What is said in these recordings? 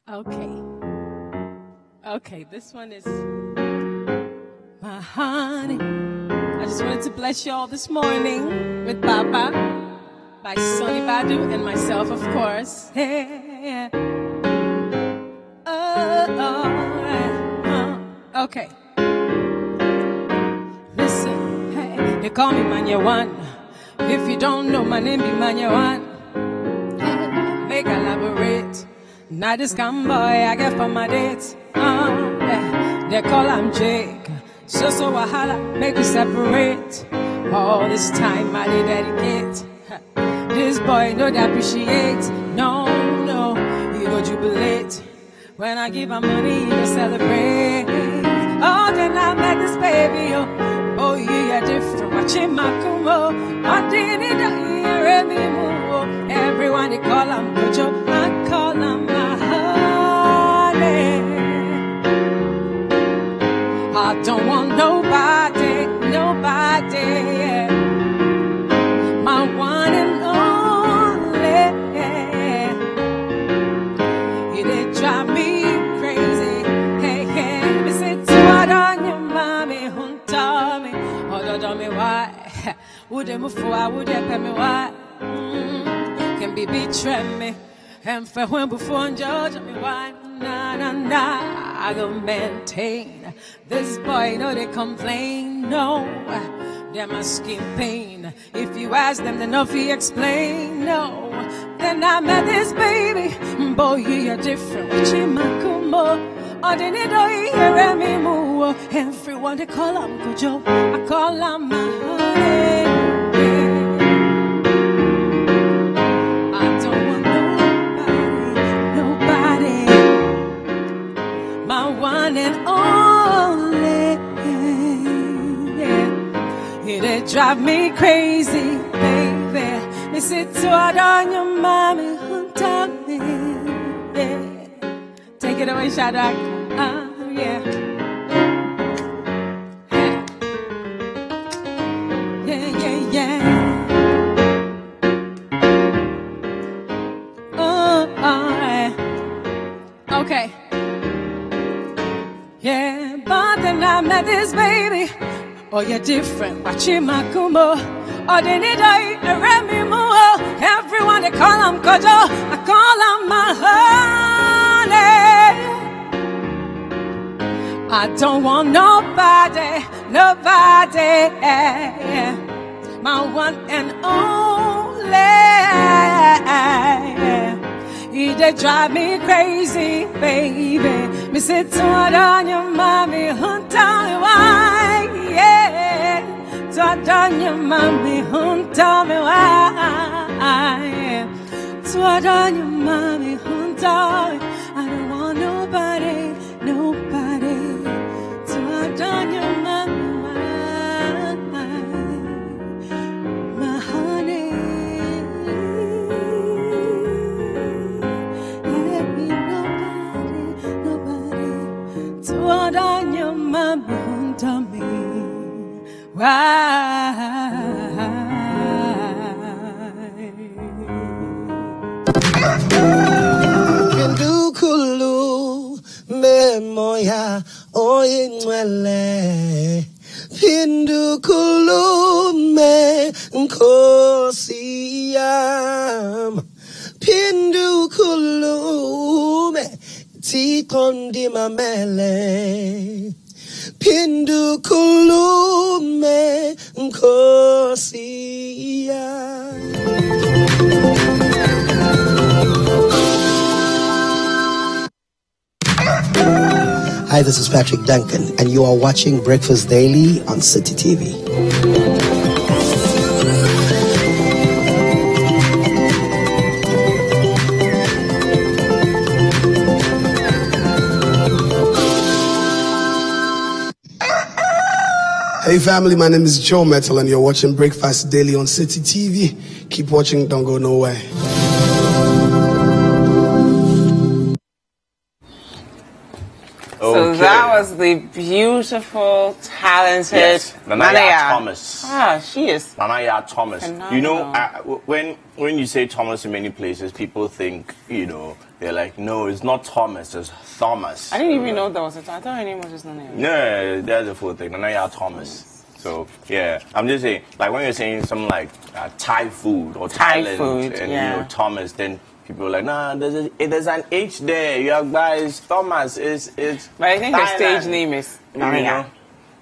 Okay. Okay, this one is my honey. I just wanted to bless you all this morning with Papa by Sonny Badu and myself, of course. Yeah. Okay. Listen, hey, they call me Manya One. If you don't know my name, be Manya One. Make elaborate. Now this boy I get for my dates. Yeah. They call I'm Jake. So wahala, make we separate. All this time I did dedicate. This boy know they appreciate. No, he go jubilate. When I give him money, he go celebrate. Oh, then I met this baby, oh yeah, different. Watching my kumo. I didn't hear me move. Everyone they call him Kojo, I call him my honey. I don't want nobody, yeah. My one and only. It drive me crazy. Hey, me say to on your mommy, hunter me. Oh, me why? Would they move for? Would they pay me why? Can be betray me. And for when before judge me why? Nah, I go maintain. This boy know they complain. No, they're my skin pain. If you ask them, then if you explain. No, then I met this baby. Boy, you're different. Chimakumo. Oh, they need to hear me move. Everyone they call him Kojo. I call him my honey. And only, yeah. It drive me crazy, baby. Me sit to on your mommy, hunter me, yeah. Take it away, Shadrach. Yeah. Yeah. Okay. Yeah, but then I met this baby. Oh, you're different. Watching my kumo. Oh, they need to Remy Mo. Everyone they call him Kojo. I call him my honey. I don't want nobody. Yeah. My one and only. Yeah. They drive me crazy, baby. Me sit on your mommy, hunter me why, yeah. On your mommy, hunter me why, yeah. On your mommy, hunter me. I don't want nobody. On your mommy, why, my honey. What on your mommy hunter me? Why? Pindu kulu me moya oyinwele. Pindu kulu me nkosiyam. Pindu kulu me Tikondi mamele. Pindu kulume nkosia. Hi, this is Patrick Duncan, and you are watching Breakfast Daily on City TV. Hey family, my name is Joe Metal and you're watching Breakfast Daily on City TV. Keep watching, don't go nowhere. So that was the beautiful, talented Nanaya Thomas. Ah, she is. Nanaya Thomas. Phenomenal. You know, when you say Thomas in many places, people think, you know, they're like, no, it's not Thomas, it's Thomas. I didn't even know that was a title. I thought her name was just Nanaya. No, that's the full thing. Nanaya Thomas. So, yeah, I'm just saying, like when you're saying something like Thai food or Thailand food, and, you know, Thomas, then people are like, nah, there's an H there. Your guys, Thomas is. But I think Thailand. her stage name is Nanaya.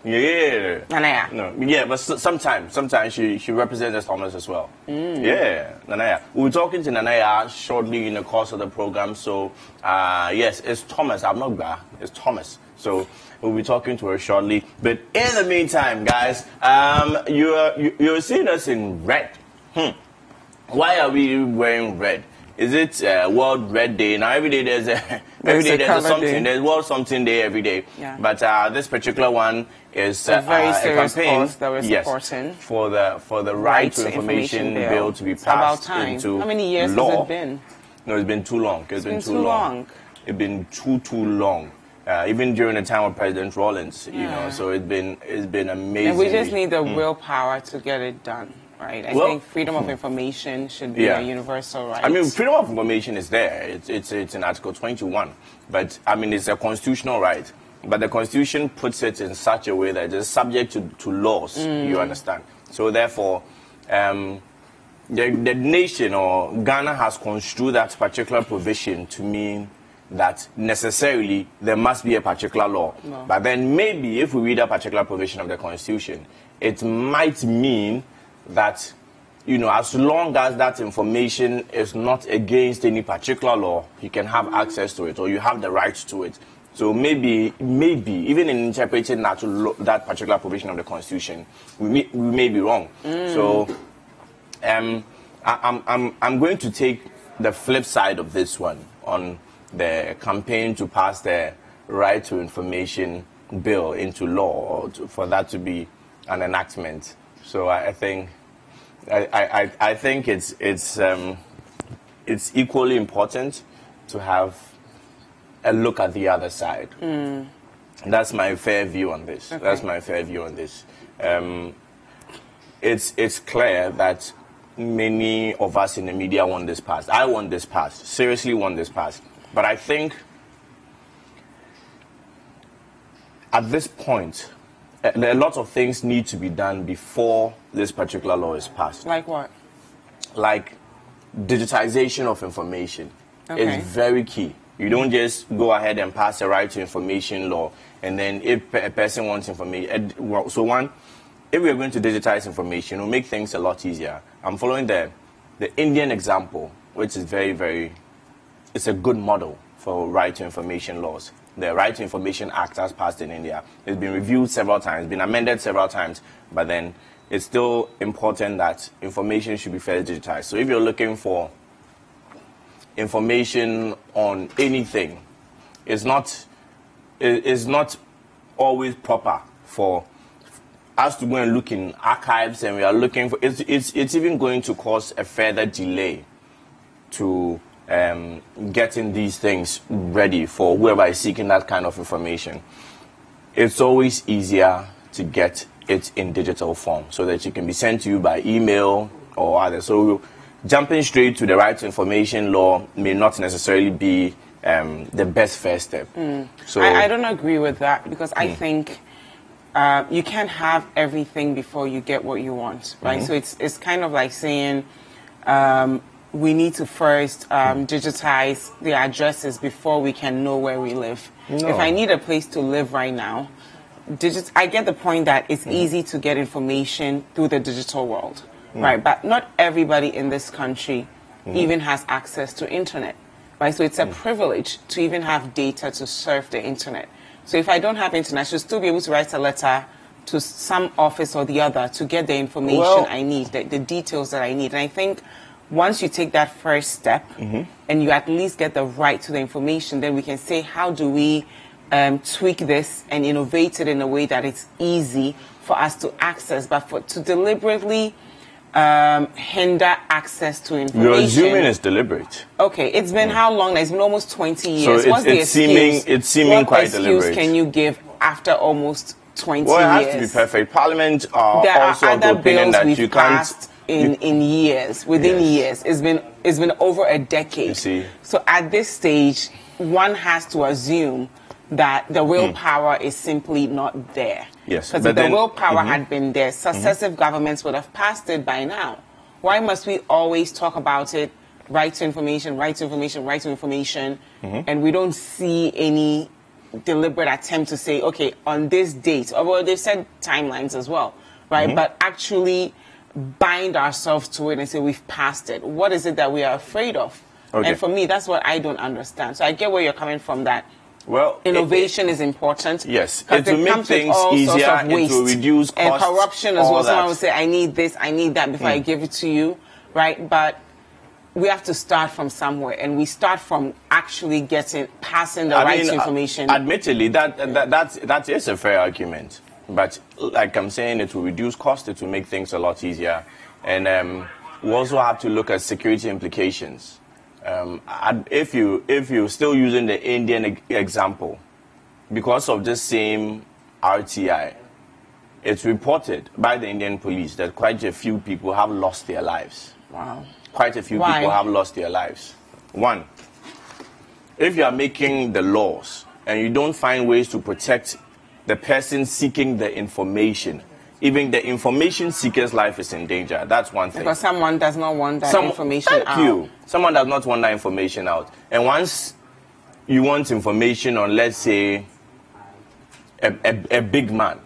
Yeah. Nanaya. No, yeah, but sometimes she represents as Thomas as well. Yeah, Nanaya. We're talking to Nanaya shortly in the course of the program. So, yes, it's Thomas. I'm not Gba. It's Thomas. So we'll be talking to her shortly. But in the meantime, guys, you're seeing us in red. Why are we wearing red? Is it World Red Day? Now every day there's something. There's World Something Day every day. Yeah. But this particular one is a very serious campaign cause that we're supporting for the right to information bill to be passed into How many years law. has it been? No, it's been too long. It's been too long. It's been too long. Even during the time of President Rawlings, you know. So it's been amazing. And we just need the willpower to get it done. Right. I think freedom of information should be a universal right. I mean, freedom of information is there. It's in Article 21. But, I mean, it's a constitutional right. But the Constitution puts it in such a way that it's subject to laws, you understand. So, therefore, the nation or Ghana has construed that particular provision to mean that necessarily there must be a particular law. No. But then maybe if we read a particular provision of the Constitution, it might mean that, you know, as long as that information is not against any particular law, you can have access to it or you have the right to it. So maybe even in interpreting that particular provision of the Constitution, we may be wrong. So I'm going to take the flip side of this one on the campaign to pass the right to information bill into law, or for that to be an enactment. So I think it's equally important to have a look at the other side. That's my fair view on this. Okay. That's my fair view on this. It's clear that many of us in the media want this passed. I want this passed. Seriously want this passed. But I think at this point, a lot of things need to be done before this particular law is passed. Like what? Like digitization of information is very key. You don't just go ahead and pass a right to information law, and then if a person wants information, so one, if we're going to digitize information, it'll make things a lot easier. I'm following the Indian example, which is it's a good model for right to information laws. The Right to Information Act as passed in India. It's been reviewed several times, been amended several times, but then it's still important that information should be fairly digitized. So if you're looking for information on anything, it's not always proper for us to go and look in archives, and we are looking for it's even going to cause a further delay to getting these things ready for whoever is seeking that kind of information. It's always easier to get it in digital form so that it can be sent to you by email or other. So jumping straight to the right to information law may not necessarily be the best first step. So I don't agree with that, because I think you can't have everything before you get what you want, right? So it's kind of like saying we need to first digitize the addresses before we can know where we live. No. If I need a place to live right now, I get the point that it's easy to get information through the digital world, right? But not everybody in this country even has access to internet, right? So it's a privilege to even have data to surf the internet. So if I don't have internet, I should still be able to write a letter to some office or the other to get the information I need, the details that I need. And I think once you take that first step and you at least get the right to the information, then we can say, how do we tweak this and innovate it in a way that it's easy for us to access, but to deliberately hinder access to information. You're assuming it's deliberate. Okay, it's been how long? It's been almost 20 years. So What's the excuse? It's seeming quite deliberate. What excuse can you give after almost 20 years? Well, it has to be perfect. Parliament are there also are of the other opinion bills that we've you can't. passed in years, within years. It's been over a decade. You see. So at this stage, one has to assume that the willpower is simply not there. Yes, Because but if the then- willpower had been there, successive governments would have passed it by now. Why must we always talk about it? Right to information, right to information, right to information, and we don't see any deliberate attempt to say, okay, on this date, well, they've said timelines as well, right? But actually bind ourselves to it and say we've passed it. What is it that we are afraid of? Okay. And for me, that's what I don't understand. So I get where you're coming from, that Well, innovation is important. Yes, 'Cause it will make comes with things all sorts easier, of it will waste reduce and costs, corruption as all well. Someone that. will say, I need this, I need that before I give it to you, right? But we have to start from somewhere, and we start from actually passing the right to information. Admittedly, that is a fair argument. But like I'm saying, it will reduce cost, it will make things a lot easier. And we also have to look at security implications. If you're still using the Indian example, because of this same RTI, it's reported by the Indian police that quite a few people have lost their lives. Wow. Quite a few Why? people have lost their lives. One, if you are making the laws and you don't find ways to protect the person seeking the information, even the information seeker's life is in danger. That's one thing. Because someone does not want that information Thank out. you. Someone does not want that information out. And once you want information on, let's say, a big man,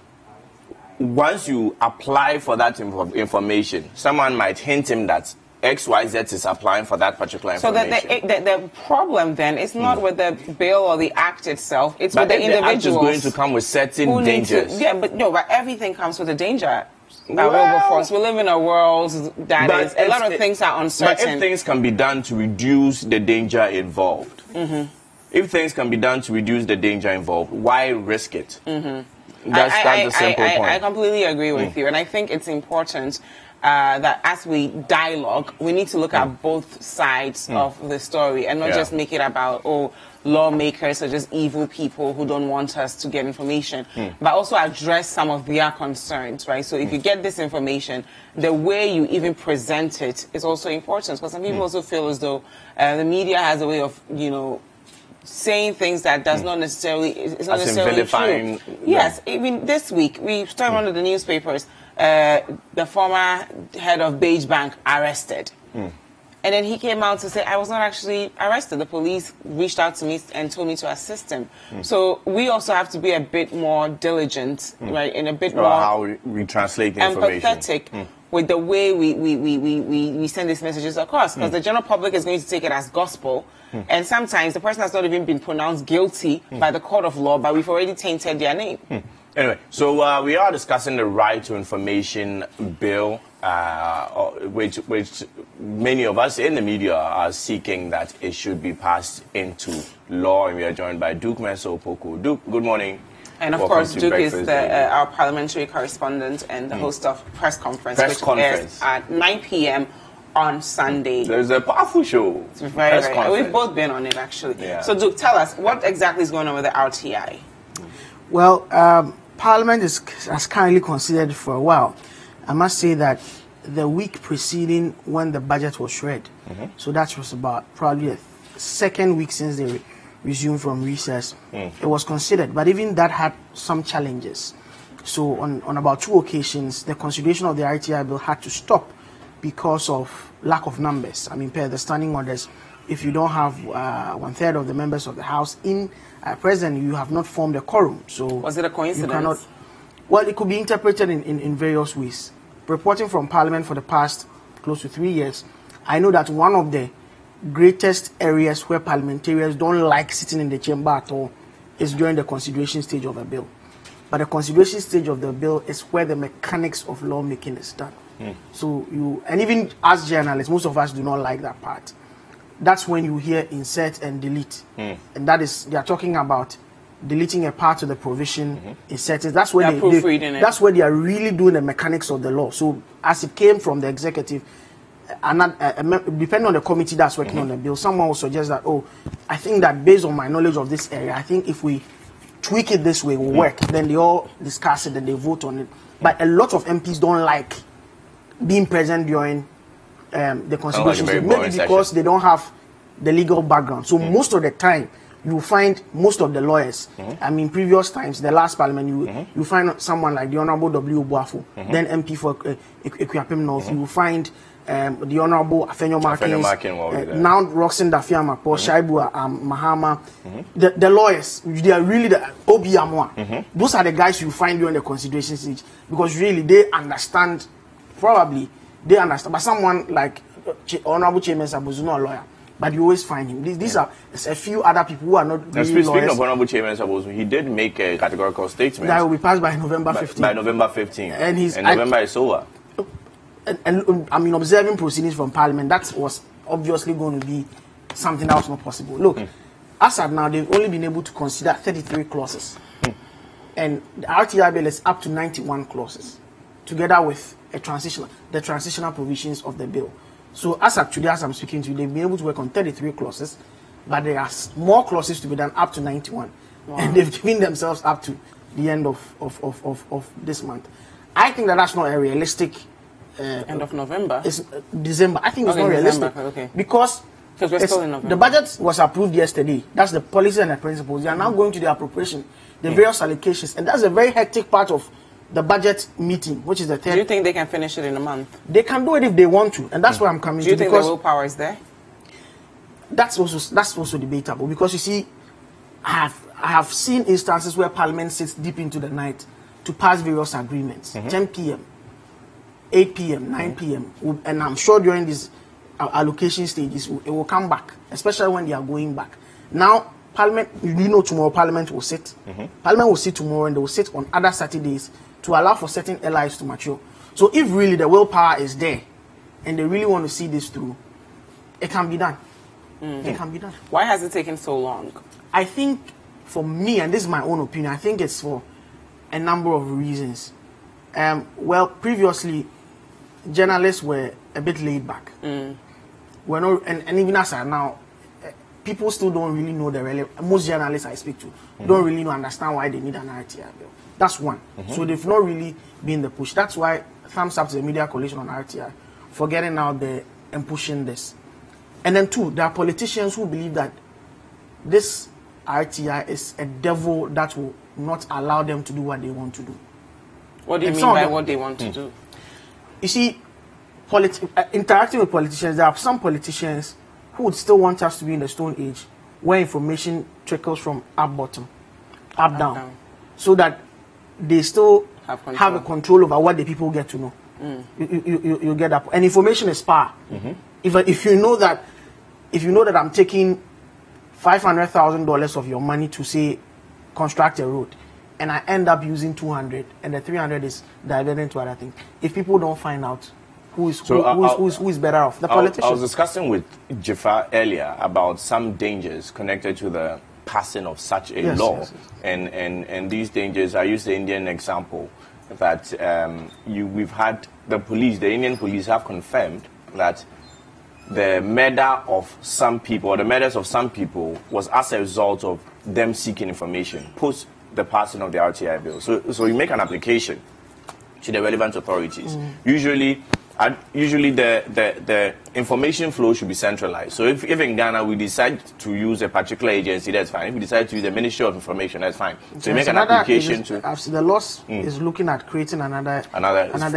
once you apply for that information, someone might hint him that XYZ is applying for that particular information. So the problem then is not with the bill or the act itself, it's But with the the act is individuals. going to come with certain who need to- dangers. but everything comes with a danger. Well, Wilberforce, we live in a world that But is, a lot of things are But uncertain. if things can be done to reduce the danger involved, if things can be done to reduce the danger involved, why risk it? That's the simple point. I completely agree with you, and I think it's important that as we dialogue, we need to look at both sides of the story and not just make it about, lawmakers are just evil people who don't want us to get information, but also address some of their concerns, right? So if you get this information, the way you even present it is also important, because some people also feel as though the media has a way of, saying things that does not necessarily is not As in necessarily vilifying true. them. Yes, I mean this week we started one of the newspapers. The former head of Beige Bank arrested, and then he came out to say, "I was not actually arrested. The police reached out to me and told me to assist him." So we also have to be a bit more diligent, right, and a bit Or more how we translate the information. empathetic with the way we send these messages across, because the general public is going to take it as gospel, and sometimes the person has not even been pronounced guilty by the court of law, but we've already tainted their name. Anyway, so we are discussing the Right to Information Bill, which many of us in the media are seeking that it should be passed into law, and we are joined by Duke Mensah-Opoku. Duke, good morning. And of Welcome course, to Duke is Breakfast Daily. our parliamentary correspondent and the host of Press Conference, Press which Conference. airs at 9 p.m. on Sunday. There's a powerful show. It's very. We've Conference. both been on it, actually. Yeah. So, Duke, tell us, what exactly is going on with the RTI? Well, Parliament has kindly considered for a while. I must say that the week preceding when the budget was read, so that was about probably a second week since they resumed from recess, it was considered. But even that had some challenges. So on about 2 occasions, the consideration of the RTI bill had to stop because of lack of numbers. I mean, per the standing orders, if you don't have 1/3 of the members of the House in present, you have not formed a quorum. So Was it a coincidence? Well, it could be interpreted in various ways. Reporting from Parliament for the past close to 3 years, I know that one of the greatest areas where parliamentarians don't like sitting in the chamber at all is during the consideration stage of a bill. But the consideration stage of the bill is where the mechanics of lawmaking is done. So and even as journalists, most of us do not like that part. That's when you hear insert and delete. And that is, they are talking about deleting a part of the provision in settings. That's where They're proofreading it. that's where they are really doing the mechanics of the law. So as it came from the executive, depending on the committee that's working on the bill, someone will suggest that, oh, I think that based on my knowledge of this area, I think if we tweak it this way, it will work. Then they all discuss it and they vote on it. But a lot of MPs don't like being present during the consideration, maybe because they don't have the legal background. So most of the time, you find most of the lawyers. I mean, previous times, the last parliament, you find someone like the Honorable W. Boafo, then MP for Equiapim North. You find the Honorable Afenyo Markins, now Roxanne Dafiama, Paul Shaibu, Mahama. The lawyers, they are really the OBMA. Those are the guys you find during the consideration stage, because really they understand, probably they understand. But someone like Honorable Chairman Sabu is not a lawyer, but you always find him. These are a few other people who are not really lawyers. Speaking of Honorable Chairman Sabu, he did make a categorical statement that will be passed by November 15th. By November 15th. And November is over. And I mean, observing proceedings from Parliament, that was obviously going to be something that was not possible. Look, as of now, they've only been able to consider 33 clauses. And the RTI bill is up to 91 clauses, together with the transitional provisions of the bill. So as of today, as I'm speaking to you, they've been able to work on 33 clauses, but there are more clauses to be done, up to 91. Wow. And they've given themselves up to the end of this month. I think that that's not a realistic... end of November? It's December. I think it's not realistic. Because we're still in November. The budget was approved yesterday. That's the policy and the principles. They are now going to the appropriation, the various allocations. And that's a very hectic part of the budget meeting, which is the third. Do you think they can finish it in a month? They can do it if they want to. And that's where I'm coming to. Do you think the willpower is there? That's also debatable. Because you see, I have seen instances where Parliament sits deep into the night to pass various agreements. 10 p.m. 8 p.m., 9 p.m. And I'm sure during these allocation stages, it will come back, especially when they are going back. Now, Parliament, tomorrow Parliament will sit. Parliament will sit tomorrow, and they will sit on other Saturdays to allow for certain LIs to mature. So if really the willpower is there, and they really want to see this through, it can be done. It can be done. Why has it taken so long? I think, for me, and this is my own opinion, I think it's for a number of reasons. Well, previously, journalists were a bit laid back. We're not, and even as I now, people still don't really know most journalists I speak to don't really understand why they need an RTI bill. That's one. So they've not really been the push. That's why thumbs up to the Media Coalition on RTI for getting out there and pushing this. And then two, there are politicians who believe that this RTI is a devil that will not allow them to do what they want to do. What do you mean by what they want to do? You see, interacting with politicians, there are some politicians who would still want us to be in the Stone Age, where information trickles from up down, so that they still have a control over what the people get to know. You get that, and information is power. If you know that I'm taking $500,000 of your money to say construct a road, and I end up using 200, and the 300 is diverted into other things. If people don't find out, who is better off? The politicians. I was discussing with Jafar earlier about some dangers connected to the passing of such a law, and these dangers. I used the Indian example that we've had the Indian police have confirmed that the murder of some people, or the murders of some people, was as a result of them seeking information post the passing of the RTI bill. So you make an application to the relevant authorities. Usually the information flow should be centralized. So if in Ghana we decide to use a particular agency, that's fine. If we decide to use the Ministry of Information, that's fine. So you make an application to... The law is looking at creating another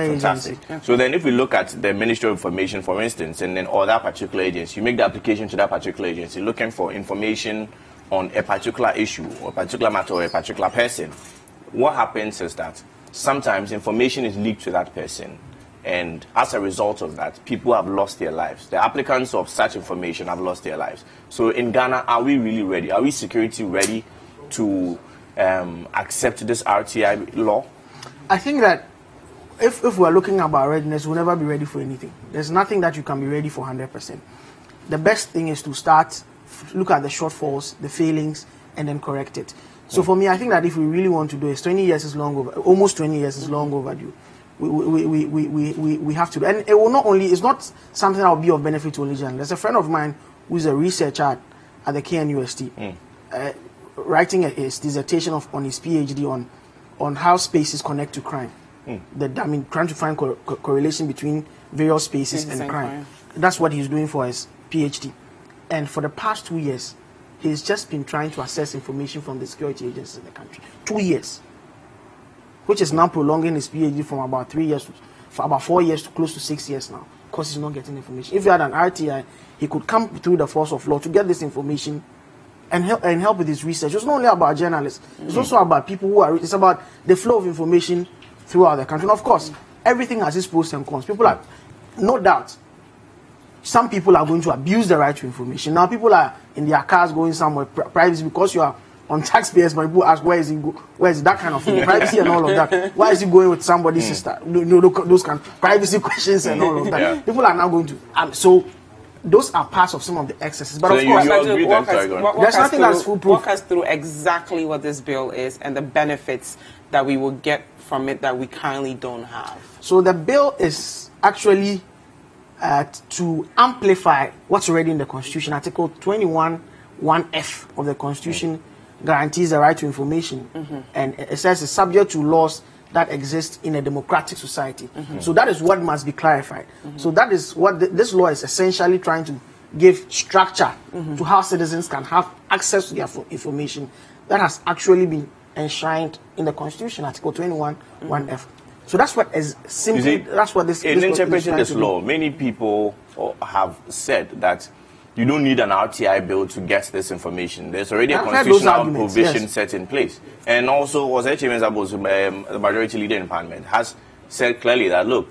agency. So then if we look at the Ministry of Information, for instance, and then or that particular agency, you make the application to that particular agency looking for information on a particular issue or a particular matter or a particular person. What happens is that sometimes information is leaked to that person, and as a result of that, people have lost their lives. The applicants of such information have lost their lives. So in Ghana, are we really ready? Are we security ready to accept this RTI law? I think that if we're looking at our readiness, we'll never be ready for anything. There's nothing that you can be ready for 100%. The best thing is to look at the shortfalls, the failings, and then correct it. So for me, I think that if we really want to do it, 20 years is long over, almost 20 years is long overdue. We have to, and it will not only, it's not something that will be of benefit to only journalists. There's a friend of mine who's a researcher at the KNUST, writing his dissertation on his PhD on how spaces connect to crime. Trying to find correlation between various spaces and crime. That's what he's doing for his PhD. And for the past 2 years, he's just been trying to access information from the security agencies in the country. 2 years. Which is now prolonging his PhD from about 3 years, for about 4 years to close to 6 years now, because he's not getting information. If he had an RTI, he could come through the force of law to get this information and help with his research. It's not only about journalists, it's also about people who are, it's about the flow of information throughout the country. And of course, everything has its pros and cons. People are, no doubt, some people are going to abuse the right to information. Now people are in their cars going somewhere, privacy, because you are on taxpayers, but people ask, where is that kind of thing? Privacy and all of that. Why is he going with somebody's sister? Those kind of privacy questions and all of that. Yeah. People are now going to, so those are parts of some of the excesses. But So of course, There's nothing that's foolproof. Walk us through exactly what this bill is and the benefits that we will get from it that we currently don't have. So the bill is actually to amplify what's already in the Constitution. Article 21(1)(f) of the Constitution guarantees the right to information, and it says it's subject to laws that exist in a democratic society. So that is what must be clarified. So that is what this law is essentially trying to give structure to how citizens can have access to their information that has actually been enshrined in the Constitution, Article 21(1)(f). So that's what is simply, that's what this in interpreting this law, many people have said that you don't need an RTI bill to get this information. There's already a constitutional provision set in place. And also, Osechi Mensahbos, the majority leader in Parliament, has said clearly that, look,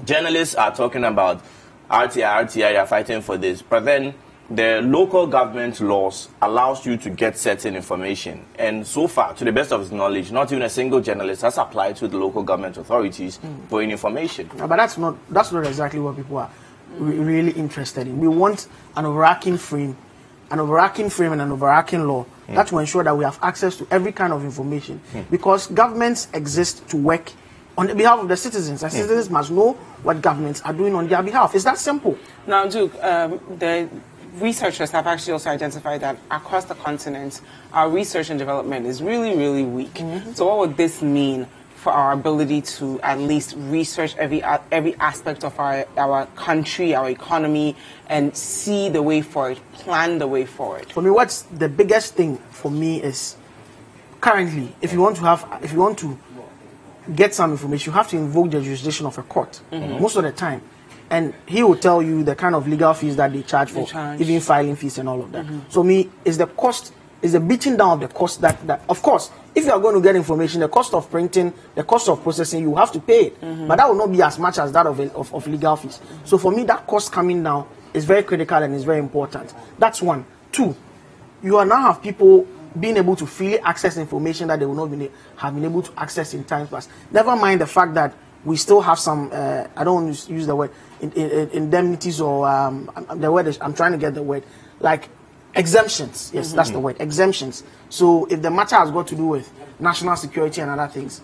journalists are talking about RTI, you're fighting for this, but then the local government laws allows you to get certain information. And so far, to the best of his knowledge, not even a single journalist has applied to the local government authorities for any information. But that's not exactly what people are really interested in. We want an overarching frame and an overarching law that will ensure that we have access to every kind of information, because governments exist to work on the behalf of the citizens, and citizens must know what governments are doing on their behalf. It's that simple. Now, Duke, the researchers have actually also identified that across the continent, our research and development is really, really weak. So what would this mean for our ability to at least research every aspect of our country, our economy, and see the way forward, plan the way forward? For me, what's the biggest thing for me is currently, if you want to get some information, you have to invoke the jurisdiction of a court most of the time, and he will tell you the kind of legal fees that they charge for, even filing fees and all of that. So me, is the cost, is the beating down of the cost that of course, if you are going to get information, the cost of printing, the cost of processing, you have to pay it. But that will not be as much as that of legal fees. So for me, that cost coming down is very critical and is very important. That's one. Two, you are now have people being able to freely access information that they will not have been able to access in times past. Never mind the fact that we still have some, I don't want to use the word, indemnities or the word, I'm trying to get the word, like exemptions. Yes, that's the word, exemptions. So if the matter has got to do with national security and other things,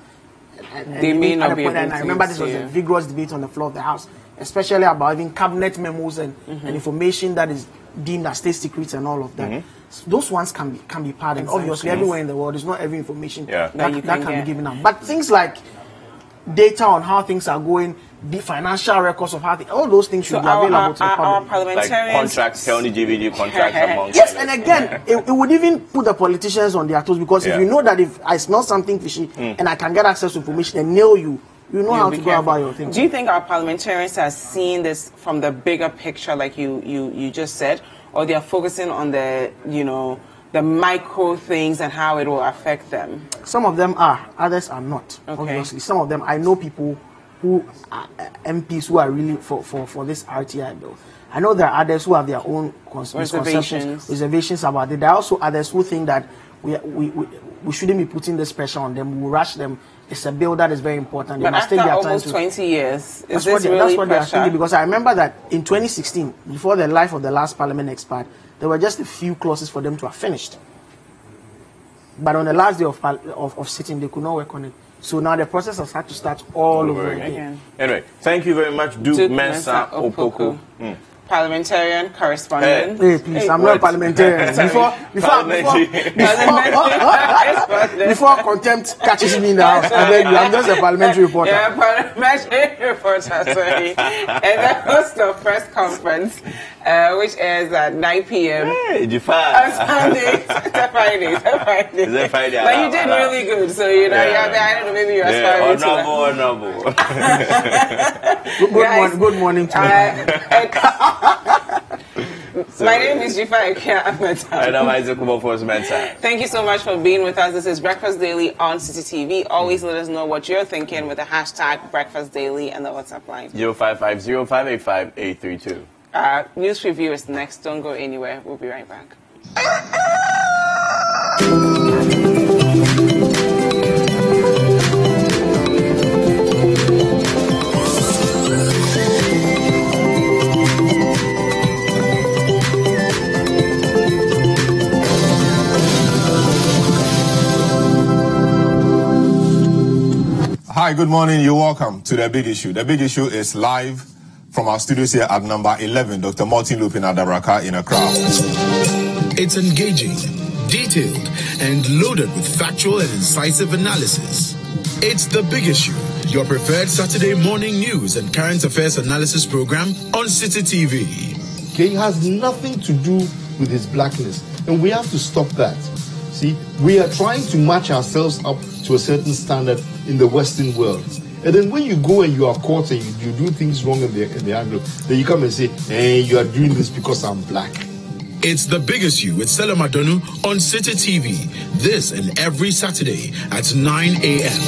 they may not be able to. And I remember this was a vigorous debate on the floor of the House, especially about even cabinet memos and information that is deemed as state secrets and all of that. So those ones can be pardoned. Obviously, everywhere in the world, there's not every information that can be given out. But things like data on how things are going, the financial records of how all those things should be available to the public. Our parliamentarians, like contracts, Kelny DVD contracts among yes, and again, it would even put the politicians on their toes, because if you know that if I smell something fishy and I can get access to information and nail you, you know how to go about your things. Do you think our parliamentarians are seeing this from the bigger picture, like you just said, or they are focusing on the the micro things and how it will affect them? Some of them are, others are not. Obviously, some of them, I know people who are MPs who are really for this RTI bill. I know there are others who have their own reservations about it. There are also others who think that we shouldn't be putting this pressure on them. We rush them. It's a bill that is very important. They but must after take their almost time 20 years, that's what they are thinking. Because I remember that in 2016, before the life of the last parliament expired, there were just a few clauses for them to have finished. But on the last day of sitting, they could not work on it. So now the process has had to start all over again. Anyway, thank you very much, Duke Mensah Opoku. Parliamentarian correspondent. Hey, please, I'm not a parliamentarian. Before contempt catches me in the house, I beg you, I'm just a parliamentary reporter. Yeah, parliamentary reporter, sorry. And the host of press conference, which airs at 9 p.m. Hey, on Sundays. It's a Friday. It's a Friday. But you did really good, so you know, I don't know, maybe you aspire to honorable. Good morning to you. My name is Jifa Ekia Ahmed. And I'm Isaac Mensah. Thank you so much for being with us. This is Breakfast Daily on City TV. Always let us know what you're thinking with the hashtag Breakfast Daily and the WhatsApp line. 0550-585-832. News review is next. Don't go anywhere. We'll be right back. Hi, good morning. You're welcome to The Big Issue. The Big Issue is live from our studios here at number 11, Dr. Martin Lupin Adabraka in Accra. It's engaging, detailed, and loaded with factual and incisive analysis. It's The Big Issue, your preferred Saturday morning news and current affairs analysis program on City TV. Okay, it has nothing to do with his blackness, and we have to stop that. See, we are trying to match ourselves up to a certain standard in the Western world. And then when you go and you are caught and you do things wrong in the Anglo, then you come and say, hey, you are doing this because I'm black. It's The Big Issue with Stella Madonu on City TV. This and every Saturday at 9 a.m.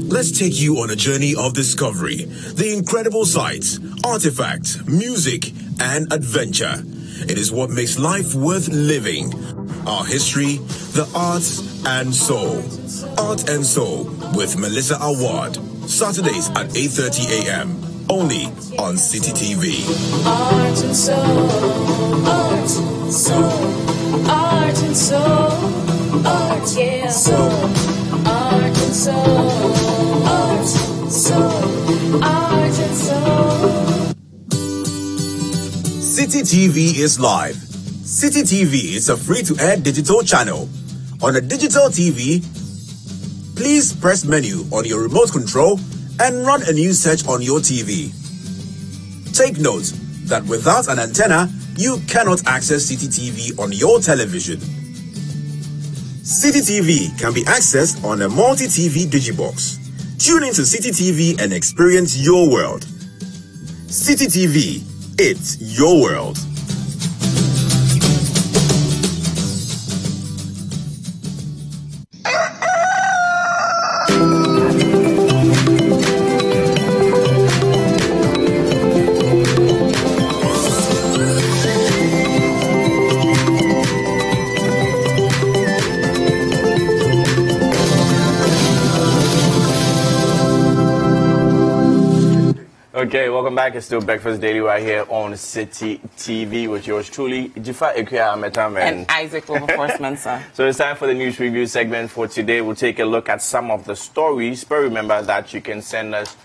Let's take you on a journey of discovery, the incredible sights, artifacts, music, and adventure. It is what makes life worth living. Our history, the arts, and soul. Art and Soul with Melissa Awad. Saturdays at 8:30 a.m. Only on City TV. Art and soul, art, soul, art and soul, art, yeah, soul, art and soul, art, soul, art and soul. City TV is live. City TV is a free-to-air digital channel. On a digital TV, please press menu on your remote control and run a news search on your TV. Take note that without an antenna, you cannot access City TV on your television. City TV can be accessed on a multi-TV digibox. Tune into City TV and experience your world. City TV, it's your world. Okay, welcome back. It's still Breakfast Daily right here on City TV with yours truly, Jifa Ekia Ahmed And Isaac Wilberforce Mensah. So it's time for the news review segment for today. We'll take a look at some of the stories, but remember that you can send us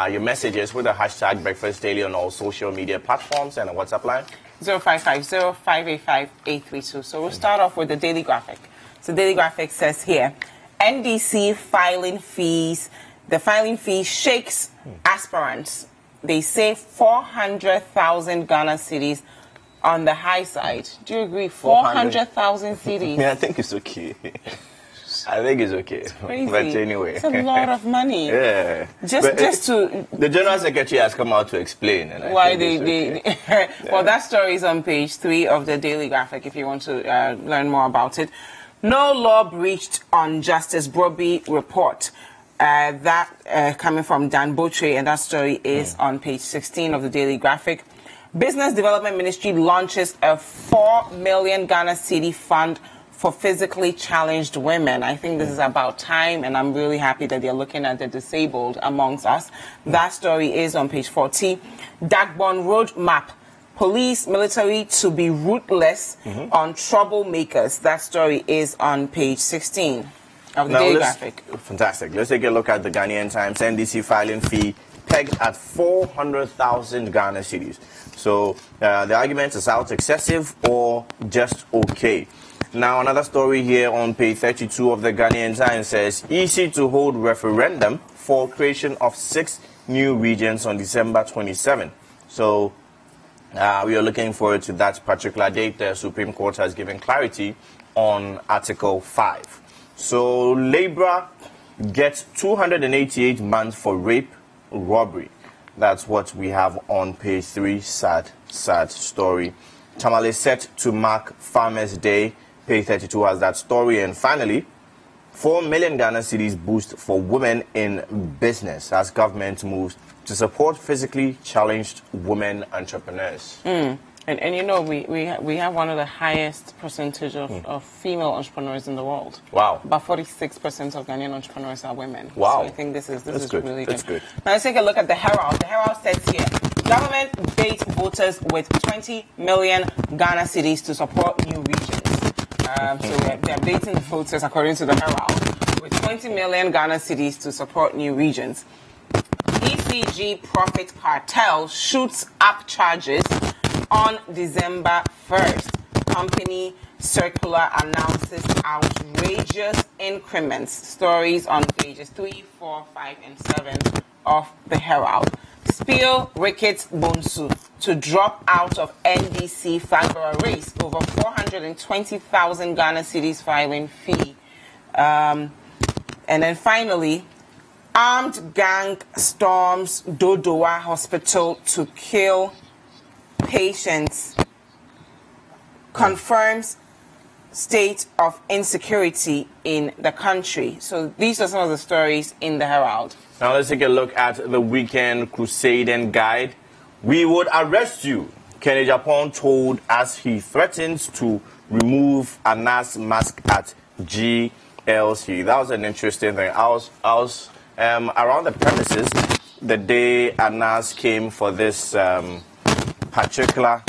your messages with the hashtag Breakfast Daily on all social media platforms and a WhatsApp line. 0550-585-832. So we'll start off with the Daily Graphic. So Daily Graphic says here, NDC filing fees, the filing fee shakes aspirants. They say 400,000 Ghana cedis on the high side. Do you agree? 400,000 cedis. Yeah, I think it's okay. I think it's okay. It's crazy. But anyway. It's a lot of money. Yeah. Just to... The General Secretary has come out to explain. And why they well, that story is on page 3 of the Daily Graphic if you want to learn more about it. No law breached on Justice Broby report. Coming from Dan Botre, and that story is on page 16 of the Daily Graphic. Business Development Ministry launches a 4 million Ghana cedi fund for physically challenged women. I think this is about time, and I'm really happy that they're looking at the disabled amongst us. That story is on page 40. Dagbon Roadmap. Police, military to be ruthless on troublemakers. That story is on page 16 of the Daily Graphic. Fantastic. Let's take a look at the Ghanaian Times. NDC filing fee pegged at 400,000 Ghana cedis. So the argument is out excessive or just okay. Now another story here on page 32 of the Ghanaian Times says EC to hold referendum for creation of 6 new regions on December 27. So we are looking forward to that particular date. The Supreme Court has given clarity on Article 5. So Labour gets 288 months for rape, robbery. That's what we have on page 3. Sad story. Tamale set to mark Farmers' Day. Page 32 has that story. And finally, 4 million Ghana cedis boost for women in business as government moves to support physically challenged women entrepreneurs. And you know, we have one of the highest percentage of female entrepreneurs in the world. Wow. About 46% of Ghanaian entrepreneurs are women. Wow. So I think this is good. really That's good. good. Now let's take a look at the Herald. The Herald says here, government baits voters with 20 million Ghana cedis to support new regions. So they're baiting the voters, according to the Herald, with 20 million Ghana cedis to support new regions. ECG profit cartel shoots up charges on December 1st. Company circular announces outrageous increments. Stories on pages 3, 4, 5, and 7 of the Herald. Spiel Ricketts Bonsu to drop out of NDC Fagbara race over 420,000 Ghana cedis filing fee. And then finally, armed gang storms Dodowa Hospital to kill patients, confirms state of insecurity in the country. So these are some of the stories in the Herald. Now let's take a look at the Weekend Crusade and Guide. We would arrest you, Kenny Japan told as he threatens to remove Anas mask at GLC. That was an interesting thing. I was around the premises the day Anas came for this particular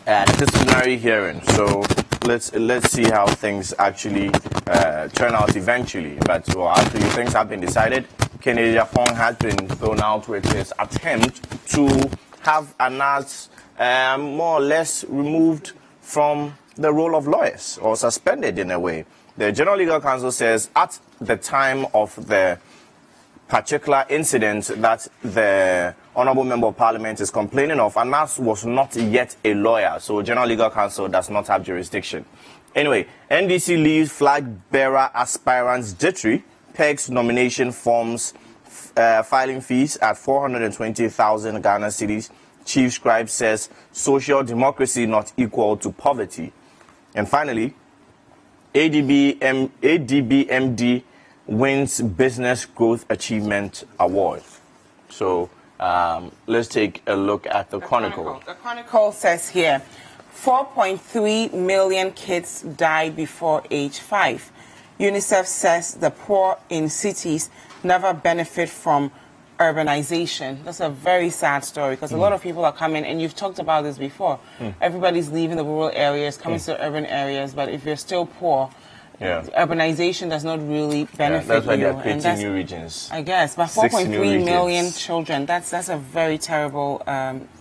disciplinary hearing. So let's see how things actually turn out eventually. But actually things have been decided. Kennedy Japan has been thrown out with his attempt to have Anas more or less removed from the role of lawyers or suspended in a way. The General Legal Counsel says at the time of the particular incident that the Honourable Member of Parliament is complaining of, Anas was not yet a lawyer, so General Legal Counsel does not have jurisdiction. Anyway, NDC leaves flag bearer aspirants jittery, pegs nomination forms filing fees at 420,000 Ghana cedis. Chief Scribe says social democracy not equal to poverty. And finally, ADBMD wins Business Growth Achievement Award. So let's take a look at the Chronicle. The Chronicle says here, 4.3 million kids die before age 5. UNICEF says the poor in cities never benefit from urbanization. That's a very sad story because a lot of people are coming, and you've talked about this before. Everybody's leaving the rural areas, coming to urban areas, but if you're still poor, urbanization does not really benefit that's why you. they're creating new regions. I guess, but 4.3 million children, that's a very terrible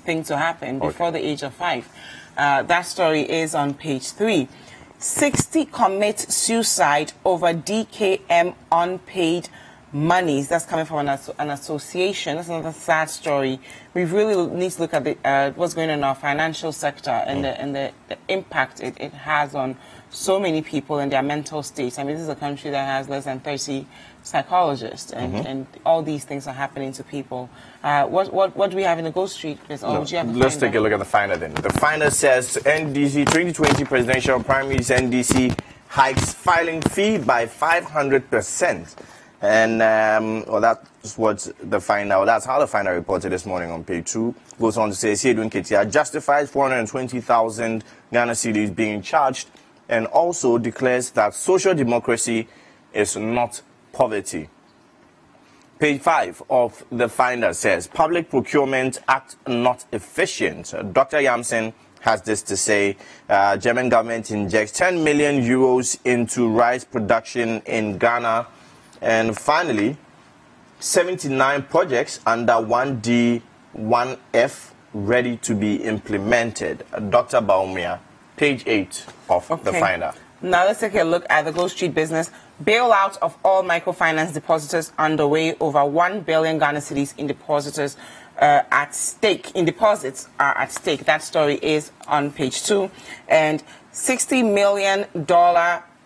thing to happen before the age of 5. That story is on page 3. 60 commit suicide over DKM unpaid monies. That's coming from an association. That's another sad story. We really need to look at what's going on in our financial sector and the impact it has on so many people and their mental states. I mean, this is a country that has less than 30 psychologists, and all these things are happening to people. What do we have in the Ghost Street? Let's take a look at the Finder then. The Finder says NDC 2020 presidential primaries, NDC hikes filing fee by 500%. And that's what the Finder, that's how the Finder reported this morning on page 2. Goes on to say, Siedun Ketia justifies 420,000 Ghana cedis being charged and also declares that social democracy is not poverty. Page 5 of the Finder says, Public Procurement Act not efficient. Dr. Yamsen has this to say. German government injects 10 million euros into rice production in Ghana. And finally, 79 projects under 1D, 1F ready to be implemented. Dr. Baumia, page 8 of the Finder. Now let's take a look at the Gold Street business. Bailout of all microfinance depositors underway. Over 1 billion Ghana cedis in depositors at stake. In deposits are at stake. That story is on page 2. And $60 million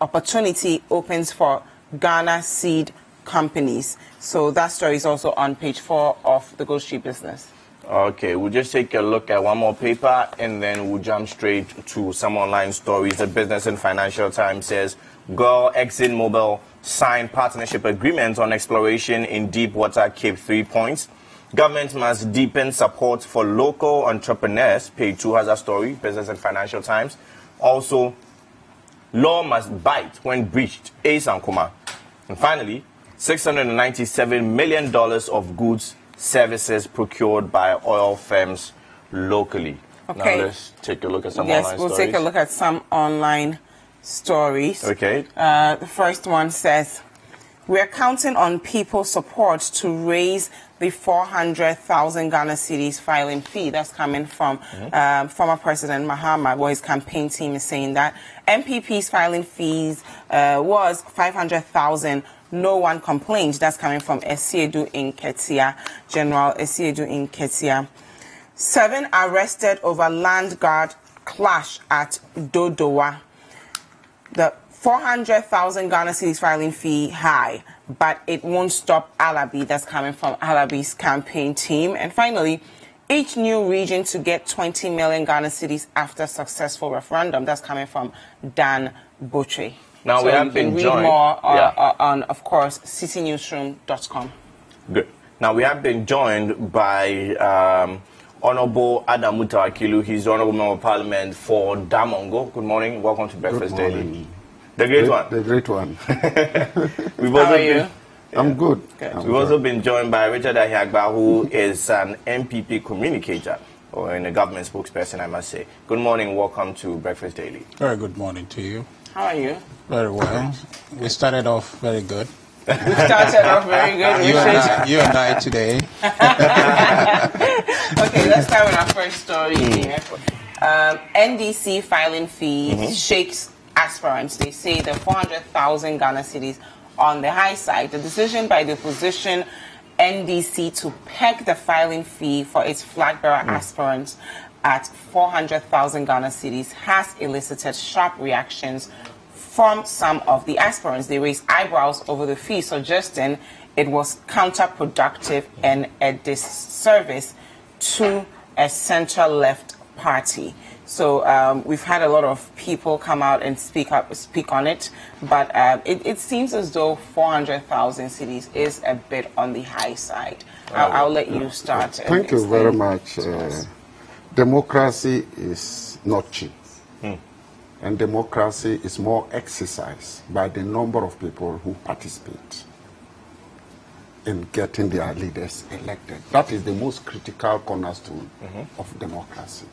opportunity opens for Ghana seed companies. So that story is also on page 4 of the Gold Street business. Okay, we'll just take a look at one more paper and then we'll jump straight to some online stories. The Business and Financial Times says, Gulf ExxonMobil signed partnership agreement on exploration in deepwater Cape 3 Points. Government must deepen support for local entrepreneurs. Page 2 has a story, Business and Financial Times. Also, law must bite when breached. Ace and Kuma. And finally, $697 million of goods services procured by oil firms locally. Okay. Now let's take a look at some online stories. Yes, we'll take a look at some online stories. Okay. The first one says, we're counting on people's support to raise the 400,000 Ghana cedis filing fee. That's coming from former President Mahama. Well, his campaign team is saying that. MPP's filing fees was 500,000. No one complained. That's coming from Esiedu Nketia, General Esiedu Nketia. 7 arrested over land guard clash at Dodowa. The 400,000 Ghana cedis filing fee high, but it won't stop Alabi. That's coming from Alabi's campaign team. And finally, each new region to get 20 million Ghana cedis after successful referendum. That's coming from Dan Butchie. Now so we have been read joined more on, of course, citynewsroom.com. Good. Now we have been joined by Honorable Adam Mutawakilu. He's the Honorable Member of Parliament for Damongo. Good morning. Welcome to Breakfast Daily. The great one. The great one. How are you? I'm good. We've also been joined by Richard Ahiagba, who is an MPP communicator, or in a government spokesperson, I must say. Good morning. Welcome to Breakfast Daily. Very good morning to you. How are you? Very well. We started off very good. We started off very good. You and I today. Okay, let's start with our first story here. NDC filing fees shakes aspirants. They say the 400,000 Ghana cedis on the high side. The decision by the opposition NDC to peg the filing fee for its flag bearer aspirants at 400,000 Ghana cedis has elicited sharp reactions from some of the aspirants. They raised eyebrows over the fee, suggesting it was counterproductive and a disservice to a center-left party. So we've had a lot of people come out and speak on it, but it seems as though 400,000 cedis is a bit on the high side. I'll let you start. Thank you very much. Democracy is not cheap. And democracy is more exercised by the number of people who participate in getting their leaders elected. That is the most critical cornerstone of democracy.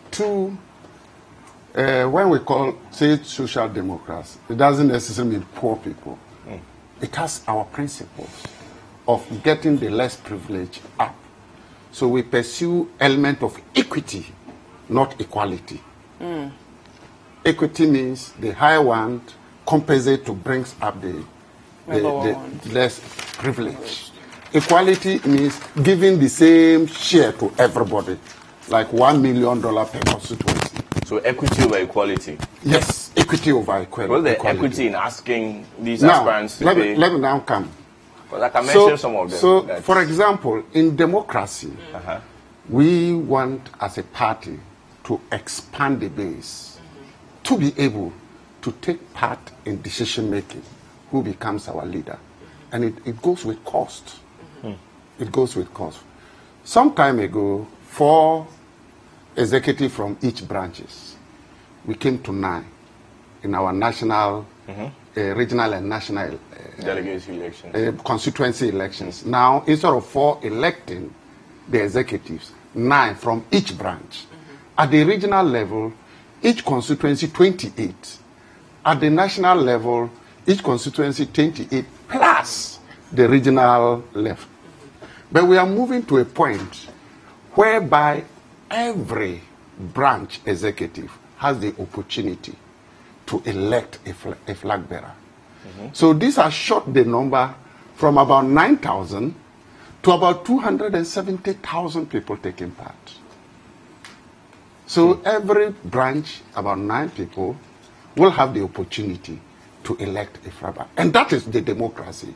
2, when we say social democracy, it doesn't necessarily mean poor people. It has our principles of getting the less privileged up. So we pursue element of equity, not equality. Equity means the higher one compensate to bring up the less privileged. Equality means giving the same share to everybody, like $1 million per constituency. So equity over equality? Yes, equity over equality. What's the equity in asking these aspirants to pay? Let me now come. Because I can mention some of them. So, for example, in democracy, we want as a party to expand the base to be able to take part in decision making, who becomes our leader. And it goes with cost. It goes with cost. Some time ago, 4 executives from each branches, we came to 9. in our national, regional and national Delegation elections. Constituency elections. Now, instead of 4 electing the executives, 9 from each branch. At the regional level, each constituency 28. At the national level, each constituency 28 plus the regional level. But we are moving to a point whereby every branch executive has the opportunity to elect a flag bearer. So this has shot the number from about 9,000 to about 270,000 people taking part. So every branch, about 9 people, will have the opportunity to elect a flag bearer. And that is the democracy,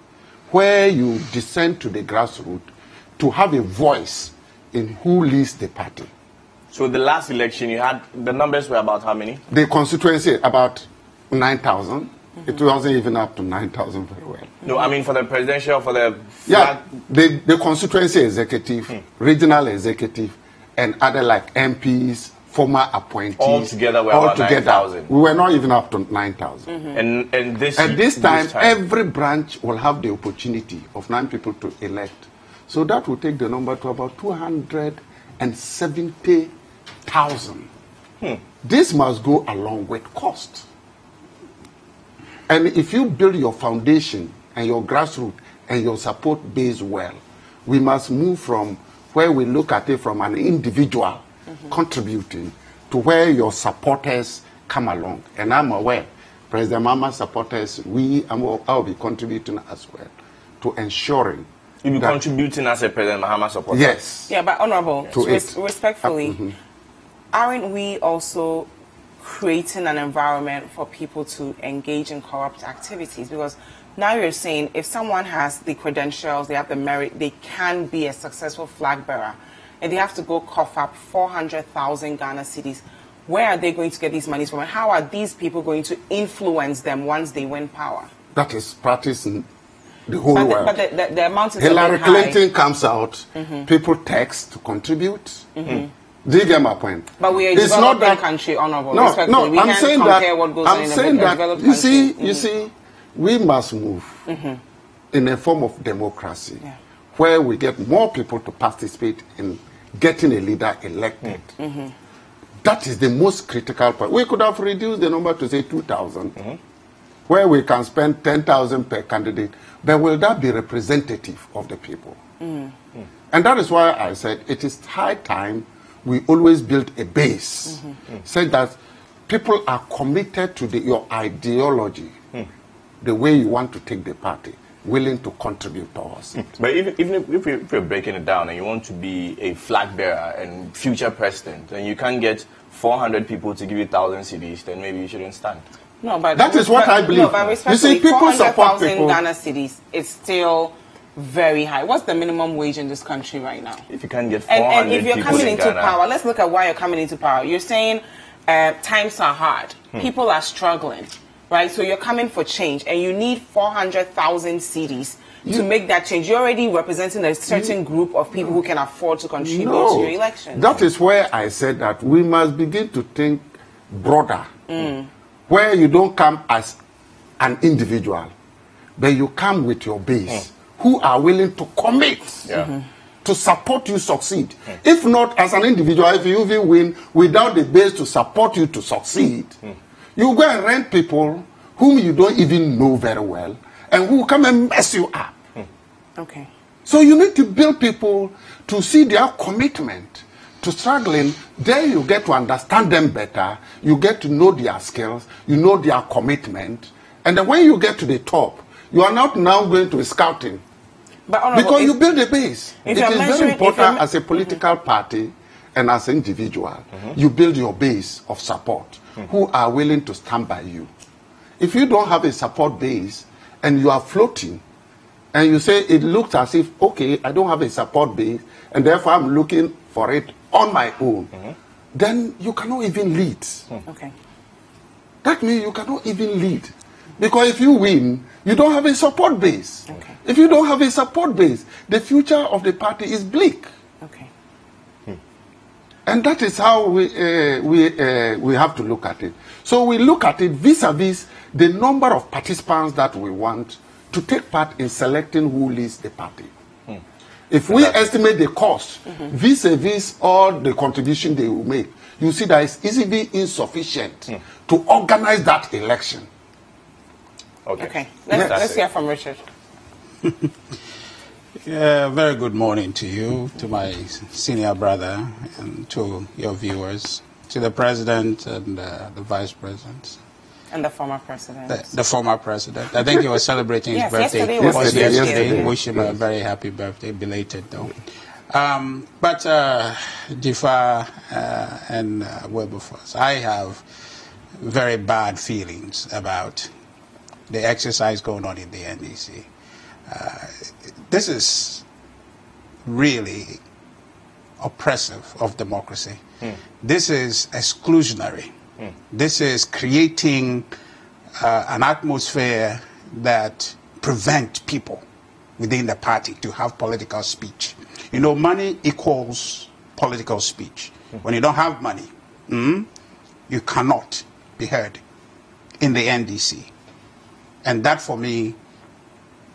where you descend to the grassroots to have a voice in who leads the party. So the last election you had, the numbers were about how many? The constituency, about 9,000. It wasn't even up to 9,000 very well. No, I mean for the presidential, for the flag. Yeah, the constituency executive, regional executive, and other like MPs, former appointees. All together were about 9,000. We were not even up to 9,000. And this time, every branch will have the opportunity of 9 people to elect. So that will take the number to about 270,000. This must go along with cost. And if you build your foundation and your grassroots and your support base well, we must move from where we look at it from an individual contributing to where your supporters come along. And I'm aware, President Mahama's supporters, I'll be contributing as well to ensuring. You'll be contributing as a President Mahama supporter? Yes. Yeah, but Honorable, respectfully, aren't we also creating an environment for people to engage in corrupt activities? Because now you're saying if someone has the credentials, they have the merit, they can be a successful flag bearer, and they have to go cough up 400,000 Ghana cedis. Where are they going to get these monies from? And how are these people going to influence them once they win power? That is practice in the whole world. But the amount is Hillary Clinton comes out, people text to contribute. Do you get my point? But we are a developing country, Honorable. No, we I'm saying that. I'm saying that. You see, we must move in a form of democracy, where we get more people to participate in getting a leader elected. That is the most critical point. We could have reduced the number to say 2,000, where we can spend 10,000 per candidate. But will that be representative of the people? And that is why I said it is high time we always build a base, so that people are committed to your ideology, the way you want to take the party, willing to contribute towards it. But even if you're breaking it down and you want to be a flag bearer and future president, and you can't get 400 people to give you 1,000 cedis, then maybe you shouldn't stand. No, but that is what I believe. No, but you see, people support people. Ghana cedis, it's still very high. What's the minimum wage in this country right now? If you can get 400 and if you're coming into Ghana, power, let's look at why you're coming into power. You're saying times are hard. People are struggling, right? So you're coming for change, and you need 400,000 cedis to make that change. You're already representing a certain group of people who can afford to contribute to your election. That is where I said that we must begin to think broader, where you don't come as an individual, but you come with your base. Who are willing to commit to support you succeed. If not as an individual, if you even win without the base to support you to succeed, you go and rent people whom you don't even know very well and who come and mess you up. Okay. So you need to build people to see their commitment to struggling. Then you get to understand them better. You get to know their skills. You know their commitment. And then when you get to the top, you are not now going to scouting. But because you build a base. It is very important as a political party and as an individual. You build your base of support who are willing to stand by you. If you don't have a support base and you are floating and you say it looks as if, okay, I don't have a support base and therefore I'm looking for it on my own, then you cannot even lead. Okay. That means you cannot even lead. Because if you win, you don't have a support base. Okay. If you don't have a support base, the future of the party is bleak. Okay. And that is how we have to look at it. So we look at it vis-a-vis the number of participants that we want to take part in selecting who leads the party. If we estimate the cost vis-a-vis all the contribution they will make, you see that it's easily insufficient to organize that election. Okay. Let's hear from Richard. Yeah, very good morning to you, to my senior brother, and to your viewers, to the president and the vice president. And the former president. The former president. I think he was celebrating his Yes, birthday. yesterday. Wish him a very happy birthday, belated though. But Jifa and Wilberforce, I have very bad feelings about the exercise going on in the NDC. This is really oppressive of democracy. This is exclusionary. This is creating an atmosphere that prevents people within the party to have political speech. You know, money equals political speech. When you don't have money, you cannot be heard in the NDC. And that, for me,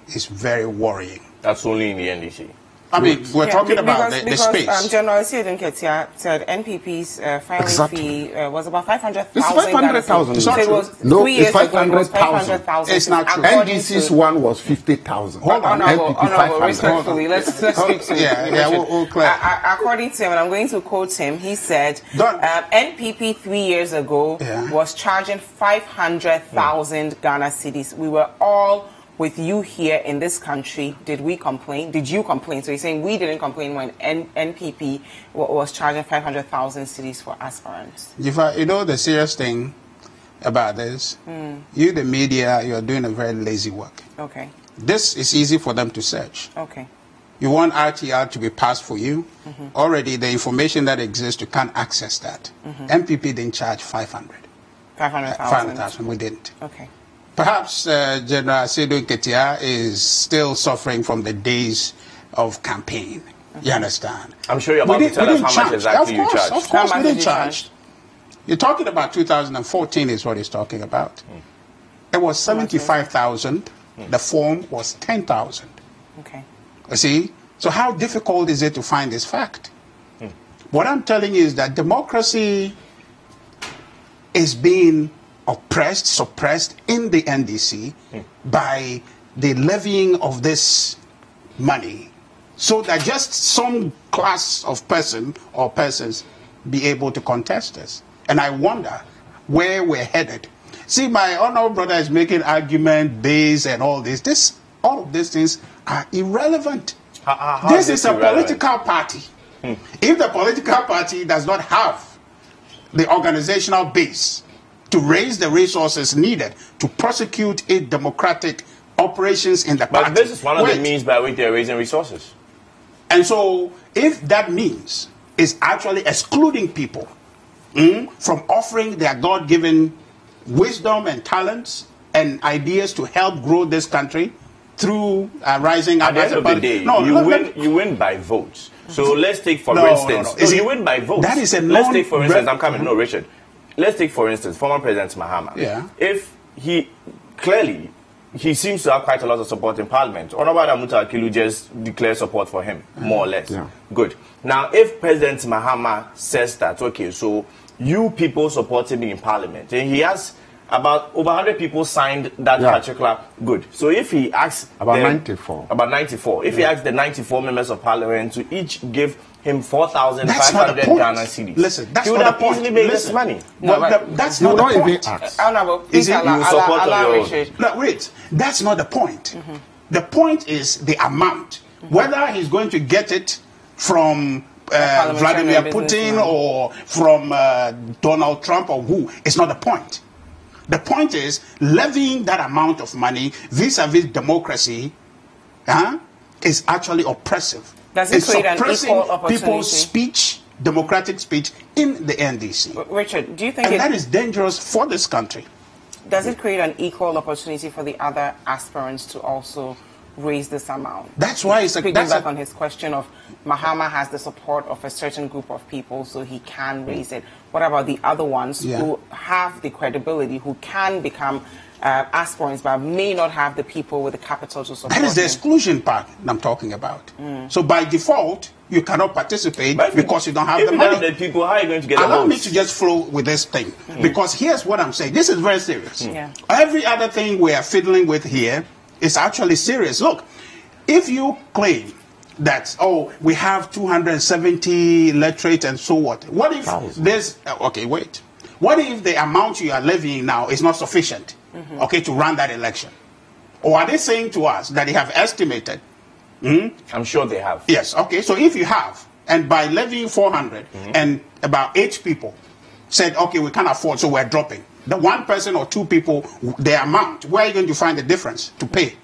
is very worrying. That's only in the NDC. I mean, we're talking about the space. General Ketia said NPP's filing fee was about 500,000. It's 500,000. It's not true. No, it's 500,000. It's not true. NDC's one was 50,000. Hold on, Honorable, respectfully, let's speak to him. We'll clear. According to him, and I'm going to quote him, he said NPP 3 years ago was charging 500,000 Ghana cedis. We were all with you here in this country. Did we complain? Did you complain? So he's saying we didn't complain when NPP was charging 500,000 cedis for aspirants. You know the serious thing about this? You, the media, you're doing a very lazy work. Okay. This is easy for them to search. Okay. You want RTR to be passed for you. Already the information that exists, you can't access that. NPP didn't charge 500,000. 500,000, we didn't. Okay. Perhaps General Seydou Ketia is still suffering from the days of campaign. You understand? I'm sure you're about to tell us how much exactly you charged. Of course, we didn't charge. You're talking about 2014 is what he's talking about. It was 75,000. The form was 10,000. Okay. You see? So how difficult is it to find this fact? What I'm telling you is that democracy is being oppressed, suppressed in the NDC by the levying of this money, so that just some class of person or persons be able to contest this. And I wonder where we're headed. See, my honorable brother is making argument, base, and all this. All of these things are irrelevant. This is a political party. If the political party does not have the organizational base to raise the resources needed to prosecute its democratic operations in the party. But this is one of the means by which they're raising resources. And so, if that means is actually excluding people from offering their God-given wisdom and talents and ideas to help grow this country through rising... At the end of the day, you win by votes. So let's take, for instance... No. You win by votes. That is a let's take, for instance, I'm coming. No, Richard. Let's take, for instance, former President Mahama. Yeah. If he seems to have quite a lot of support in Parliament. Honorable Amuta Akilu just declared support for him, more or less. Yeah. Good. Now, if President Mahama says that, okay, so you people support him in Parliament, and he has about over 100 people signed that particular. Good. So if he asks about 94. If he asks the 94 members of Parliament to each give him 4,500 Ghana cedis. Listen, that's he would not have the point. easily made this money. No, that's not the point. Is it you support your No, wait. That's not the point. The point is the amount. Whether he's going to get it from Vladimir Putin or from Donald Trump or who, it's not the point. The point is levying that amount of money vis-a-vis democracy is actually oppressive. Does it create an equal opportunity? People's speech, democratic speech in the NDC. Richard, do you think that is dangerous for this country? Does it create an equal opportunity for the other aspirants to also raise this amount? That's why it's back on his question of Mahama has the support of a certain group of people, so he can raise it. What about the other ones who have the credibility, who can become aspirants, but may not have the people with the capital to support? That is the exclusion part I'm talking about. So by default, you cannot participate because you don't have the money. The people, how are you going to get Allow me to just flow with this thing, because here's what I'm saying. This is very serious. Every other thing we are fiddling with here is actually serious. Look, if you claim that, oh, we have 270 electorate and so what? What if there's, okay, wait. What if the amount you are levying now is not sufficient, okay, to run that election? Or are they saying to us that they have estimated? I'm sure they have. Yes, okay, so if you have, and by levying 400, and about 8 people said, okay, we can't afford, so we're dropping. The 1 person or 2 people, the amount, where are you going to find the difference to pay?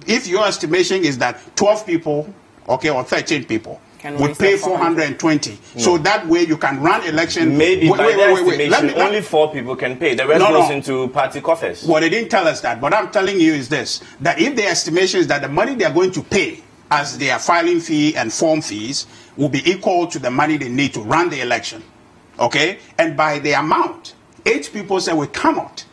If your estimation is that 12 people, okay, or 13 people would pay 420, so that way you can run election. Maybe by their estimation, only 4 people can pay. The rest goes into party coffers. Well, they didn't tell us that. What I'm telling you is this, that if the estimation is that the money they are going to pay as their filing fee and form fees will be equal to the money they need to run the election, okay? And by the amount, 8 people said we cannot.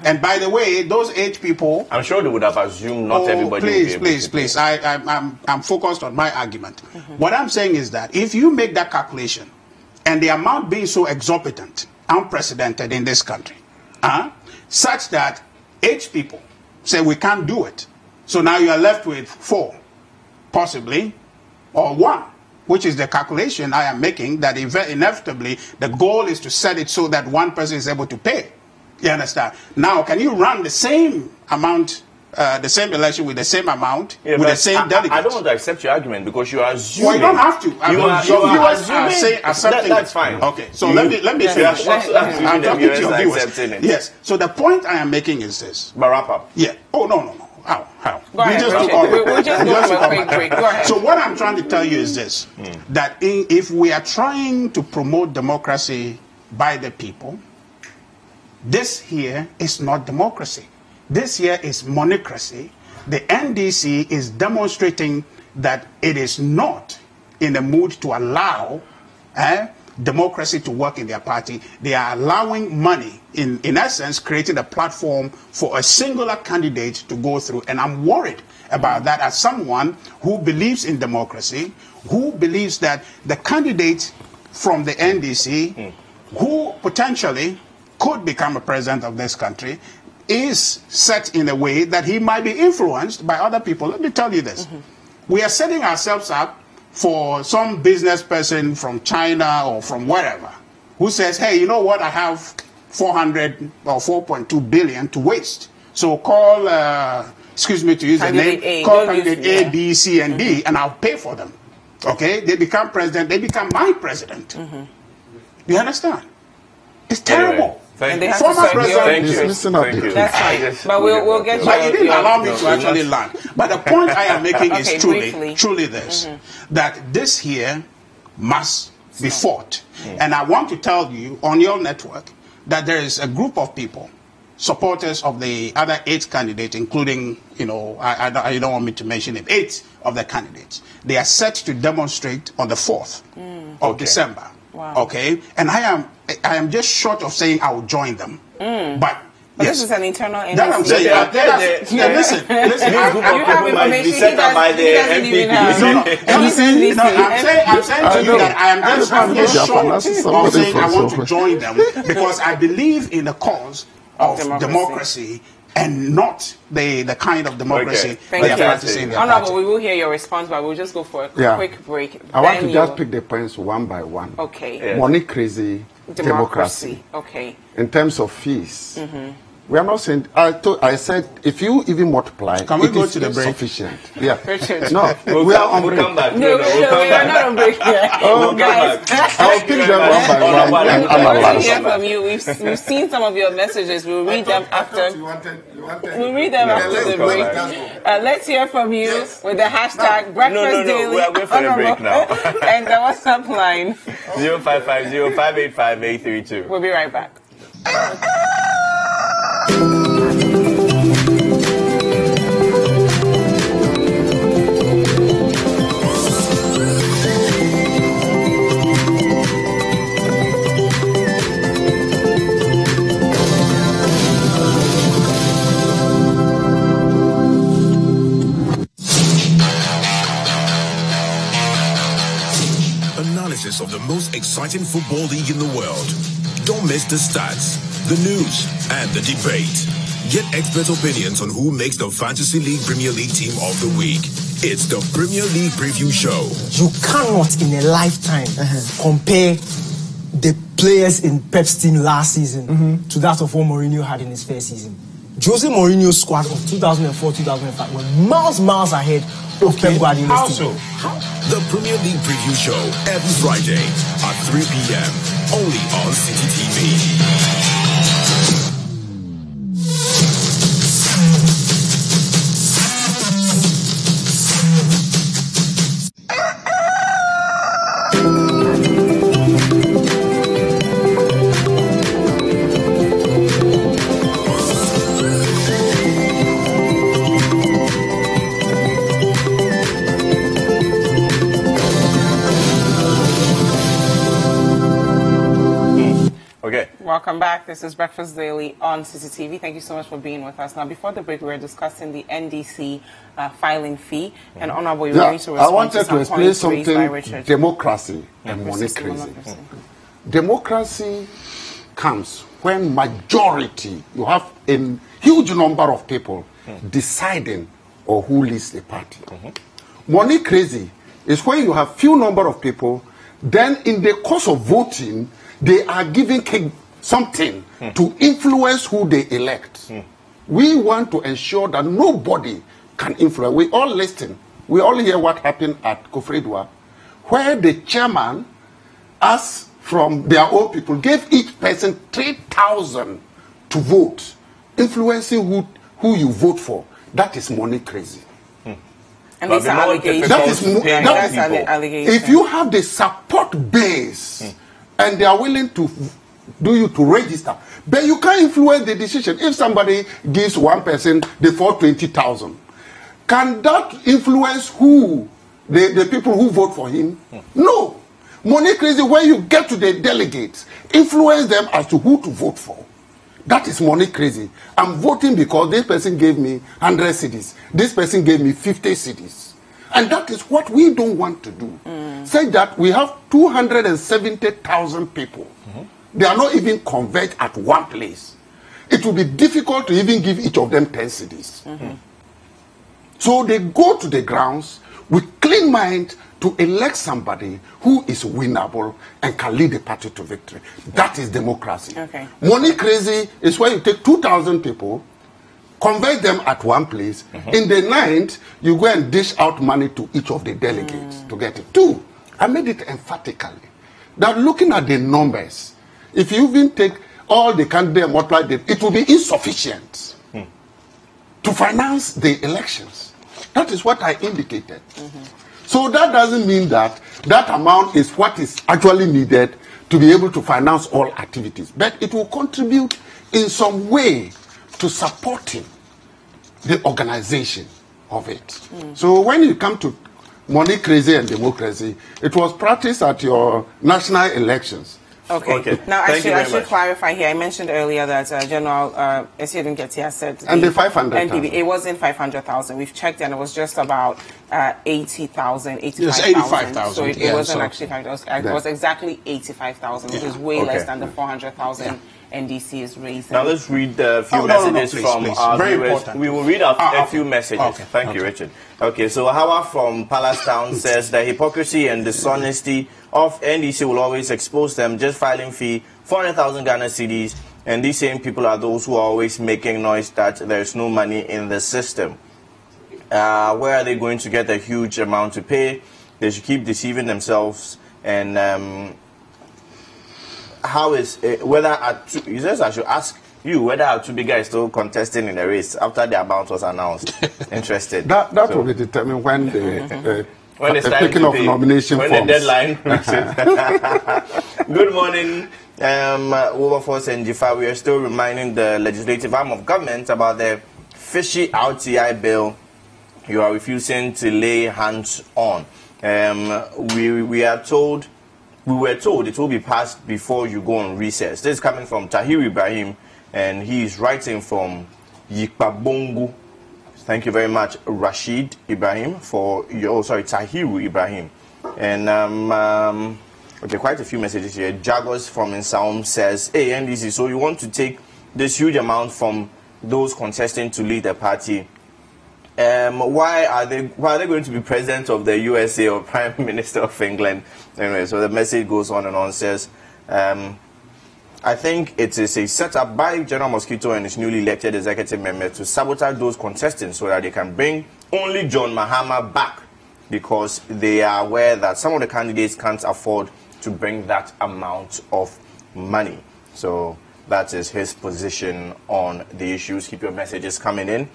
And by the way, those 8 people, I'm sure they would have assumed not everybody. Please. I'm focused on my argument. What I'm saying is that if you make that calculation, and the amount being so exorbitant, unprecedented in this country, such that 8 people say we can't do it, so now you are left with 4, possibly, or 1. Which is the calculation I am making, that inevitably the goal is to set it so that 1 person is able to pay. You understand? Now, can you run the same amount, the same election with the same amount, with the same delegates? I don't want to accept your argument because you are assuming. Well, you don't have to. You are assuming. That's fine. Okay, so let me finish. I'm talking to your viewers. Yes. So the point I am making is this. But wrap up. Yeah. Oh, no. How? We'll just go to a quick break. Go ahead. So what I'm trying to tell you is this, that if we are trying to promote democracy by the people, this here is not democracy. This here is monocracy. The NDC is demonstrating that it is not in the mood to allow democracy to work in their party. They are allowing money, in essence, creating a platform for a singular candidate to go through. And I'm worried about that as someone who believes in democracy, who believes that the candidate from the NDC, who potentially could become a president of this country, is set in a way that he might be influenced by other people. Let me tell you this. We are setting ourselves up for some business person from China or from wherever who says, hey, you know what, I have 400 or 4.2 billion to waste. So call, excuse me to use the name, call candidate A, B, C, and D, and I'll pay for them. Okay? They become president, they become my president. You understand? It's terrible. And they have to Thank you. That's fine. But we'll get you. But you didn't allow me to actually land. But the point I am making is truly this, that this here must be fought. And I want to tell you on your network that there is a group of people, supporters of the other 8 candidates, including, you know, I don't want me to mention them, 8 of the candidates. They are set to demonstrate on the 4th of December. Wow. Okay, and I am just short of saying I will join them, but this is an internal NDC. That I'm saying. Listen. You have information set up by the MPP. I'm saying to you that I'm just short of saying I want to join them because I believe in the cause of democracy. And not the kind of democracy they are practicing in their party. Honorable, we will hear your response, but we'll just go for a quick break. I want to just pick the points one by one. Okay. Money crazy, democracy. Okay. In terms of fees, we are not saying. I said if you even multiply, can we go to the break? Sufficient. Yeah. No, we are on break. Come back. No, we are not on break yet. Guys, I'll pick them one by one and analyze. Hear from you. We've seen some of your messages. We'll read them after. We'll read them after the break. Let's hear from you with the hashtag Breakfast Daily. We are going for the break now. And the WhatsApp line 0550-585-832. We'll be right back. of the most exciting football league in the world. Don't miss the stats, the news, and the debate. Get expert opinions on who makes the Fantasy League Premier League Team of the Week. It's the Premier League Preview Show. You cannot in a lifetime compare the players in Pep's team last season to that of what Mourinho had in his first season. Jose Mourinho's squad of 2004-2005 were miles ahead of Pep Guardiola's team. The Premier League Preview Show every Friday at 3 p.m. only on City TV. Welcome back. This is Breakfast Daily on CCTV. Thank you so much for being with us. Now, before the break, we were discussing the NDC filing fee. And Honorable, you were going to respond I wanted to explain something, democracy and money crazy. Democracy comes when majority, you have a huge number of people deciding on who leads the party. Money crazy is when you have few number of people, then in the course of voting, they are giving something to influence who they elect. We want to ensure that nobody can influence. We all listen. We all hear what happened at Kofredwa, where the chairman asked from their own people, gave each person 3,000 to vote, influencing who you vote for. That is money crazy. And it's an allegation. That's an allegation. If you have the support base and they are willing to do you to register, but you can't influence the decision. If somebody gives one person the 420,000, can that influence who the people who vote for him? No. Money crazy, when you get to the delegates, influence them as to who to vote for. That is money crazy. I'm voting because this person gave me 100 cities. This person gave me 50 cities. And that is what we don't want to do. Say that we have 270,000 people. They are not even converged at one place. It will be difficult to even give each of them 10 cities. So they go to the grounds with clean mind to elect somebody who is winnable and can lead the party to victory. That is democracy. Money crazy is where you take 2,000 people, convert them at one place. In the night, you go and dish out money to each of the delegates to get it. Two, I made it emphatically that looking at the numbers, if you even take all the candidates and multiply them, it will be insufficient to finance the elections. That is what I indicated. So that doesn't mean that that amount is what is actually needed to be able to finance all activities. But it will contribute in some way to supporting the organization of it. So when you come to money crazy and democracy, it was practiced at your national elections. Now, I should clarify here. I mentioned earlier that General Esiedun Ketia said... And the 500,000. NPB, it wasn't 500,000. We've checked and it was just about 80,000, 85,000. Yes, 85,000. So it wasn't actually 5,000. It was exactly 85,000, which is way less than the 400,000 NDC is raising. Now let's read a few messages from our viewers. We will read a few messages. Thank you, Richard. Okay, so Howard from Palace Town says the hypocrisy and dishonesty of NDC will always expose them. Just filing fee, 400,000 Ghana cedis, and these same people are those who are always making noise that there's no money in the system. Where are they going to get a huge amount to pay? They should keep deceiving themselves. And how is whether he says I should ask you whether Atubiga is still contesting in the race after the amount was announced. Interested. That will be determined when the when it's taking of nomination when forms. The deadline reaches. Good morning, Wilberforce and Jifa. We are still reminding the legislative arm of government about the fishy RTI bill you are refusing to lay hands on. We were told it will be passed before you go on recess. This is coming from Tahir Ibrahim, and he is writing from Yikpabongu. Thank you very much, Rashid Ibrahim, for your Tahiru Ibrahim. And Okay, quite a few messages here. Jagos from Insaum says, hey, NDC, so you want to take this huge amount from those contesting to lead the party. Why are they going to be president of the USA or prime minister of England? Anyway, so the message goes on and on, says, I think it is a setup by General Mosquito and his newly elected executive members to sabotage those contestants so that they can bring only John Mahama back, because they are aware that some of the candidates can't afford to bring that amount of money. So that is his position on the issues. Keep your messages coming in.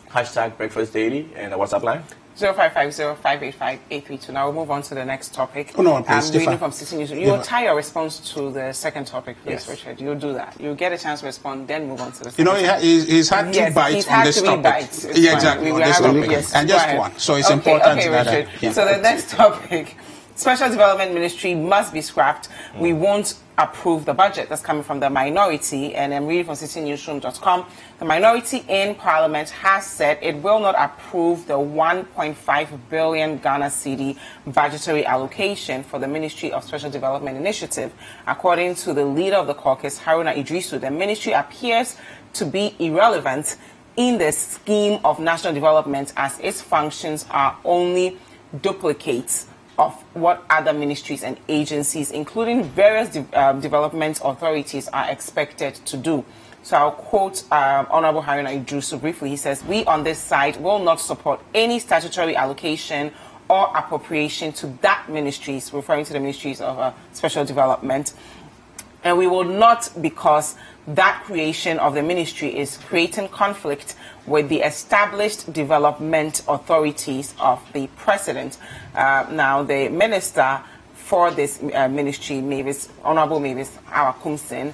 Hashtag Breakfast Daily and the WhatsApp line. 0550-585-832. Now we'll move on to the next topic. Oh, no, please. I'm reading from City News. You'll tie your response to the second topic, please, yes. Richard. You'll do that. You'll get a chance to respond, then move on to the second. You know, he's had two bites on this topic. Yeah, exactly. On this topic. Yes, and just one. So it's important that Richard. So the next topic, Special Development Ministry must be scrapped. We won't approve the budget. That's coming from the minority, and I'm reading from citynewsroom.com. The minority in Parliament has said it will not approve the 1.5 billion Ghana cedi budgetary allocation for the Ministry of Special Development Initiative. According to the leader of the caucus, Haruna Idrisu, the ministry appears to be irrelevant in the scheme of national development, as its functions are only duplicates of what other ministries and agencies, including various development authorities, are expected to do. So I'll quote Honorable Haruna Idrisu briefly. He says, we on this side will not support any statutory allocation or appropriation to that ministries, referring to the ministries of special development. And we will not, because that creation of the ministry is creating conflict with the established development authorities of the president. Now, the minister for this ministry, Honorable Mavis Awakumsin,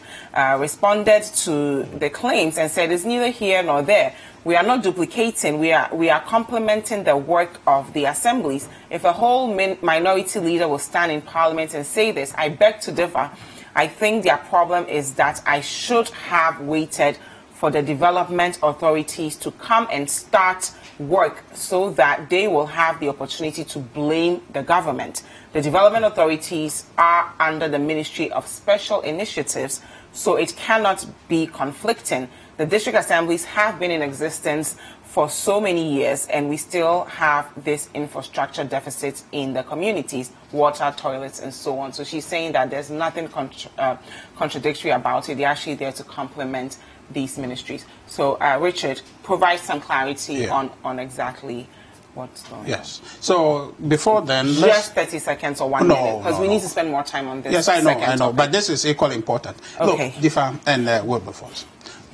responded to the claims and said, it's neither here nor there. We are not duplicating. We are complementing the work of the assemblies. If a whole minority leader will stand in Parliament and say this, I beg to differ. I think their problem is that I should have waited for the development authorities to come and start work so that they will have the opportunity to blame the government. The development authorities are under the Ministry of Special Initiatives, so it cannot be conflicting. The district assemblies have been in existence for so many years, and we still have this infrastructure deficit in the communities, water, toilets, and so on. So she's saying that there's nothing contradictory about it. They're actually there to complement these ministries. So, Richard, provide some clarity on exactly what's going on. Yes. So, before then... Just 30 seconds or 1 minute, because we need to spend more time on this. Yes, I know, but this is equally important. Okay. Look, Difa and Wilberforce.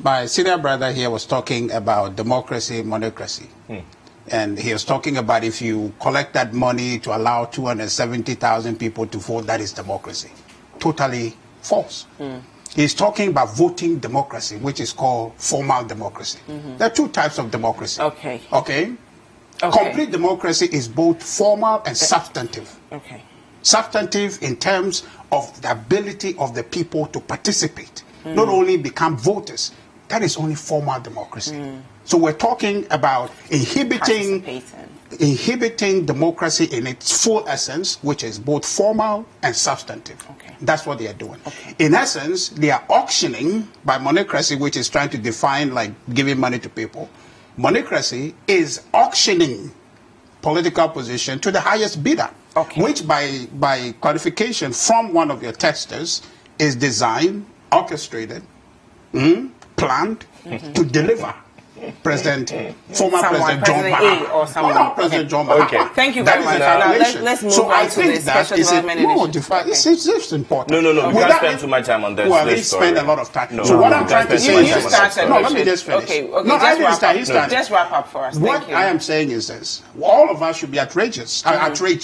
My senior brother here was talking about democracy, monocracy. And he was talking about if you collect that money to allow 270,000 people to vote, that is democracy. Totally false. He's talking about voting democracy, which is called formal democracy. There are two types of democracy. Okay? Complete democracy is both formal and substantive. Substantive in terms of the ability of the people to participate, not only become voters. That is only formal democracy. So we're talking about inhibiting democracy in its full essence, which is both formal and substantive. That's what they are doing. In essence, they are auctioning by monocracy, which is trying to define like giving money to people. Monocracy is auctioning political position to the highest bidder, which by qualification from one of your testers is designed, orchestrated, planned to deliver former President John Mahama. President John Mahama. Thank you very much. Now, let's move on to the Special Development Initiative. It's important. No. We can't spend too much time on this. Well, we spend a lot of time. So what I'm trying to say is let me just finish. Okay, I didn't start. Just wrap up for us. What I am saying is this. All of us should be outraged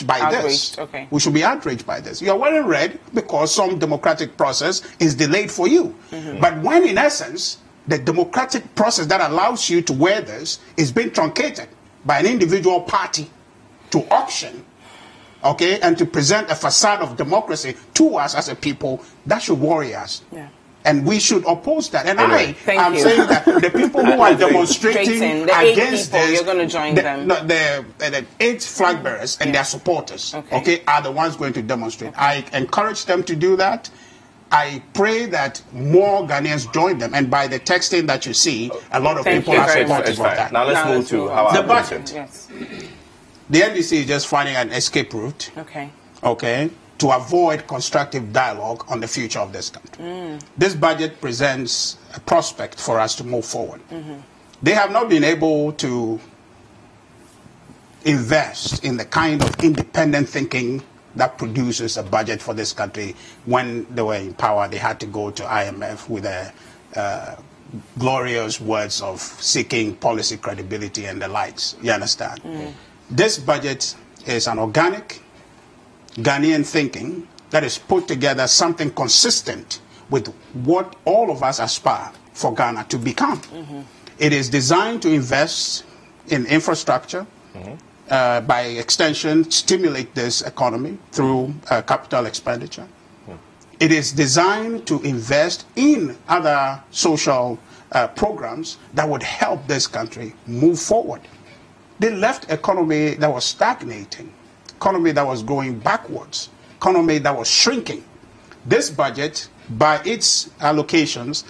by this. We should be outraged by this. You are wearing red because some democratic process is delayed for you. But when, in essence, the democratic process that allows you to wear this is being truncated by an individual party to auction, and to present a facade of democracy to us as a people, that should worry us. And we should oppose that. And Anyway, I'm saying that the people who are demonstrating the 8 against people, this, you're going to join them. No, the 8 flag bearers and their supporters, okay, are the ones going to demonstrate. I encourage them to do that. I pray that more Ghanaians join them. And by the texting that you see, a lot of people are supportive of that. Now let's move to how the budget. Yes. The NDC is just finding an escape route. Okay, to avoid constructive dialogue on the future of this country. This budget presents a prospect for us to move forward. They have not been able to invest in the kind of independent thinking that produces a budget for this country. When they were in power, they had to go to IMF with glorious words of seeking policy credibility and the likes. You understand? This budget is an organic Ghanaian thinking that is put together something consistent with what all of us aspire for Ghana to become. It is designed to invest in infrastructure, by extension, stimulate this economy through capital expenditure. It is designed to invest in other social programs that would help this country move forward. They left economy that was stagnating, economy that was going backwards, economy that was shrinking. This budget, by its allocations,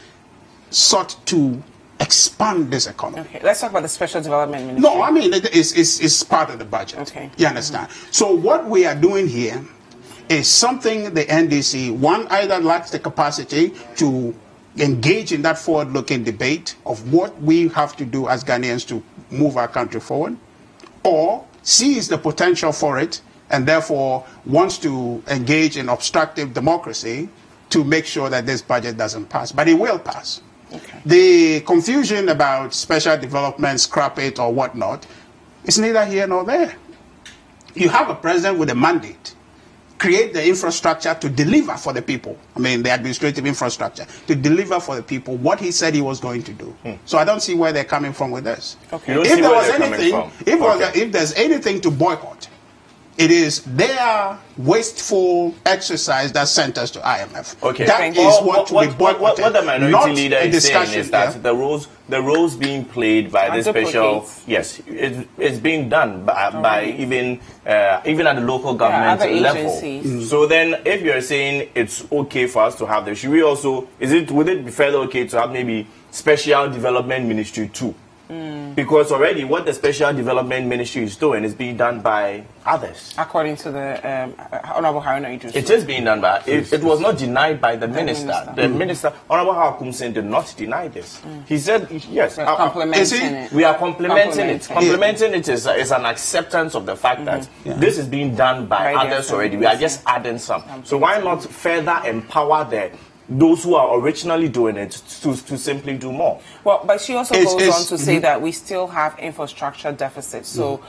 sought to expand this economy. Okay, let's talk about the Special Development Ministry. No, I mean, it's part of the budget. Okay. You understand? So what we are doing here is something the NDC, one, either lacks the capacity to engage in that forward-looking debate of what we have to do as Ghanaians to move our country forward, or sees the potential for it and therefore wants to engage in obstructive democracy to make sure that this budget doesn't pass. But it will pass. The confusion about special development, scrap it or whatnot, is neither here nor there. You have a president with a mandate. Create the infrastructure to deliver for the people. I mean, the administrative infrastructure to deliver for the people what he said he was going to do. So I don't see where they're coming from with this. Okay. If there was anything, if there's anything to boycott, it is their wasteful exercise that sent us to IMF. Okay. That is what we boycotted. What the minority leader is saying is that yeah. the roles being played by this special, yes, it's being done by even at the local government level. So then, if you're saying it's okay for us to have this, should we also, would it be fairly okay to have maybe Special Development Ministry too? Because already what the Special Development Ministry is doing is being done by others. According to the Honorable Haruna Idris. It is being done by, it was not denied by the minister. The minister, Honorable Hakumsen, did not deny this. He said, yes, we are complementing it. Complementing it is an acceptance of the fact that this is being done by others already. We are just adding some. So why not further empower those who are originally doing it to simply do more? Well, but she also goes on to say that we still have infrastructure deficits. So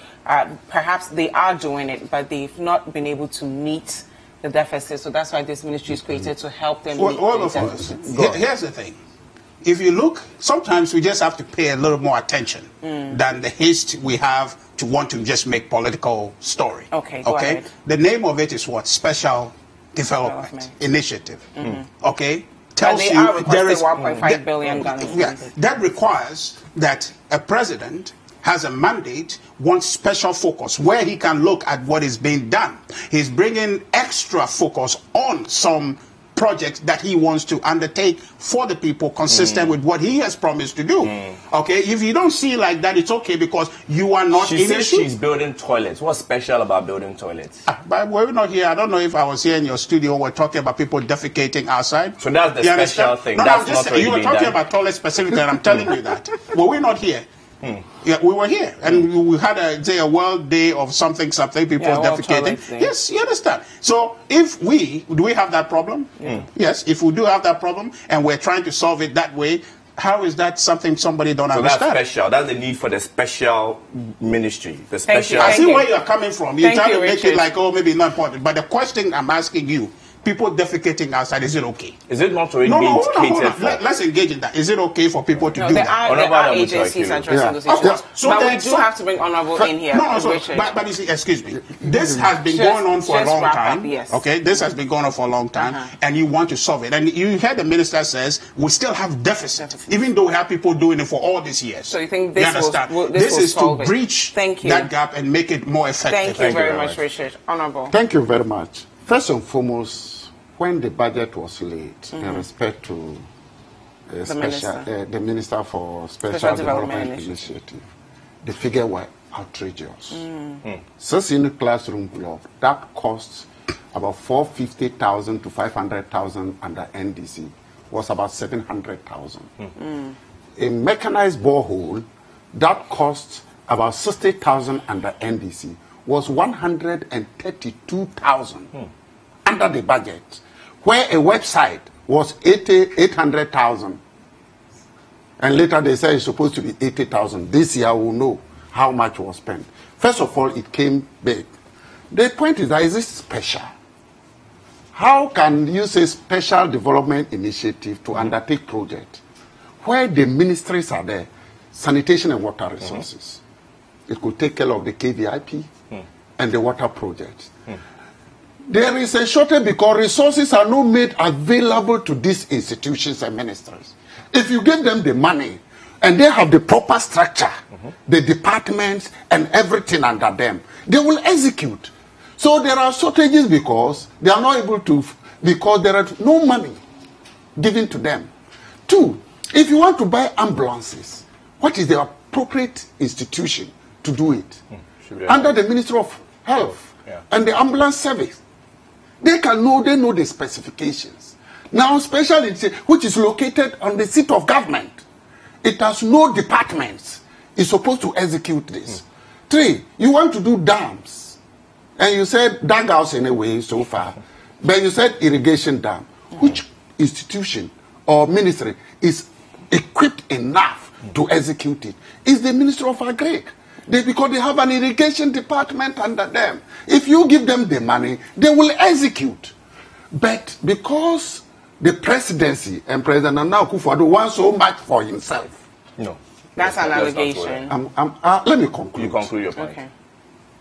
perhaps they are doing it, but they've not been able to meet the deficit. So that's why this ministry is created to help them meet the deficits. Here's the thing. If you look, sometimes we just have to pay a little more attention than the haste we have to want to just make political story. Okay, go ahead. The name of it is what? Special Development Initiative. Okay? Tells you there is 1.5 billion Ghanaians. Yeah, that requires that a president has a mandate, wants special focus, where he can look at what is being done. He's bringing extra focus on some projects that he wants to undertake for the people, consistent with what he has promised to do. Okay, if you don't see like that, it's okay because you are not in She says she's building toilets. What's special about building toilets? But we're not here. I don't know if I was here in your studio. We're talking about people defecating outside. So that's the special thing. No, that's I'm just saying, you were talking about toilets specifically, and I'm telling you that. Well, we're not here. Yeah, we were here, and we had a World Day of something, people defecating. Yes, you understand. So if do we have that problem? Yes, if we do have that problem, and we're trying to solve it that way, how is that something somebody don't understand? That's special. That's the need for the special ministry. The special. I see where you are coming from. You're trying to make it like, oh, maybe not important. But the question I'm asking you, people defecating outside, is it okay? Is it not already No, being hold on. catered for? Let's engage in that. Is it okay for people to do There that? are agencies addressing those issues. So but then- we do have to bring Honorable in here. But you see, excuse me. This has been going on for a long time. Yes. Okay, this has been going on for a long time, and you want to solve it. And you heard the minister says we still have deficit, even though we have people doing it for all these years. So you think You this understand? will This is to solve it? breach Thank you. that gap and make it more effective. Thank you very much, Richard. Honorable. Thank you very much. First and foremost, when the budget was laid in respect to the Minister for Special Development Initiative, the figures were outrageous. 6 unit classroom block, that costs about 450,000 to 500,000 under NDC, was about 700,000. A mechanized borehole, that costs about 60,000 under NDC, was 132,000 under the budget, where a website was 800,000. And later they said it's supposed to be 80,000. This year we'll know how much was spent. First of all, it came big. The point is that, is this special? How can you say special development initiative to undertake project where the ministries are there, sanitation and water resources? It could take care of the KVIP and the water projects. There is a shortage because resources are not made available to these institutions and ministries. If you give them the money and they have the proper structure, the departments and everything under them, they will execute. So there are shortages because they are not able to, because there is no money given to them. 2, if you want to buy ambulances, what is the appropriate institution to do it? Under the Ministry of Health and the ambulance service. They know the specifications. Now, special which is located on the seat of government, it has no departments. It's supposed to execute this. 3, you want to do dams, and you said dugouts anyway so far, but you said irrigation dam. Which institution or ministry is equipped enough to execute it? It's the Ministry of Agri. Because they have an irrigation department under them. If you give them the money, they will execute. But because the presidency and President Nana Akufo-Addo want so much for himself. No. That's an allegation. Let me conclude. You conclude your point. Okay.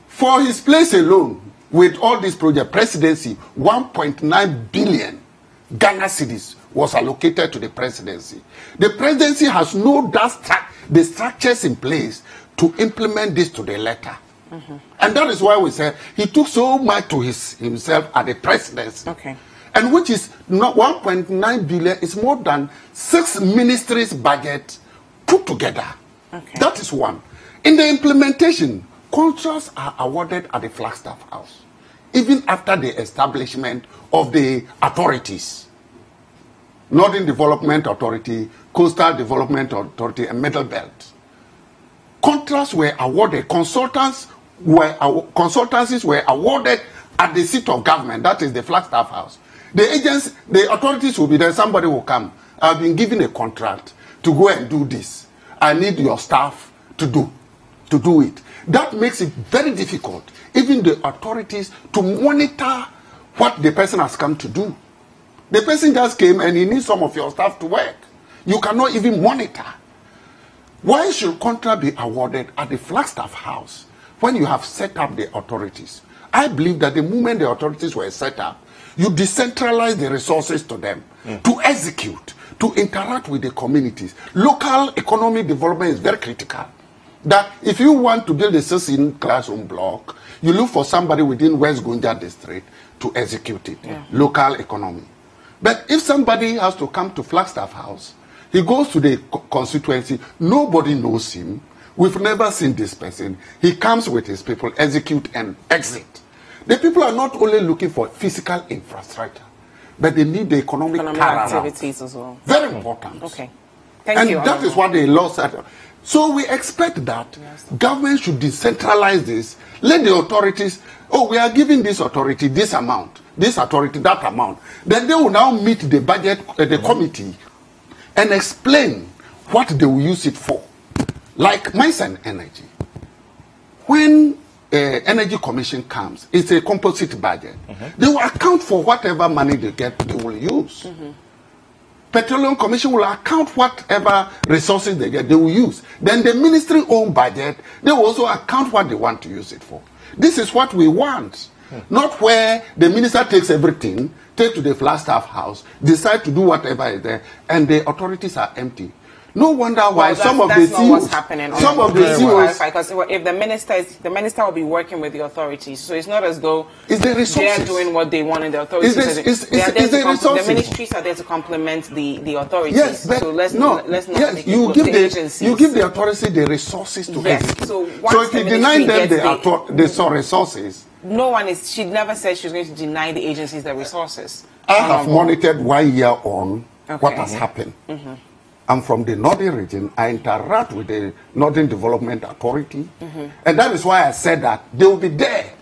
For his place alone, with all this project, presidency, 1.9 billion Ghana cedis was allocated to the presidency. The presidency has the structures in place to implement this to the letter. And that is why we say he took so much to himself at the presidency. Okay. And which is not 1.9 billion, is more than 6 ministries' budget put together. Okay. That is one. In the implementation, contracts are awarded at the Flagstaff House, even after the establishment of the authorities. Northern Development Authority, Coastal Development Authority, and Middle Belt. Contracts were awarded, consultancies were awarded at the seat of government, that is the Flagstaff House. The authorities will be there, somebody will come. I've been given a contract to go and do this. I need your staff to do it. That makes it very difficult, even the authorities, to monitor what the person has come to do. The person just came and he needs some of your staff to work. You cannot even monitor. Why should contract be awarded at the Flagstaff House when you have set up the authorities? I believe that the moment the authorities were set up, you decentralize the resources to them to execute, to interact with the communities. Local economic development is very critical. That if you want to build a 6 classroom block, you look for somebody within West Gonja district to execute it. Local economy. But if somebody has to come to Flagstaff House, he goes to the constituency, nobody knows him, we've never seen this person, he comes with his people, execute and exit. The people are not only looking for physical infrastructure, but they need the economic activities as well. Very important. Okay. Thank you. And that is what the law said. So we expect that government should decentralize this. Let the authorities, we are giving this authority this amount, this authority that amount. Then they will now meet the budget, the committee, and explain what they will use it for. Like Mines and Energy. When Energy Commission comes, it's a composite budget. They will account for whatever money they get, they will use. Petroleum Commission will account whatever resources they get, they will use. Then the ministry own budget, they will also account what they want to use it for. This is what we want. Not where the minister takes everything, take to the Flagstaff House, decide to do whatever is there, and the authorities are empty. No wonder why some of the that's not CEOs, what's happening. some of the CEOs, because if the minister will be working with the authorities, so it's not as though it's the resources. they're doing what they want in the authorities. The ministries are there to complement the authorities. Yes, but so let's not make you it give the agencies. you give the authority the resources to execute. So if you deny them the resources, no one is. She never said she was going to deny the agencies the resources. I have monitored 1 year on what has happened. I'm from the Northern region. I interact with the Northern Development Authority. And that is why I said that they will be there.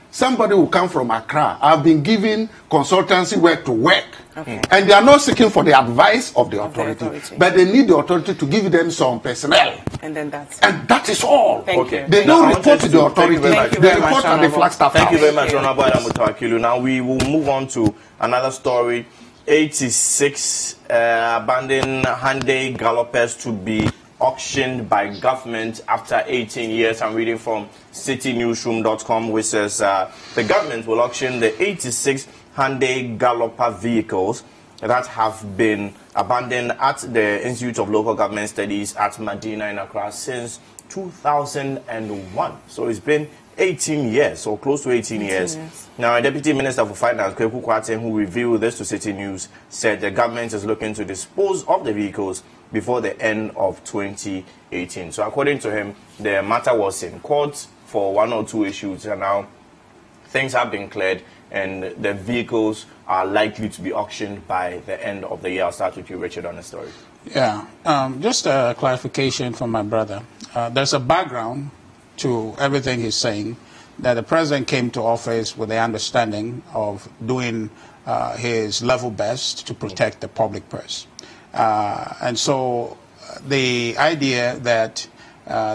Somebody will come from Accra. I've been giving consultancy work to work. And they are not seeking for the advice of the authority. But they need the authority to give them some personnel. And then that is all. Thank you. They don't report to the authority. They report at the Flagstaff House. Thank you very much, Honorable Adamuto Akilu. Now we will move on to another story. 86 abandoned Hyundai Gallopers to be auctioned by government after 18 years. I'm reading from citynewsroom.com, which says the government will auction the 86 Hyundai Galloper vehicles that have been abandoned at the Institute of Local Government Studies at Medina in Accra since 2001. So it's been 18 years, or close to 18 years. Now, a Deputy Minister for Finance, Kweku Kwate, who revealed this to City News, said the government is looking to dispose of the vehicles before the end of 2018. So, according to him, the matter was in court for 1 or 2 issues, and now things have been cleared, and the vehicles are likely to be auctioned by the end of the year. I'll start with you, Richard, on the story. Yeah, just a clarification from my brother. There's a background to everything he's saying, that the president came to office with the understanding of doing his level best to protect the public purse. And so the idea that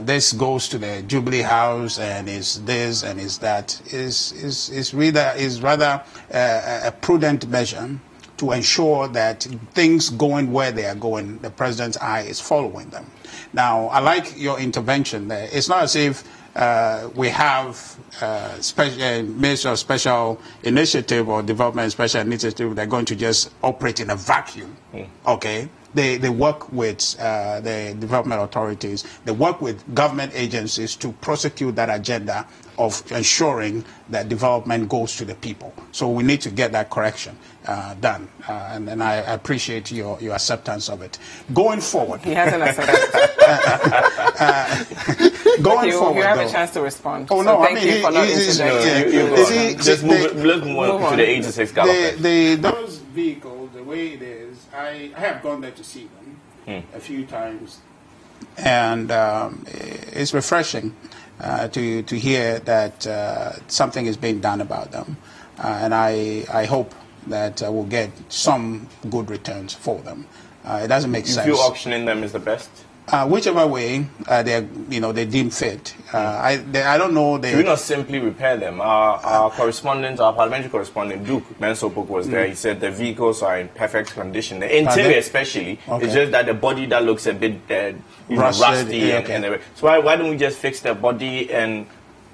this goes to the Jubilee House and is this and is that is rather a prudent measure to ensure that things going where they are going, the president's eye is following them. Now, I like your intervention there. It's not as if we have Minister of Special Initiative or Development Special Initiative that are going to just operate in a vacuum. Okay? They work with the development authorities. They work with government agencies to prosecute that agenda of ensuring that development goes to the people. So we need to get that correction done. And I appreciate your acceptance of it. Going forward. He hasn't accepted Going forward, you have though, a chance to respond. Oh, no, so thank you for not interjecting. Let's move on to the 86 Gallopers. Those vehicles, the way it is, I have gone there to see them a few times, and it's refreshing to hear that something is being done about them, and I hope that we'll get some good returns for them. It doesn't make sense. You feel auctioning them is the best? Whichever way they deem fit. I don't know. Should we not simply repair them? Our correspondent, our parliamentary correspondent, Duke Mensopuk, was there. He said the vehicles are in perfect condition. The interior, especially, it's just that the body that looks a bit rusty. So why don't we just fix the body and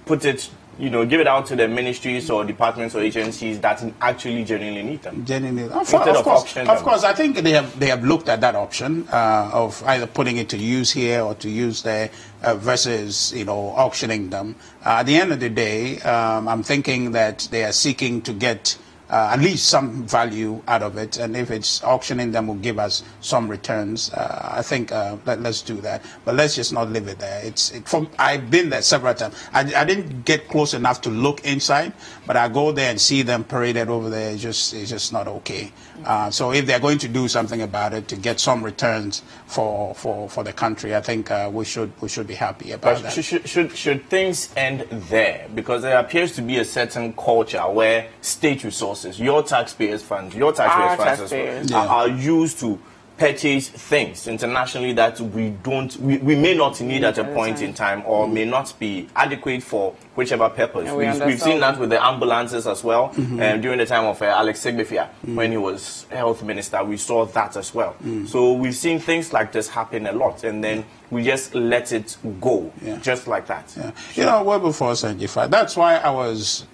put it, give it out to the ministries or departments or agencies that actually genuinely need them? Of course, I think they have looked at that option of either putting it to use here or to use there versus auctioning them. At the end of the day, I'm thinking that they are seeking to get at least some value out of it, and if it's auctioning them will give us some returns, I think let's do that. But let's just not leave it there. I've been there several times. I didn't get close enough to look inside, but I go there and see them paraded over there. It's just not okay. So if they're going to do something about it to get some returns for the country, I think we should be happy about that. Should things end there? Because there appears to be a certain culture where state resources, your taxpayers' funds, as well, are used to purchase things internationally that we may not need at a point in time, or may not be adequate for whichever purpose. We've seen that with the ambulances as well. During the time of Alex Segbefia, when he was health minister, we saw that as well. So we've seen things like this happen a lot, and then we just let it go, just like that. You know, Wilberforce and Jifa, that's why I was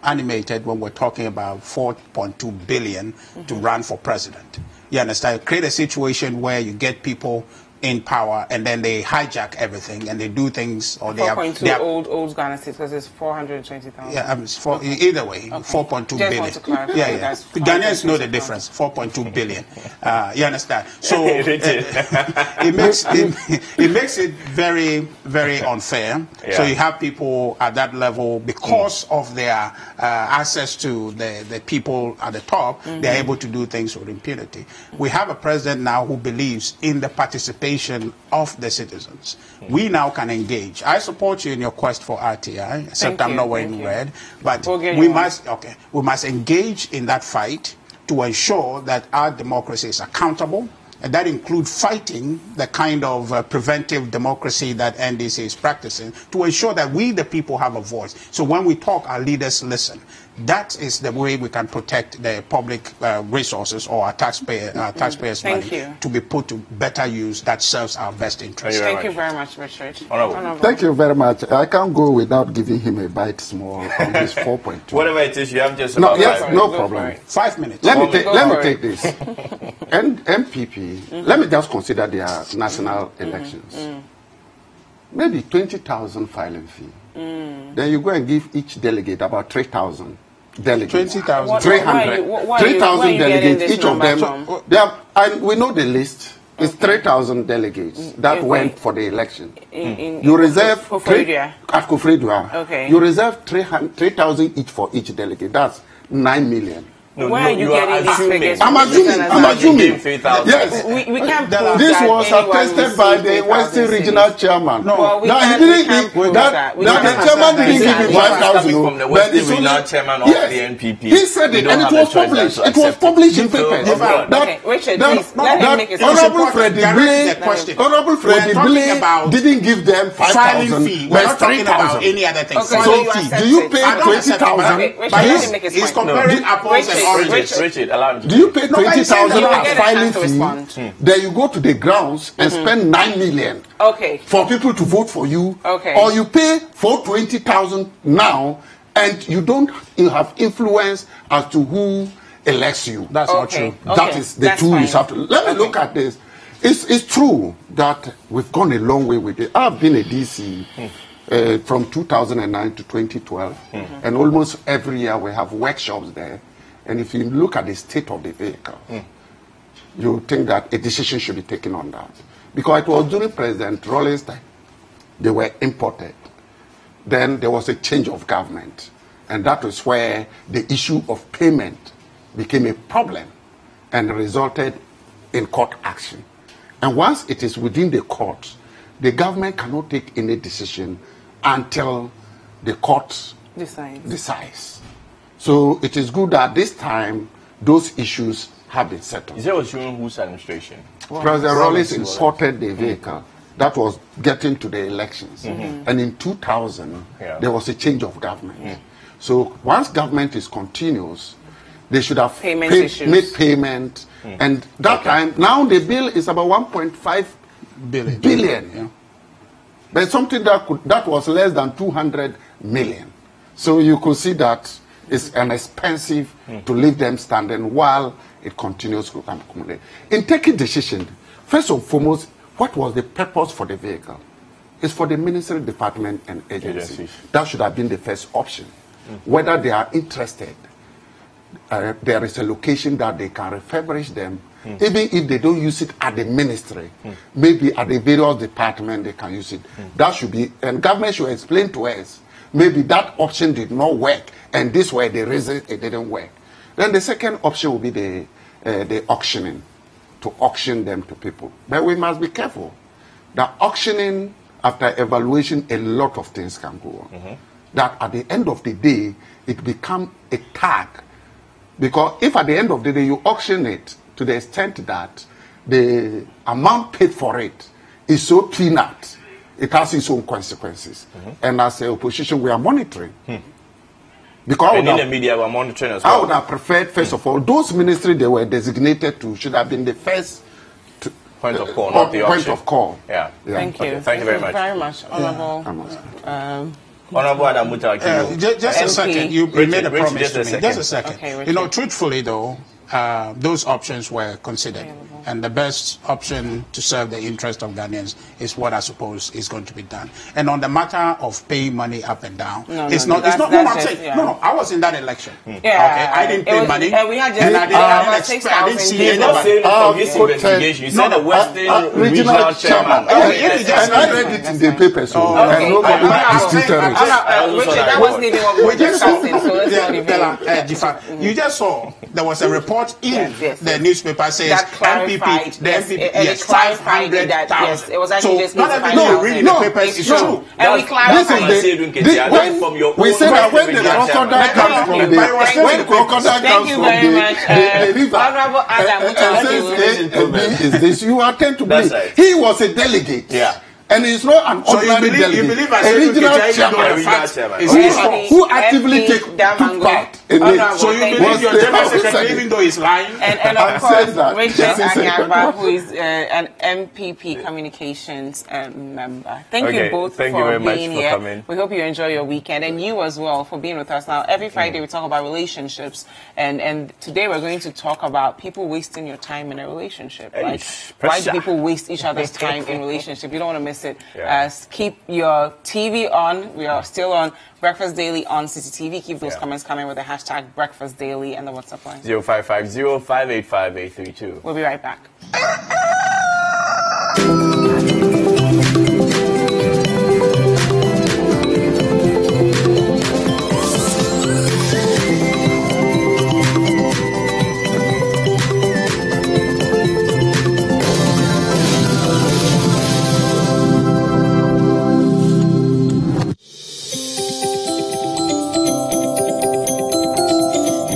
animated when we're talking about 4.2 billion to run for president. You understand? Create a situation where you get people in power and then they hijack everything and they do things, or they have 4.2 old Ghana State, because it's 420,000. Yeah, either way, 4.2 billion. Want to clarify, yeah. Ghanaians know the difference. 4.2 billion. You understand? So it makes it very, very unfair. Yeah. So you have people at that level, because of their access to the people at the top, they're able to do things with impunity. We have a president now who believes in the participation of the citizens. We now can engage. I support you in your quest for RTI, except I'm not wearing red, but we must engage in that fight to ensure that our democracy is accountable, and that includes fighting the kind of preventive democracy that NDC is practicing, to ensure that we, the people, have a voice. So when we talk, our leaders listen. That is the way we can protect the public resources, or our taxpayers' money, to be put to better use that serves our best interest. Thank you very much, Richard. Thank you very much. I can't go without giving him a bite small on his 4.2. Whatever it is, you have just about no problem. 5 minutes. Let me take this. MPP, let me just consider their national elections. Maybe 20,000 filing fee. Then you go and give each delegate about 3,000 delegates. 20,000. 3,000 delegates, each of them. And we know the list. It's 3,000 delegates that went for the election. You reserve at Kofredua. Okay. You reserve 3,000 each for each delegate. That's 9 million. Where are you getting these figures? I'm assuming. Yes. We can't prove this that was attested by the Western Regional Chairman. No, he didn't give the chairman didn't give him 5,000. From the Western Regional Chairman of the NPP. He said it, and it was published. It was published in papers. Richard, please, let him make his Honorable Freddie Blay didn't give them 5,000. We're not talking about any other thing. So do you pay 20,000? He's comparing apples and Richard, allow him to. Do you pay 20,000 as filing fee? Then you go to the grounds and spend 9 million for people to vote for you. Or you pay for 20,000 now, and you have influence as to who elects you. That's not true. That is the two you have to. Let me look at this. It's true that we've gone a long way with it. I've been a DC from 2009 to 2012, and almost every year we have workshops there. And if you look at the state of the vehicle, you think that a decision should be taken on that. Because it was during President Rawlings' time, they were imported. Then there was a change of government. And that was where the issue of payment became a problem and resulted in court action. And once it is within the court, the government cannot take any decision until the court decides. So it is good that this time those issues have been settled. Is that during whose administration? President Rawlings imported the vehicle that was getting to the elections. And in 2000, there was a change of government. So once government is continuous, they should have made payment. And that time, now the bill is about 1.5 billion. But something that was less than 200 million. So you could see that it's an expensive to leave them standing while it continues to accumulate. In taking decision, first and foremost, what was the purpose for the vehicle? It's for the ministry, department, and agency. That should have been the first option. Whether they are interested, there is a location that they can refurbish them, even if they don't use it at the ministry, maybe at the various department they can use it. That should be, and government should explain to us, maybe that option did not work, and this way the reason it didn't work. Then the second option will be the auctioning, to auction them to people. But we must be careful. The auctioning, after evaluation, a lot of things can go on. That at the end of the day, it becomes a tag. Because if at the end of the day you auction it to the extent that the amount paid for it is so peanut, it has its own consequences. And as a opposition, we are monitoring. Because and in the media, we are monitoring as well. I would have preferred, first of all, those ministries they were designated to should have been the first point of call, not the point of call. Yeah. Thank you. Okay. Thank you very much. Honorable. Honorable Adamuta. Just a second. You made a promise to me. Just a second. Okay, you know, truthfully though, those options were considered. And the best option to serve the interest of Ghanaians is what I suppose is going to be done. And on the matter of paying money up and down, it's not. No, I was in that election. Yeah. Okay, I didn't pay money. We had just, I didn't see anybody. From his investigation, you said the Western regional chairman. And I read it in the papers. And nobody disputed it. That wasn't even what we were discussing. So let's not you just saw there was a report in the newspaper says MPP, the MPP, yes, 500,000. Yes, it was actually just not everything reading the papers is true. And we clarified. We said that when the crocodile comes from the river, and says this, you are tend to believe. He was a delegate. Yeah. And he's not an ordinary delegate. You believe a regional chairman who actively took part in it. So you believe your general secretary, even though he's lying? And of course, Richard Anyagba, who is an MPP communications member. Thank you both for being here. We hope you enjoy your weekend, and you as well for being with us. Now, every Friday we talk about relationships, and today we're going to talk about people wasting your time in a relationship. Like, why do people waste each other's time in relationship? You don't want to miss it. Keep your TV on. We are still on Breakfast Daily on City TV. Keep those comments coming with the hashtag Breakfast Daily and the WhatsApp line 0550-585-832. We'll be right back.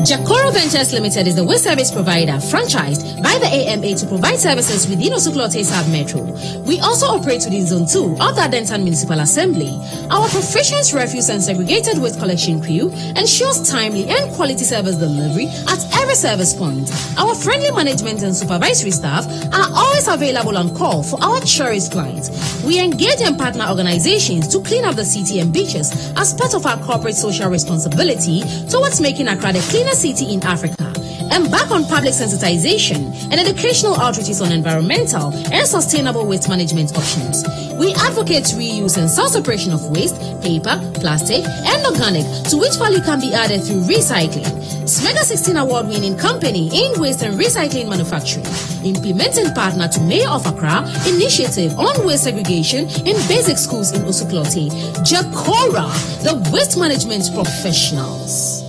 Jakoro Ventures Limited is the waste service provider franchised by the AMA to provide services within Osuklote South Metro. We also operate within Zone 2 of the Adentan Municipal Assembly. Our proficient refuse and segregated waste collection crew ensures timely and quality service delivery at every service point. Our friendly management and supervisory staff are always available on call for our cherished clients. We engage in partner organizations to clean up the city and beaches as part of our corporate social responsibility towards making Accra the cleanest city in Africa. Embark on public sensitization and educational outreaches on environmental and sustainable waste management options. We advocate reuse and self-separation of waste, paper, plastic, and organic, to which value can be added through recycling. Smega 16 award-winning company in waste and recycling manufacturing. Implementing partner to Mayor of Accra initiative on waste segregation in basic schools in Osuklote. Jakora, the waste management professionals.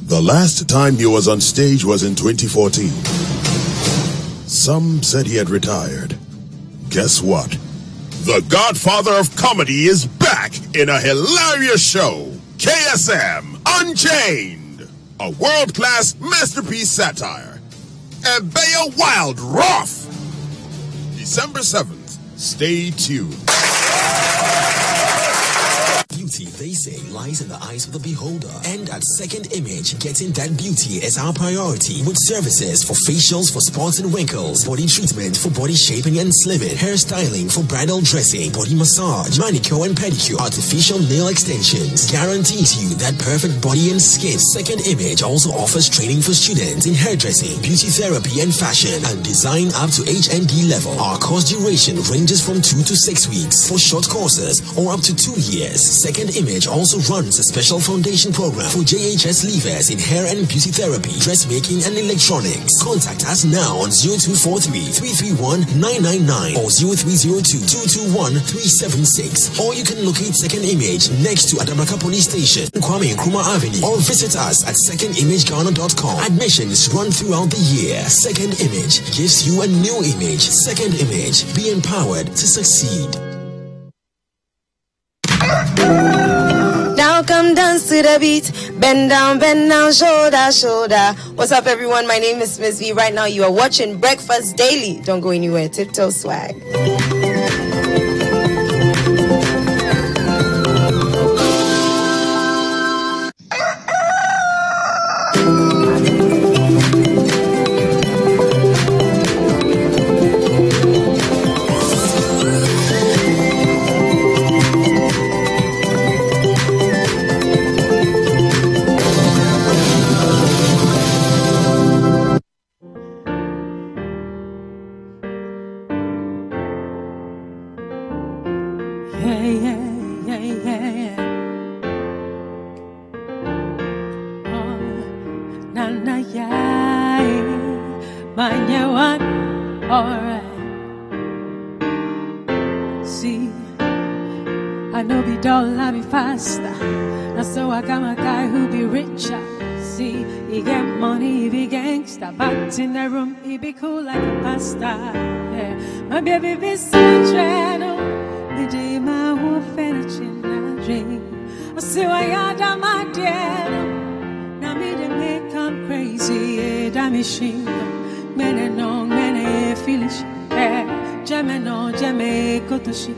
The last time he was on stage was in 2014. Some said he had retired. Guess what? The Godfather of Comedy is back in a hilarious show. KSM Unchained. A world-class masterpiece satire. Ebeya Wild Rough. December 7th. Stay tuned. Beauty, they say, lies in the eyes of the beholder. And at Second Image, getting that beauty is our priority, with services for facials for spots and wrinkles, body treatment for body shaping and slimming, hairstyling for bridal dressing, body massage, manicure and pedicure, artificial nail extensions. Guarantees you that perfect body and skin. Second Image also offers training for students in hairdressing, beauty therapy and fashion, and design up to HND level. Our course duration ranges from 2 to 6 weeks for short courses, or up to 2 years. Second Image also runs a special foundation program for JHS leavers in hair and beauty therapy, dressmaking and electronics. Contact us now on 0243-331-999 or 0302-221-376. Or you can locate Second Image next to Adabraka Police Station, Kwame Nkrumah Avenue, or visit us at secondimagechina.com. Admissions run throughout the year. Second Image gives you a new image. Second Image. Be empowered to succeed. Now come dance to the beat. Bend down, shoulder, shoulder. What's up, everyone? My name is Miss V. Right now, you are watching Breakfast Daily. Don't go anywhere. Tiptoe swag. See, I know be dull, I be faster. Now so I got my guy who be richer. See, he get money, he be gangster. But in the room, he be cool like a pasta. Yeah. My baby be so gentle. Me day my whole fetish in a dream. I see why I done my dead. Now me they make come crazy. Yeah, that machine. Mene no, mene feelish. Jeme no, jeme kotoshi.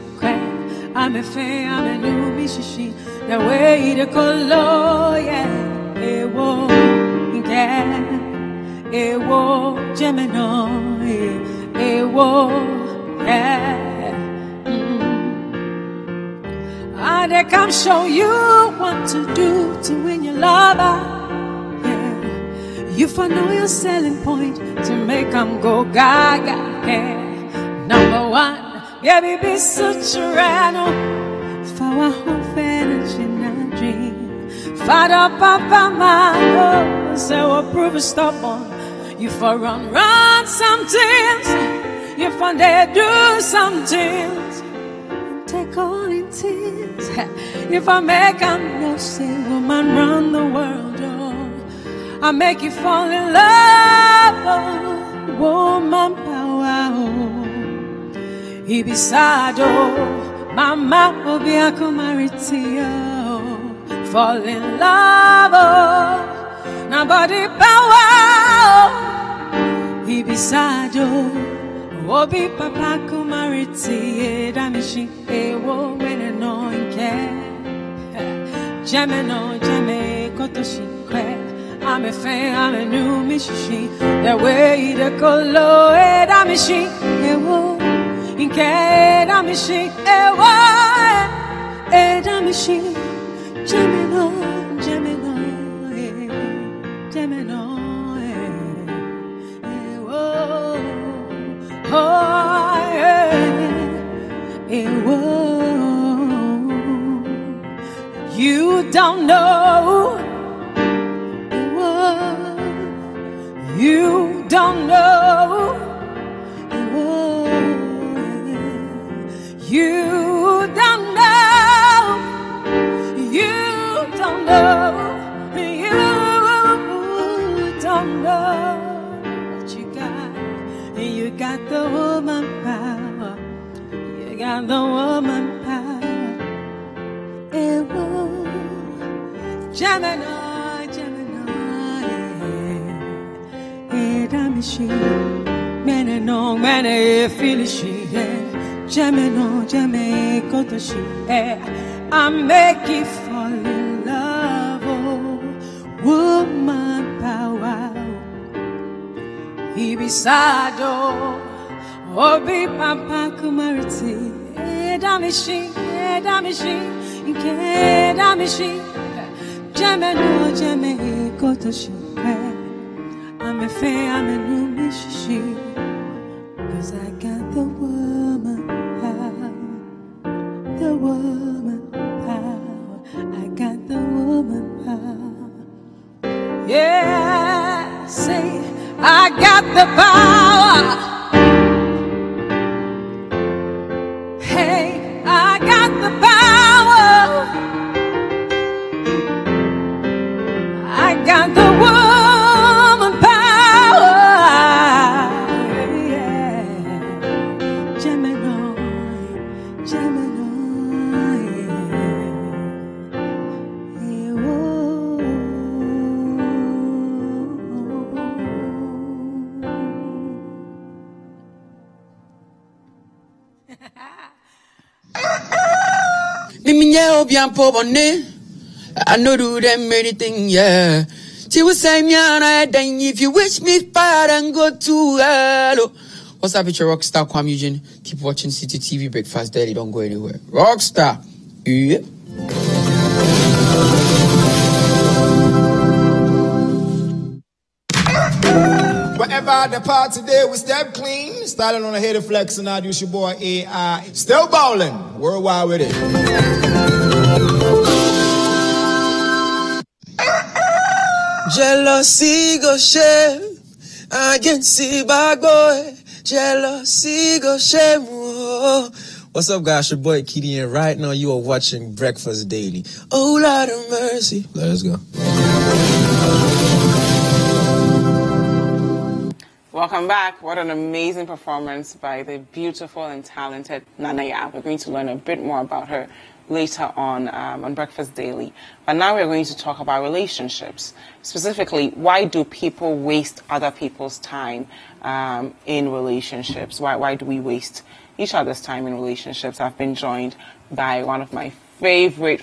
I'm a fan, I'm a new mishishi. The way the color, yeah. Ewo, yeah. Ewo, jeme no, ewo, yeah. They come show you what to do to win your lover. Yeah. You know your selling point to make them go gaga. Yeah. Number one, baby, be such a rano. For a whole fetish in a dream. Father, Papa, Mama, so we'll prove it stubborn. You for run some things. You for there do some things. Take all in tears. If I make a no say woman run the world, oh, I make you fall in love, oh, woman power, oh. He be sad, oh, mama will be a kumariti, oh, fall in love, oh, nobody power, oh. He be sad, oh. Obi papa kumariti edamishi ewo wene no inke Jeme no jeme kotoshi kwe I'm a fan, I'm a new mishishi The way the kolo edamishi ewo inke edamishi ewo edamishi Jeme no jeme no jeme no oh, yeah. You don't know. You don't know. You don't know. You don't know. You don't know what you got. You got the woman power. You got the woman power. Ewo, Gemini, Gemini. Edamishi, mene no, mene feelishi. Gemini, Gemini, kotoshi. I make you fall in love. Oh, woman power. He be sad, oh, Obi papa kumariti, edamishi, edamishi, jeme no, jeme kotoshi. I'm a fan, I'm a new mishishi, 'cause I got the woman power, the woman power, I got the woman power. Yeah, say. I got the power. Hey, I got the power. I got the woman power. Yeah. Gemini, Gemini. I know do them anything, yeah. She was saying, yeah, if you wish me fire and go to hell. What's up with your Rockstar, Kwame Eugene? Keep watching City TV Breakfast Daily. Don't go anywhere. Rockstar. Yeah. Wherever the party today, we step clean. Styling on a head of flex and I do your boy AI. Still bowling. Worldwide with it. Jealousy go shame. I can see bad boy. Jealousy go shame. Whoa. What's up, guys? Your boy Kitty, and right now you are watching Breakfast Daily. Oh, Lord of mercy. Let's go. Welcome back. What an amazing performance by the beautiful and talented Nana Yaa. We're going to learn a bit more about her later on Breakfast Daily. But now we're going to talk about relationships. Specifically, why do people waste other people's time in relationships? Why do we waste each other's time in relationships? I've been joined by one of my favorite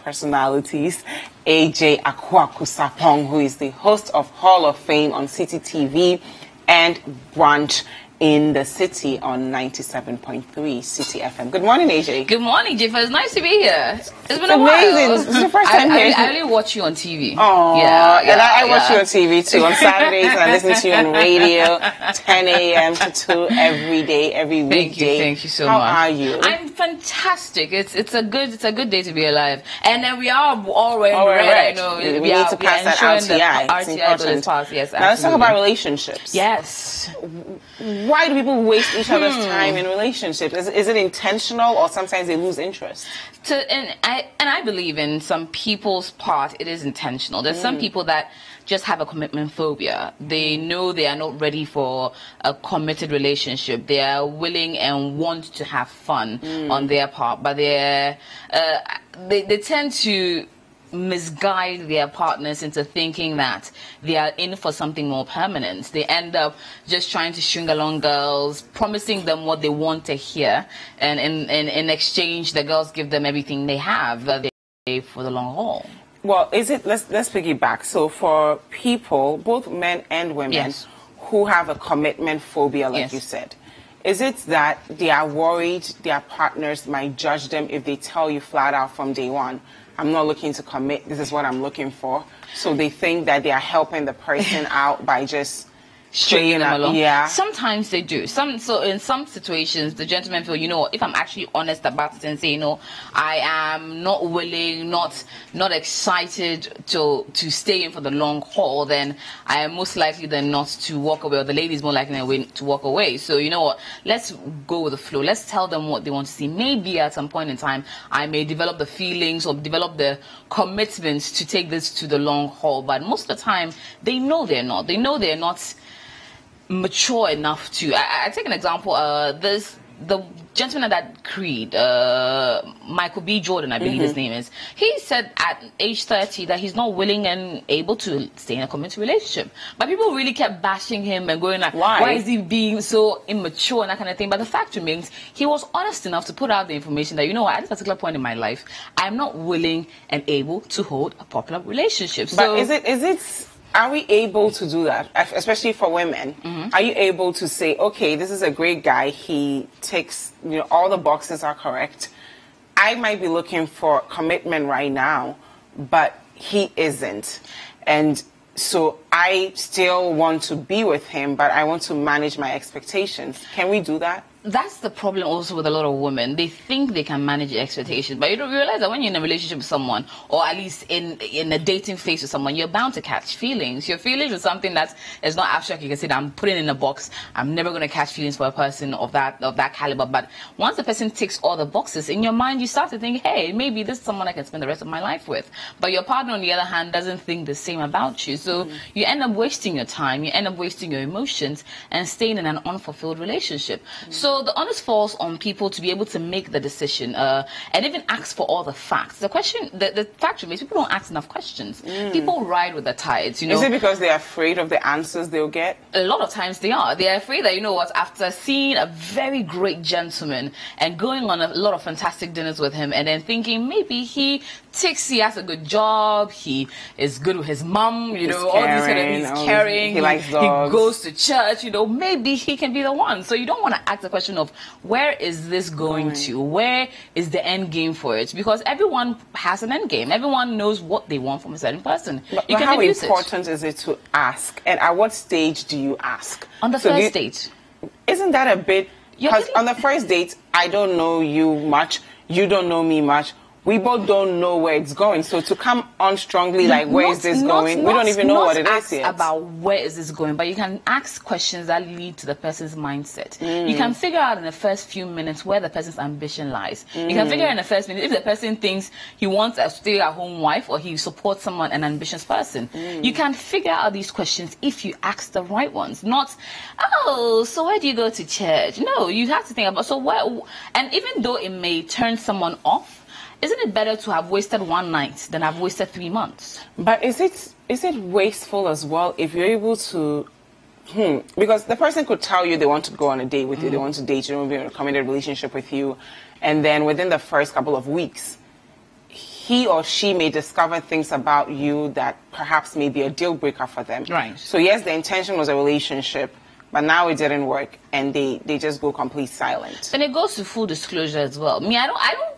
personalities, AJ Akwaku-Sapong, who is the host of Hall of Fame on City TV and Brunch in the City on 97.3 City FM. Good morning, AJ. Good morning, Jifa. It's nice to be here. It's been a amazing. while. This is the first time here. I only watch you on TV. Oh, yeah. I watch you on TV too. On Saturdays, I listen to you on radio, 10 a.m. to 2 every day, every weekday. Thank you so much. How are you? I'm fantastic. It's a good day to be alive. And then we are all wearing red. I know. We need to pass that RTI. RTI bill is passed. Yes, now let's talk about relationships. Yes. Why do people waste each other's time in relationships? Is it intentional, or sometimes they lose interest? And I believe in some people's part it is intentional. There's some people that just have a commitment phobia. They know they are not ready for a committed relationship. They are willing and want to have fun on their part, but they tend to misguide their partners into thinking that they are in for something more permanent. They end up just trying to string along girls, promising them what they want to hear, and in exchange the girls give them everything they have for the long haul. Well, let's piggyback. So for people, both men and women, who have a commitment phobia, like you said, is it that they are worried their partners might judge them if they tell you flat out from day one, I'm not looking to commit, this is what I'm looking for? So they think that they are helping the person out by just stringing them along. Yeah. Sometimes they do. So in some situations, the gentleman feel, if I'm actually honest about it and say, I am not willing, not excited to stay in for the long haul, then I am most likely than not to walk away, or the lady is more likely to walk away. So you know what? Let's go with the flow. Let's tell them what they want to see. Maybe at some point in time, I may develop the feelings or develop the commitments to take this to the long haul. But most of the time, they know they're not. They know they're not mature enough to. I take an example. The gentleman that Creed, Michael B. Jordan, I believe his name is. He said at age 30 that he's not willing and able to stay in a committed relationship. But people really kept bashing him and going like, why is he being so immature and that kind of thing? But the fact remains, he was honest enough to put out the information that, at this particular point in my life, I'm not willing and able to hold a popular relationship. So, but are we able to do that, especially for women? Are you able to say, okay, this is a great guy, he takes, all the boxes are correct. I might be looking for commitment right now, but he isn't. And so I still want to be with him, but I want to manage my expectations. Can we do that? That's the problem also with a lot of women. They think they can manage your expectations, but you don't realize that when you're in a relationship with someone, or at least in a dating phase with someone, you're bound to catch feelings. Your feelings is something that is not abstract. You can say that I'm putting in a box. I'm never going to catch feelings for a person of that caliber. But once the person ticks all the boxes, in your mind you start to think, hey, maybe this is someone I can spend the rest of my life with. But your partner, on the other hand, doesn't think the same about you. So you end up wasting your time. You end up wasting your emotions and staying in an unfulfilled relationship. So So the onus falls on people to be able to make the decision and even ask for all the facts. The fact remains, people don't ask enough questions. People ride with the tides, you know. Is it because they're afraid of the answers they'll get? A lot of times they are. They're afraid that, you know what, after seeing a very great gentleman and going on a lot of fantastic dinners with him and then thinking maybe he has a good job, he is good with his mom, you know, all these kind of, he's caring, he likes dogs, he goes to church, you know, maybe he can be the one. So you don't want to ask the question of where is this going to? Where is the end game for it? Because everyone has an end game. Everyone knows what they want from a certain person. But how important is it to ask? And at what stage do you ask? On the first date. Isn't that a bit... Because on the first date, I don't know you much, you don't know me much. We both don't know where it's going. So to come on strongly, like, where is this going? We don't even know what it is yet. About where is this going, but you can ask questions that lead to the person's mindset. You can figure out in the first few minutes where the person's ambition lies. You can figure out in the first minute if the person thinks he wants a stay-at-home wife or he supports someone, an ambitious person. You can figure out these questions if you ask the right ones. Not, oh, so where do you go to church? No, you have to think about, so where, and even though it may turn someone off, isn't it better to have wasted one night than have wasted 3 months? But is it wasteful as well if you're able to... Because the person could tell you they want to go on a date with you, they want to date you, be in a committed relationship with you, and then within the first couple of weeks, he or she may discover things about you that perhaps may be a deal breaker for them. Right. So yes, the intention was a relationship, but now it didn't work, and they just go complete silent. And it goes to full disclosure as well. I don't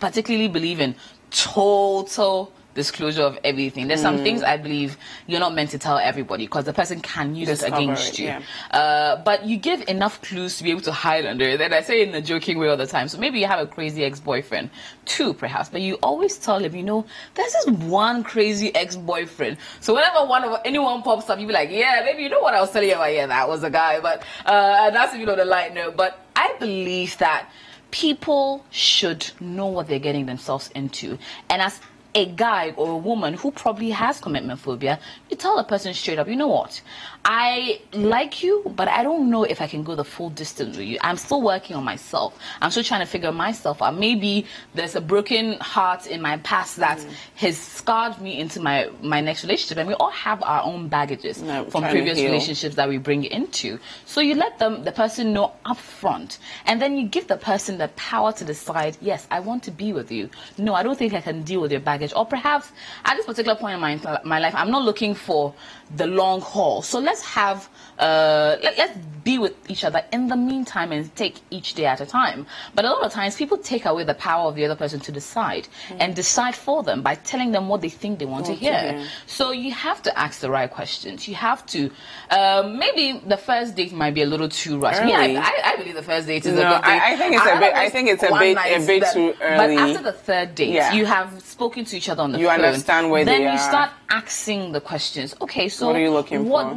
particularly believe in total disclosure of everything. There's some things I believe you're not meant to tell everybody because the person can use it against you. But you give enough clues to be able to hide under it. And I say it in a joking way all the time. So maybe you have a crazy ex-boyfriend, 2 perhaps, but you always tell him, you know, there's this one crazy ex-boyfriend. So whenever anyone pops up, you be like, yeah, maybe you know what I was telling you about. Yeah, that was a guy. But and that's if you know the light note. But I believe that people should know what they're getting themselves into. And as a guy or a woman who probably has commitment phobia, you tell a person straight up, you know what, I like you, but I don't know if I can go the full distance with you. I'm still working on myself. I'm still trying to figure myself out. Maybe there's a broken heart in my past that has scarred me into my next relationship. And we all have our own baggages from previous relationships that we bring into. So you let the person know up front. And then you give the person the power to decide, yes, I want to be with you. No, I don't think I can deal with your baggage. Or perhaps at this particular point in my life, I'm not looking for the long haul. So let's have let's be with each other in the meantime and take each day at a time. But a lot of times people take away the power of the other person to decide and decide for them by telling them what they think they want to hear. So you have to ask the right questions. You have to maybe the first date might be a little too rushed. I believe the first date is a good date. I think it's a bit too early. But after the third date, you have spoken to each other on the phone. You understand where they are. Then you start asking the questions. Okay, so what are you looking for?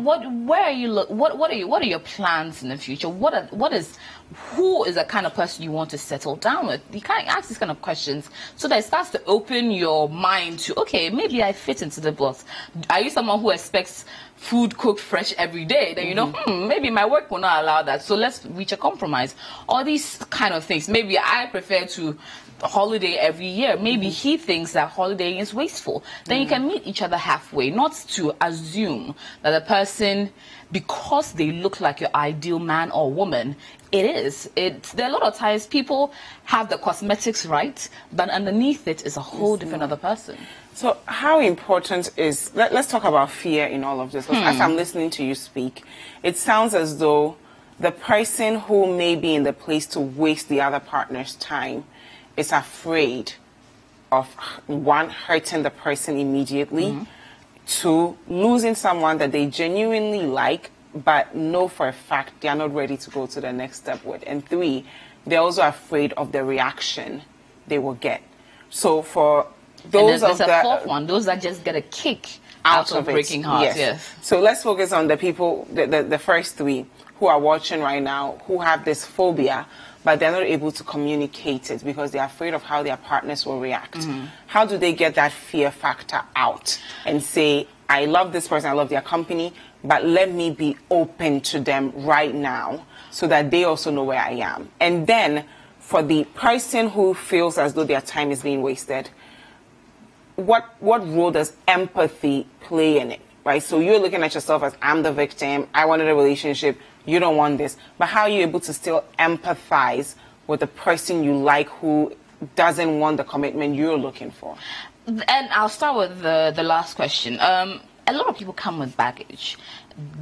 What are your plans in the future? Who is the kind of person you want to settle down with? You can't ask these kind of questions so that it starts to open your mind to, okay, maybe I fit into the box. Are you someone who expects food cooked fresh every day? Then you know, maybe my work will not allow that. So let's reach a compromise. All these kind of things. Maybe I prefer to holiday every year. Maybe he thinks that holidaying is wasteful. Then you can meet each other halfway, not to assume that the person, because they look like your ideal man or woman, it is. There are a lot of times people have the cosmetics right, but underneath it is a whole different other person. So how important is, let's talk about fear in all of this. As I'm listening to you speak, it sounds as though the person who may be in the place to waste the other partner's time is afraid of, one, hurting the person immediately, 2, losing someone that they genuinely like, but know for a fact they are not ready to go to the next step with, and 3, they're also afraid of the reaction they will get. So for those there's a fourth one, those that just get a kick out of breaking hearts. Yes. So let's focus on the people, the first 3 who are watching right now, who have this phobia, but they're not able to communicate it because they're afraid of how their partners will react. How do they get that fear factor out and say, I love this person, I love their company, but let me be open to them right now so that they also know where I am. And then for the person who feels as though their time is being wasted, what role does empathy play in it, right? So you're looking at yourself as, I'm the victim, I wanted a relationship, you don't want this. But how are you able to still empathize with the person you like who doesn't want the commitment you're looking for? And I'll start with the last question. A lot of people come with baggage.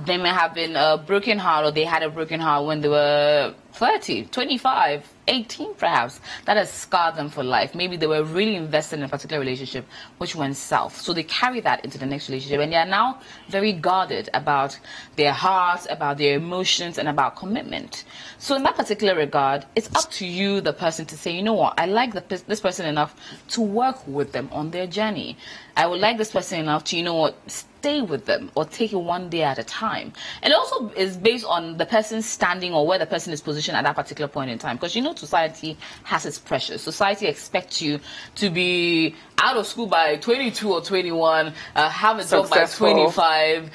They may have been a broken heart, or they had a broken heart when they were 30, 25, 18 perhaps. That has scarred them for life. Maybe they were really invested in a particular relationship which went south. So they carry that into the next relationship, and they are now very guarded about their hearts, about their emotions, and about commitment. So in that particular regard, it's up to you, the person, to say, you know what, I like this person enough to work with them on their journey. I would like this person enough to, you know what, stay with them or take it one day at a time. And it also is based on the person's standing or where the person is positioned at that particular point in time. Because, you know, society has its pressures. Society expects you to be out of school by 22 or 21, have a job by 25,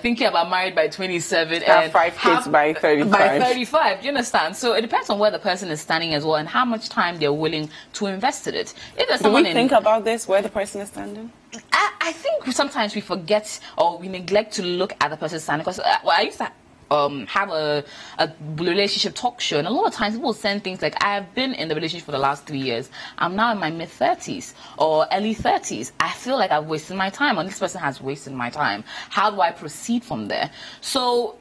thinking about married by 27, have and 5 kids by 35. By 35, do you understand? So it depends on where the person is standing as well and how much time they're willing to invest in it. If there's Do someone we think about this, where the person is standing? I think sometimes we forget or we neglect to look at the person's standing. Because I used to have a relationship talk show, and a lot of times people send things like, I have been in the relationship for the last 3 years, I'm now in my mid-30s or early 30s, I feel like I've wasted my time, and this person has wasted my time. How do I proceed from there? So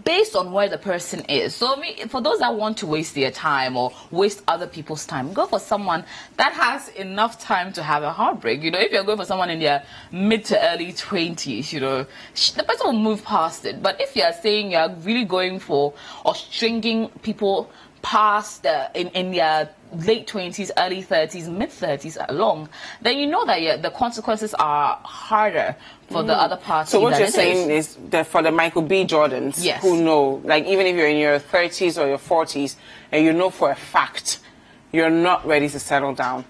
based on where the person is. So for those that want to waste their time or waste other people's time, go for someone that has enough time to have a heartbreak. You know, if you're going for someone in their mid to early 20s, you know, the person will move past it. But if you're saying you're really going for or stringing people past in their late 20s, early 30s, mid 30s along, then you know that the consequences are harder for the other party. So what you're saying is that for the Michael B. Jordans, yes, who know, like even if you're in your 30s or your 40s and you know for a fact you're not ready to settle down,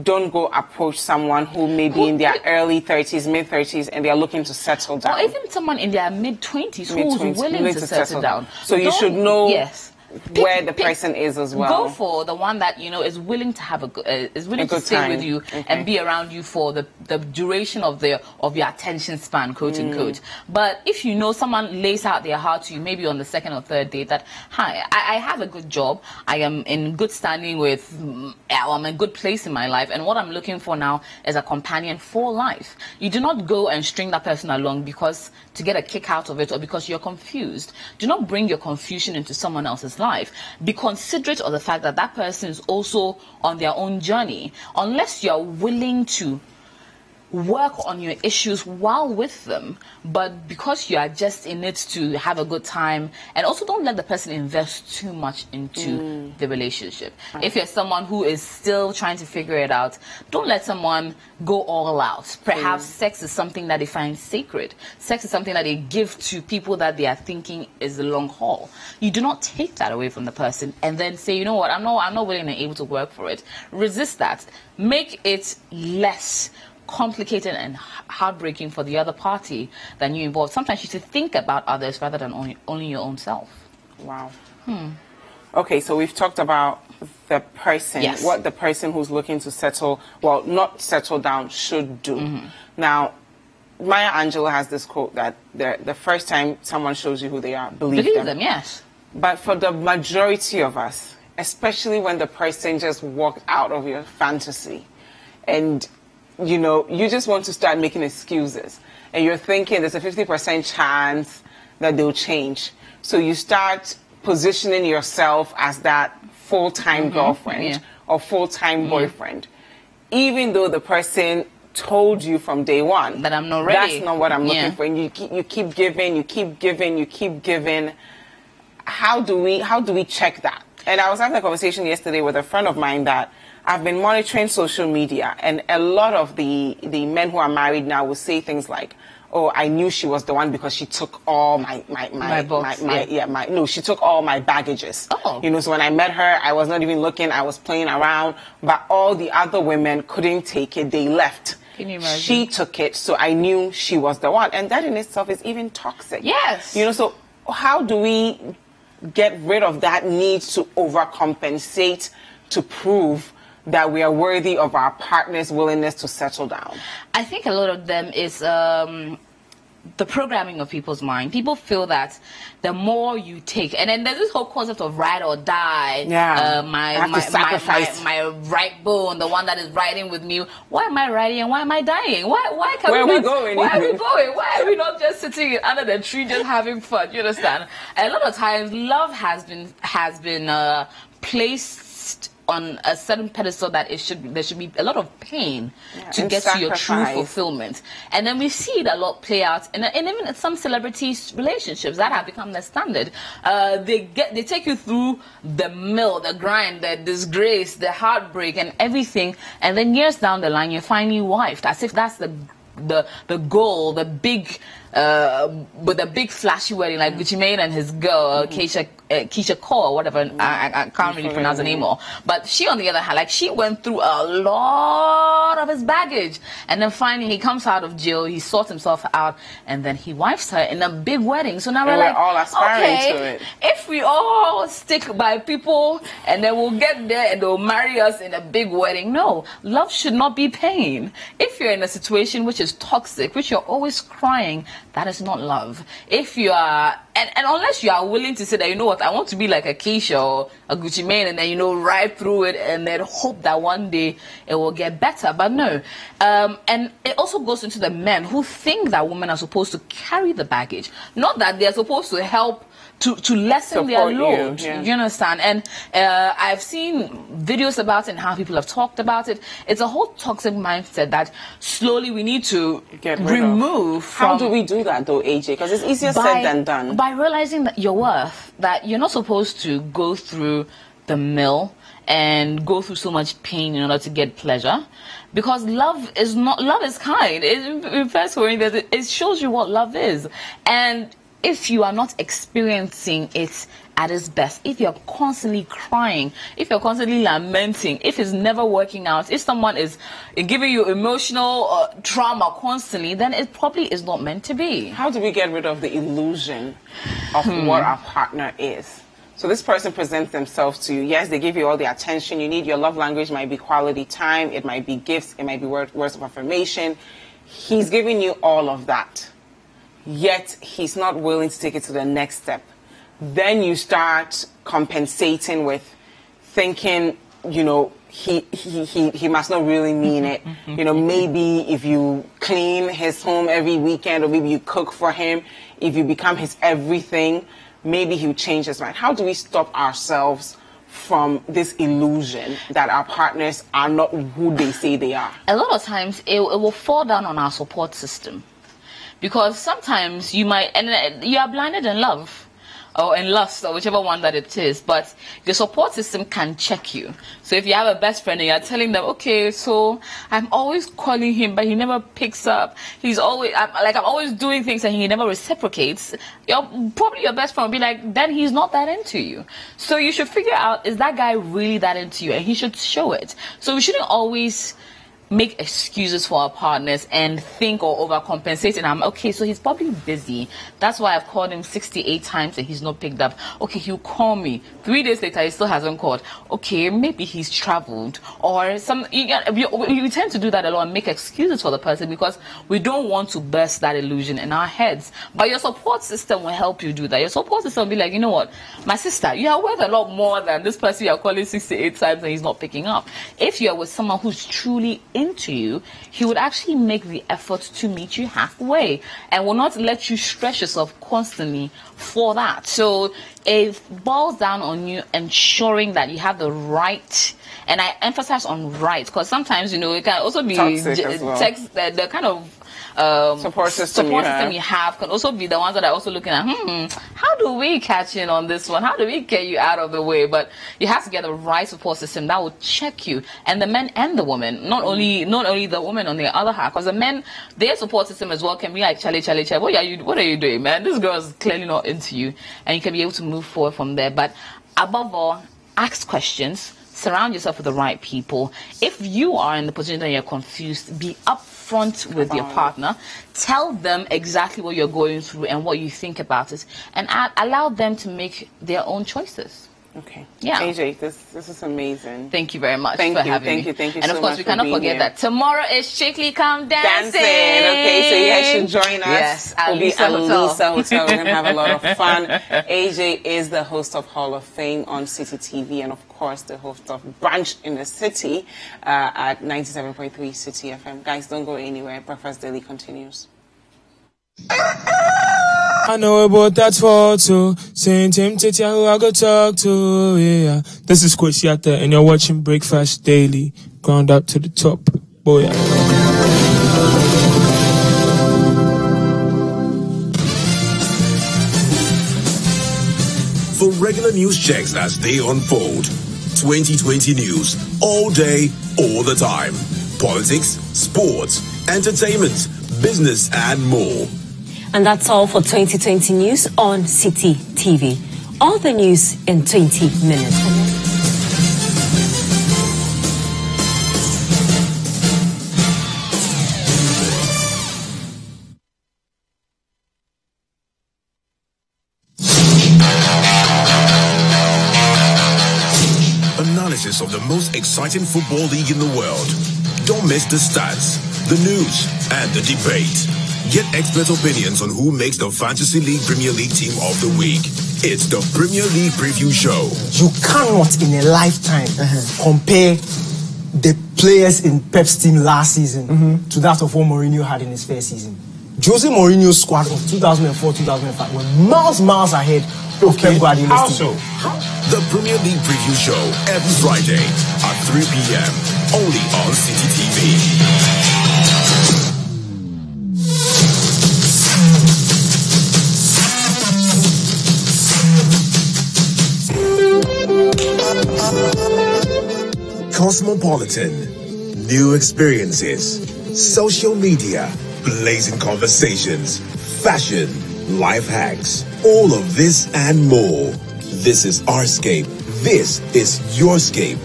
don't go approach someone who may be in their early 30s, mid 30s, and they're looking to settle down. Or even someone in their mid 20s who's willing to settle down. So you should know. Yes. Where the person is as well. Go for the one that, you know, is willing to have is willing to stay with you and be around you for the duration of your attention span, quote unquote. But if you know someone lays out their heart to you, maybe on the second or third date, that, hi, I have a good job, I am in good standing with, I'm in a good place in my life, and what I'm looking for now is a companion for life. You do not go and string that person along because to get a kick out of it or because you're confused. Do not bring your confusion into someone else's life. Be considerate of the fact that that person is also on their own journey. Unless you're willing to work on your issues while with them, but because you are just in it to have a good time, and also don't let the person invest too much into the relationship. If you're someone who is still trying to figure it out, don't let someone go all out. Perhaps sex is something that they find sacred. Sex is something that they give to people that they are thinking is the long haul. You do not take that away from the person and then say, you know what, I'm not willing and able to work for it. Resist that. Make it less complicated and heartbreaking for the other party than you involved. Sometimes you should think about others rather than only your own self. Wow. Okay, so we've talked about the person, what the person who's looking to settle, well, not settle down, should do. Now, Maya Angelou has this quote that the first time someone shows you who they are, believe them. Yes. But for the majority of us, especially when the person just walked out of your fantasy and you know, you just want to start making excuses. And you're thinking there's a 50% chance that they'll change. So you start positioning yourself as that full-time girlfriend or full-time boyfriend. Even though the person told you from day one that I'm not ready. That's not what I'm looking for. And you keep giving, you keep giving, you keep giving. How do we check that? And I was having a conversation yesterday with a friend of mine that I've been monitoring social media, and a lot of the men who are married now will say things like, "Oh, I knew she was the one because she took all she took all my baggages." You know, so when I met her, I was not even looking, I was playing around, but all the other women couldn't take it, they left. Can you imagine? She took it, so I knew she was the one. And that in itself is even toxic. Yes. You know, so how do we get rid of that need to overcompensate to prove that we are worthy of our partner's willingness to settle down? I think a lot of them is the programming of people's mind. People feel that the more you take, and then there's this whole concept of ride or die. Yeah. My right bone, the one that is riding with me. Why am I riding and why am I dying? Why can't Where we are we not, going? Why are we going? Why are we not just sitting under the tree just having fun? You understand? A lot of times, love has been placed on a certain pedestal that there should be a lot of pain to get to your true fulfillment. And then we see it a lot play out and even in some celebrities' relationships that have become the standard. They take you through the mill, the grind, the disgrace, the heartbreak and everything, and then years down the line you're finally wifed, as if that's the goal, the big with a big flashy wedding like Gucci Mane and his girl Keisha Cole or whatever. I can't really pronounce the name more. But she, on the other hand, like she went through a lot of his baggage, and then finally he comes out of jail, he sorts himself out, and then he wifes her in a big wedding. So now we're like, all aspiring okay, to it. if we all stick by people and then we'll get there and they'll marry us in a big wedding. No, love should not be pain. If you're in a situation which is toxic, which you're always crying, that is not love. If you are, and unless you are willing to say that, you know what, I want to be like a Keisha or a Gucci Mane, and then, you know, ride through it and then hope that one day it will get better. But no. And it also goes into the men who think that women are supposed to carry the baggage, not that they're supposed to help to lessen their load. You understand? And I've seen videos about it and how people have talked about it. It's a whole toxic mindset that slowly we need to remove. How do we do that though, AJ? Because it's easier said than done. By realizing that your worth, that you're not supposed to go through the mill and go through so much pain in order to get pleasure. Because love is kind. In First Corinthians, it shows you what love is. And if you are not experiencing it at its best, if you're constantly crying, if you're constantly lamenting, if it's never working out, if someone is giving you emotional trauma constantly, then it probably is not meant to be. How do we get rid of the illusion of what our partner is? So this person presents themselves to you. Yes, they give you all the attention you need. Your love language might be quality time. It might be gifts. It might be words of affirmation. He's giving you all of that. Yet he's not willing to take it to the next step. Then you start compensating with thinking, you know, he must not really mean it. You know, maybe if you clean his home every weekend, or maybe you cook for him, if you become his everything, maybe he'll change his mind. How do we stop ourselves from this illusion that our partners are not who they say they are? A lot of times it will fall down on our support system. Because sometimes you might, and you are blinded in love or in lust or whichever one that it is, but the support system can check you. So if you have a best friend and you're telling them, okay, so I'm always calling him, but he never picks up. He's always, I'm always doing things and he never reciprocates. Probably your best friend will be like, then he's not that into you. So you should figure out, is that guy really that into you? And he should show it. So we shouldn't always make excuses for our partners and think or overcompensate, and I'm okay, so he's probably busy, that's why I've called him 68 times and he's not picked up. Okay, he'll call me 3 days later, he still hasn't called. Okay, maybe he's traveled, or you tend to do that a lot and make excuses for the person because we don't want to burst that illusion in our heads. But your support system will help you do that. Your support system will be like, you know what, my sister, you are worth a lot more than this person you are calling 68 times and he's not picking up. If you're with someone who's truly into you, he would actually make the effort to meet you halfway and will not let you stress yourself constantly for that. So it boils down on you ensuring that you have the right, and I emphasize on right because sometimes, you know, it can also be the kind of support system you have can also be the ones that are also looking at, how do we catch in on this one? How do we get you out of the way? But you have to get the right support system that will check you, and the men and the women, not only the women on the other hand, because the men, their support system as well can be like, Charlie, what are you doing, man? This girl is clearly not into you, and you can be able to move forward from there. But above all, ask questions, Surround yourself with the right people. If you are in the position that you're confused, be upfront with your partner. Tell them exactly what you're going through and what you think about it, and allow them to make their own choices. Okay. Yeah. AJ, this is amazing. Thank you very much Thank for you, having thank me. you, thank you and so of course, much we for cannot being forget here. that tomorrow is Strictly Come Dancing. Okay, so you guys should join us. Yes, we'll be Lisa at Hotel. Lisa Hotel. We're going to have a lot of fun. AJ is the host of Hall of Fame on City TV, and of course, the host of Brunch in the City at 97.3 City FM. Guys, don't go anywhere. Breakfast Daily continues. I know about that photo, saying Tim Titi who I go talk to, yeah. This is Kwesiata and you're watching Breakfast Daily, ground up to the top, boy. For regular news checks as they unfold, 2020 news, all day, all the time. Politics, sports, entertainment, business and more. And that's all for 2020 news on City TV. All the news in 20 minutes. Analysis of the most exciting football league in the world. Don't miss the stats, the news, and the debate. Get expert opinions on who makes the Fantasy League Premier League Team of the Week. It's the Premier League Preview Show. You cannot in a lifetime compare the players in Pep's team last season to that of what Mourinho had in his first season. Jose Mourinho's squad of 2004-2005 were miles ahead of Pep Guardiola's team. The Premier League Preview Show every Friday at 3 p.m. only on City TV. Cosmopolitan, new experiences, social media, blazing conversations, fashion, life hacks, all of this and more. This is our scape. This is your scape.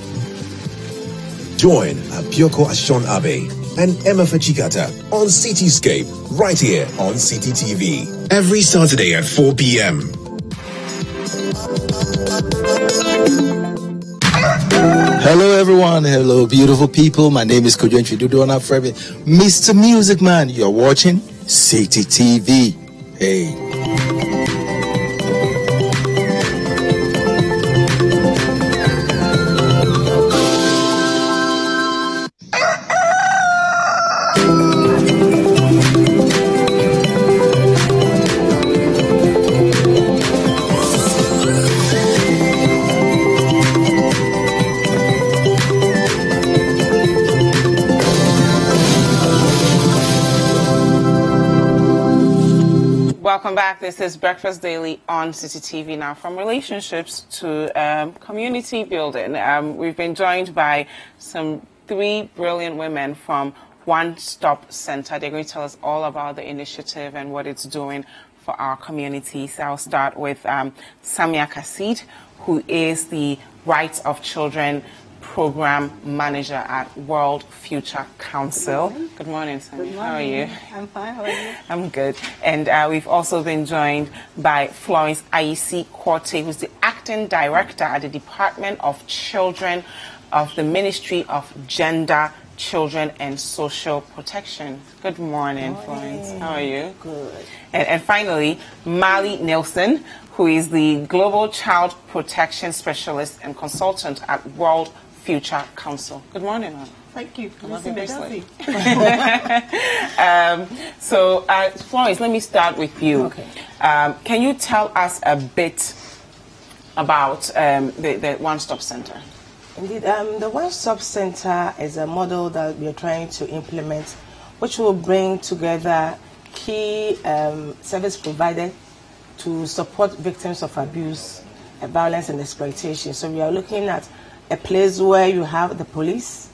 Join Abioko Ashon Abe and Emma Fachikata on Cityscape right here on City TV every Saturday at 4 p.m. Hello everyone, hello beautiful people. My name is Kojentri Dudona Frebi, Mr. Music Man. You're watching City TV. Hey. Welcome back. This is Breakfast Daily on City TV. Now, from relationships to community building, we've been joined by some three brilliant women from One Stop Center. They're going to tell us all about the initiative and what it's doing for our communities. I'll start with Samia Kasid, who is the Rights of Children Program Manager at World Future Council. Good morning, Samia. How are you? I'm fine. How are you? I'm good. And we've also been joined by Florence Aisi Korte, who's the Acting Director at the Department of Children of the Ministry of Gender, Children and Social Protection. Good morning, Florence. How are you? Good. And finally, Mali Nelson, who is the Global Child Protection Specialist and Consultant at World Future Council. Good morning, Mali. Thank you. I love your bracelet. So, Florence, let me start with you. Okay. Can you tell us a bit about the One Stop Center? Indeed, the One Stop Center is a model that we are trying to implement, which will bring together key service providers to support victims of abuse, violence and exploitation. So we are looking at a place where you have the police,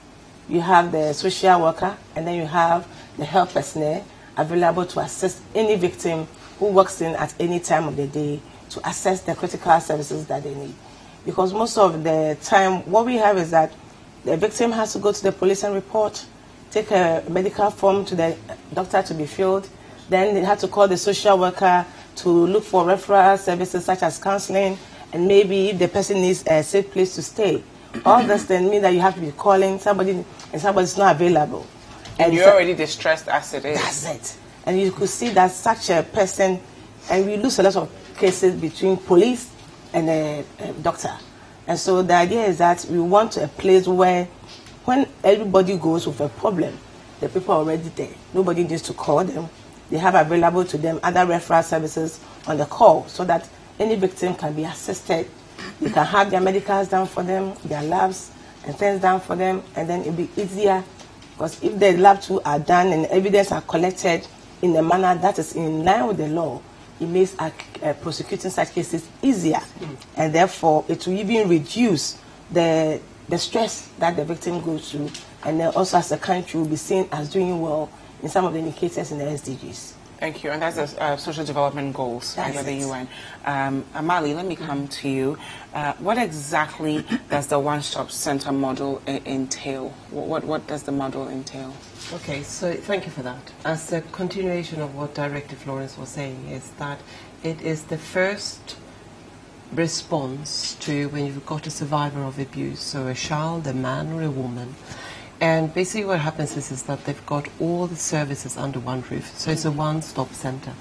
you have the social worker, and then you have the health personnel available to assist any victim who walks in at any time of the day to access the critical services that they need. because most of the time what we have is that the victim has to go to the police and report, take a medical form to the doctor to be filled, then they have to call the social worker to look for referral services such as counseling, and maybe if the person needs a safe place to stay. All this then means that you have to be calling somebody and somebody's not available. And you're already distressed as it is. That's it. And you could see that such a person, and we lose a lot of cases between police and a doctor. And so the idea is that we want a place where when everybody goes with a problem, the people are already there. Nobody needs to call them. They have available to them other referral services on the call so that any victim can be assisted. They can have their medicals done for them, their labs and things done for them, and then it'll be easier because if the lab too are done and evidence are collected in a manner that is in line with the law, it makes prosecuting such cases easier, and therefore it will even reduce the stress that the victim goes through, and then also as a country will be seen as doing well in some of the indicators in the SDGs. Thank you. And that's the social development goals under the UN. Amali, let me come to you. What exactly does the one-stop center model entail? What does the model entail? Okay, so thank you for that. As a continuation of what Director Florence was saying, is that it is the first response to when you've got a survivor of abuse, so a child, a man or a woman. And basically what happens is that they've got all the services under one roof. So it's a one-stop center.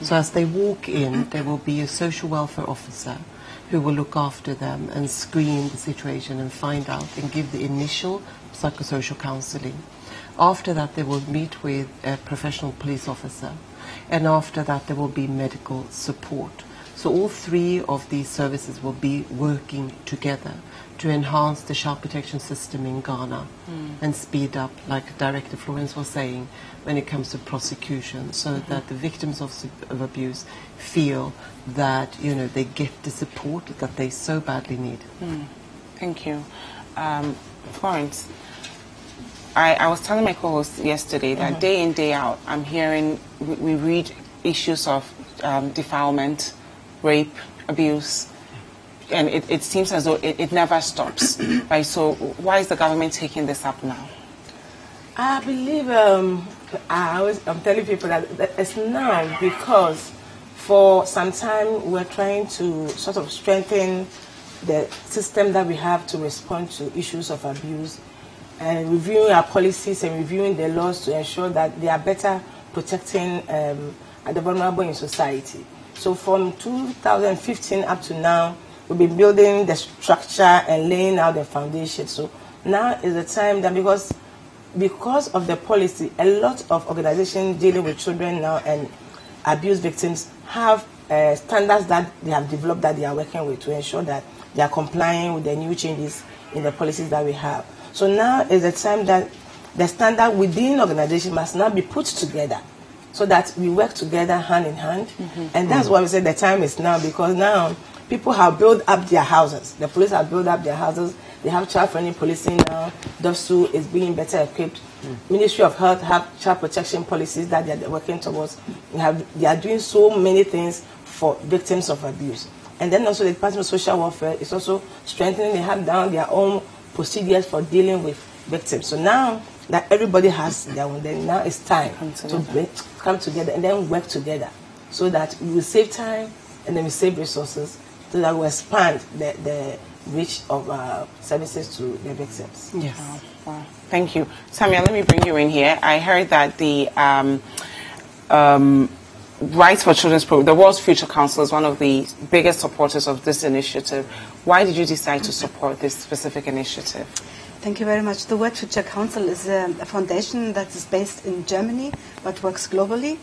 So as they walk in, there will be a social welfare officer who will look after them and screen the situation and find out and give the initial psychosocial counseling. After that, they will meet with a professional police officer. And after that, there will be medical support. So all three of these services will be working together to enhance the child protection system in Ghana and speed up, like Director Florence was saying, when it comes to prosecution, so that the victims of abuse feel that, you know, they get the support that they so badly need. Thank you. Florence, I was telling my co-host yesterday that day in, day out, I'm hearing, we read issues of defilement, rape, abuse, and it seems as though it never stops, right? So why is the government taking this up now? I believe, I'm telling people that it's now because for some time we're trying to sort of strengthen the system that we have to respond to issues of abuse, and reviewing our policies and reviewing the laws to ensure that they are better protecting the vulnerable in society. So from 2015 up to now, we've been building the structure and laying out the foundation. So now is the time that because of the policy, a lot of organizations dealing with children now and abuse victims have standards that they have developed that they are working with to ensure that they are complying with the new changes in the policies that we have. So now is the time that the standard within organization must now be put together so that we work together hand in hand. And that's why we say the time is now, because now people have built up their houses. The police have built up their houses. They have child-friendly policing now. DOSU is being better equipped. Ministry of Health have child protection policies that they are working towards. They are doing so many things for victims of abuse. And then also the Department of Social Welfare is also strengthening. They have down their own procedures for dealing with victims. So now that everybody has their own, then now it's time to come together and then work together so that we will save time and then we save resources so that we expand the reach of services to the victims. Yes. Wow. Thank you. Samia, let me bring you in here. I heard that the Rights for Children's Program, the World's Future Council, is one of the biggest supporters of this initiative. Why did you decide to support this specific initiative? Thank you very much. The World Future Council is a foundation that is based in Germany but works globally.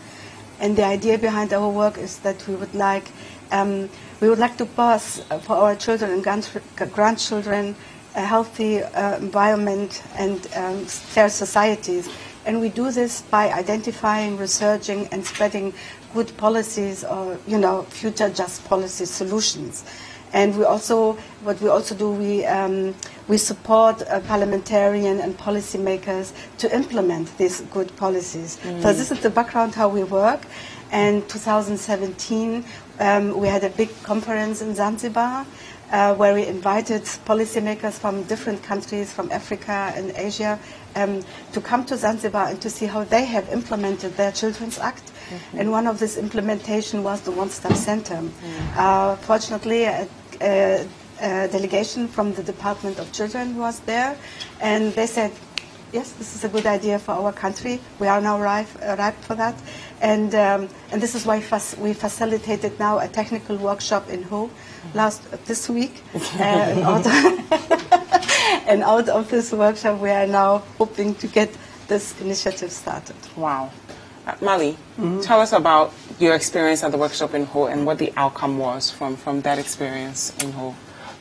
And the idea behind our work is that we would like to pass for our children and grandchildren a healthy environment and fair societies. And we do this by identifying, researching, and spreading good policies or, future just policy solutions. And we also, we support parliamentarian and policymakers to implement these good policies. So this is the background how we work. And 2017, we had a big conference in Zanzibar where we invited policymakers from different countries, from Africa and Asia, to come to Zanzibar and to see how they have implemented their Children's Act. And one of this implementation was the One Stop Center. Fortunately, a delegation from the Department of Children was there, and they said, yes, this is a good idea for our country. We are now ripe for that. And this is why we facilitated now a technical workshop in Ho this week. And out of this workshop, we are now hoping to get this initiative started. Wow. Mali, tell us about your experience at the workshop in Ho and what the outcome was from that experience in Ho.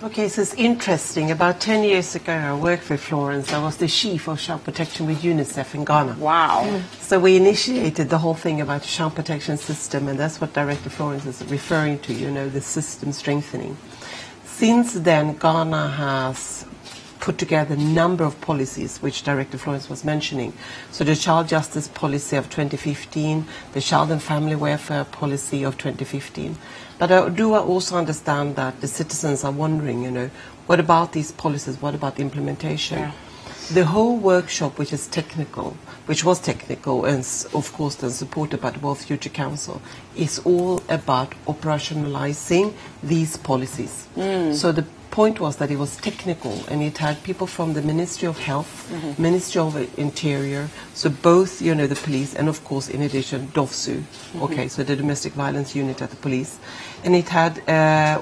Okay, so it's interesting. About 10 years ago, I worked with Florence. I was the chief of child protection with UNICEF in Ghana. Wow. So we initiated the whole thing about the child protection system, and that's what Director Florence is referring to, you know, the system strengthening. Since then, Ghana has put together a number of policies, which Director Florence was mentioning. So the Child Justice Policy of 2015, the Child and Family Welfare Policy of 2015. But I also understand that the citizens are wondering, you know, what about these policies? What about the implementation? Yeah. The whole workshop, which was technical, and of course then supported by the World Future Council, is all about operationalizing these policies. So the point was that it was technical, and it had people from the Ministry of Health, Ministry of Interior, so both, you know, the police, and of course, in addition, DOVSU, okay, so the Domestic Violence Unit at the police. And it had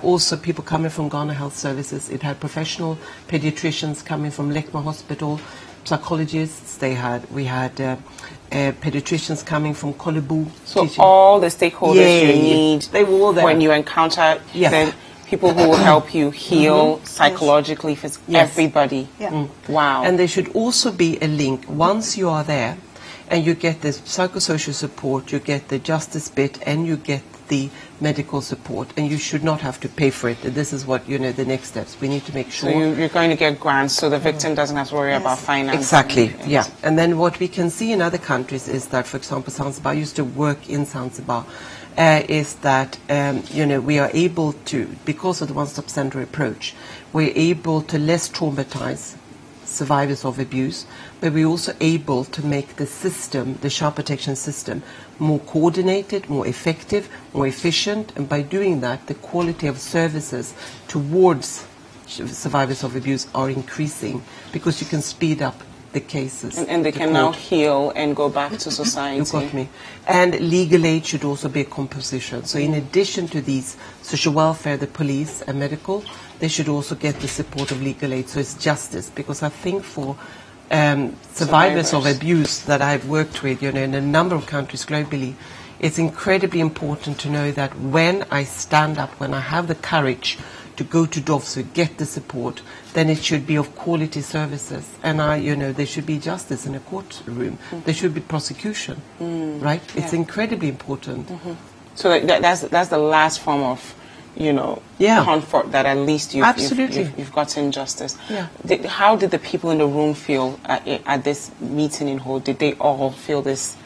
also people coming from Ghana Health Services. It had professional pediatricians coming from Lekma Hospital, psychologists. We had pediatricians coming from Kolebu. So all the stakeholders you need, they were all there. When you encounter them, people who will help you heal psychologically, physically, everybody. Wow. And there should also be a link. Once you are there and you get the psychosocial support, you get the justice bit, and you get the medical support, and you should not have to pay for it. This is what, you know, the next steps. We need to make sure. So you're going to get grants, so the victim doesn't have to worry about finance. Exactly, yeah. And then what we can see in other countries is that, for example, Zanzibar, I used to work in Zanzibar, is that, you know, we are able to, because of the one-stop center approach, we're able to less traumatize survivors of abuse, but we're also able to make the system, the child protection system, more coordinated, more effective, more efficient, and by doing that, the quality of services towards survivors of abuse are increasing, because you can speed up the cases. And they can now heal and go back to society. You got me. And legal aid should also be a composition. So in addition to these social welfare, the police and medical, they should also get the support of legal aid. So it's justice, because I think for survivors of abuse that I've worked with, you know, in a number of countries globally, it's incredibly important to know that when I stand up, when I have the courage to go to DOVSU, get the support, then it should be of quality services. And you know, there should be justice in a courtroom. There should be prosecution, right? It's incredibly important. So that's the last form of, you know, comfort, that at least you've gotten justice. How did the people in the room feel at this meeting in Ho? Did they all feel this,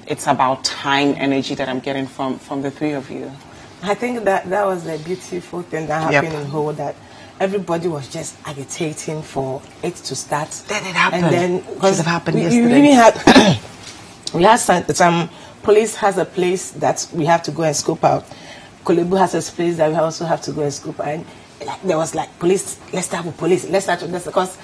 it's about time, energy that I'm getting from the three of you? I think that was the beautiful thing that happened in Ho, that everybody was just agitating for it to start. Then it happened. And then, because it happened yesterday. We really had, we had some police has a place that we have to go and scope out. Kolebu has a place that we also have to go and scope out. And there was like, police, let's start with police, let's start with this, because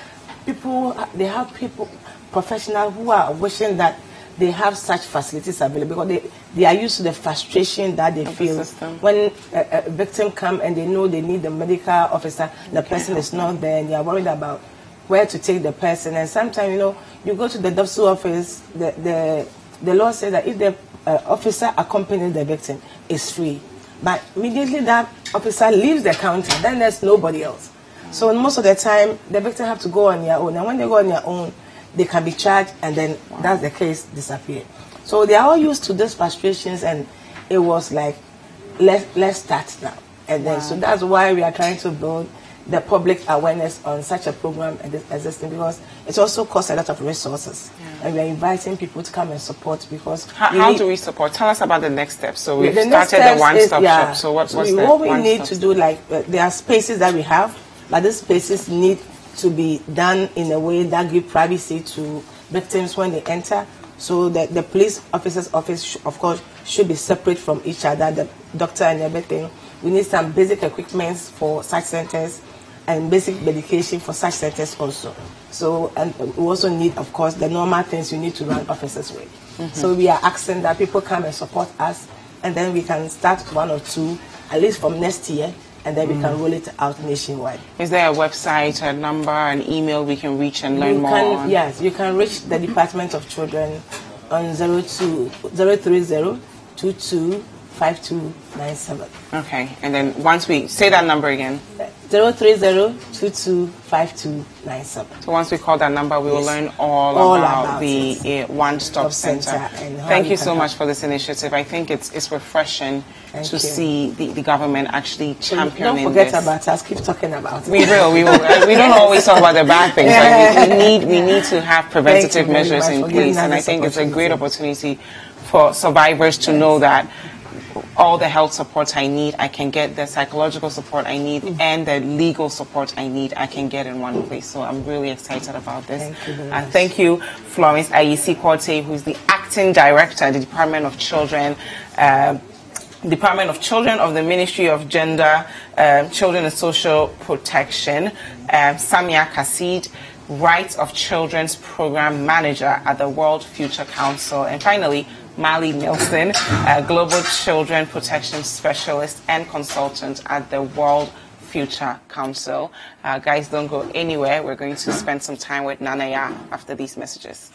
they have people, professionals who are wishing that they have such facilities available, because they are used to the frustration that they feel when a victim comes and they know they need the medical officer, the person is not there, and they are worried about where to take the person. And sometimes, you know, you go to the DOVSU office, the law says that if the officer accompanying the victim is free, but immediately that officer leaves the counter, then there's nobody else. So most of the time, the victim have to go on their own, and when they go on their own, they can be charged, and then that's the case disappear. So they are all used to these frustrations, and it was like, let's start now. And then, so that's why we are trying to build the public awareness on such a program existing, because it also costs a lot of resources. And we are inviting people to come and support, because... How do we support? Tell us about the next step. So we've started the one-stop shop. So what's what we need to do, like, there are spaces that we have, but these spaces need to be done in a way that give privacy to victims when they enter. So that the police officer's office, of course, should be separate from each other, the doctor and everything. We need some basic equipment for such centers and basic medication for such centers also. So, and we also need, of course, the normal things you need to run offices with. So we are asking that people come and support us, and then we can start 1 or 2, at least from next year, and then we can roll it out nationwide. Is there a website, a number, an email we can reach and learn more on? Yes, you can reach the Department of Children on 030-225297. Okay, and then once we say that number again. 030-225297. So once we call that number, we will learn all about the one-stop center. Thank you so much for this initiative. I think it's refreshing to see the government actually championing this. Don't forget about us. Keep talking about it. We will. We don't always talk about the bad things. We need to have preventative measures in place, and I think it's a great opportunity for survivors to know that all the health support I need, I can get the psychological support I need, and the legal support I need, I can get in one place. So I'm really excited about this. Thank you very much. Thank you, Florence Ayisi-Quartey, who's the acting director at the Department of Children of the Ministry of Gender, Children and Social Protection, Samia Kasid, Rights of Children's Program Manager at the World Future Council, and finally, Mali Nielsen, Global Children Protection Specialist and Consultant at the World Future Council. Guys, don't go anywhere. We're going to spend some time with Nanaya after these messages.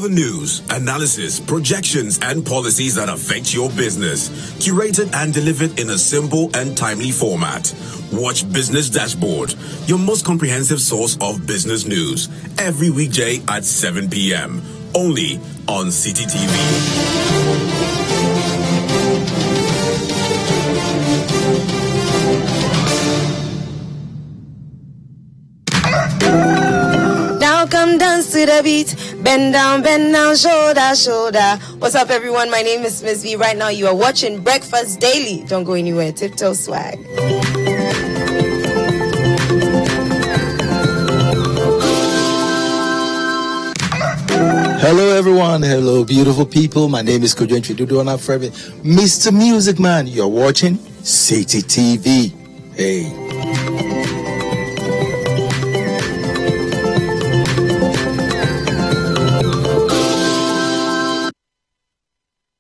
News, analysis, projections, and policies that affect your business. Curated and delivered in a simple and timely format. Watch Business Dashboard, your most comprehensive source of business news, every weekday at 7 p.m. Only on City TV. Come dance to the beat, bend down, shoulder, shoulder. What's up, everyone? My name is Miss V. Right now, you are watching Breakfast Daily. Don't go anywhere. Tiptoe swag. Hello, everyone. Hello, beautiful people. My name is Kojentri Dudona Frebe, Mr. Music Man. You're watching City TV. Hey.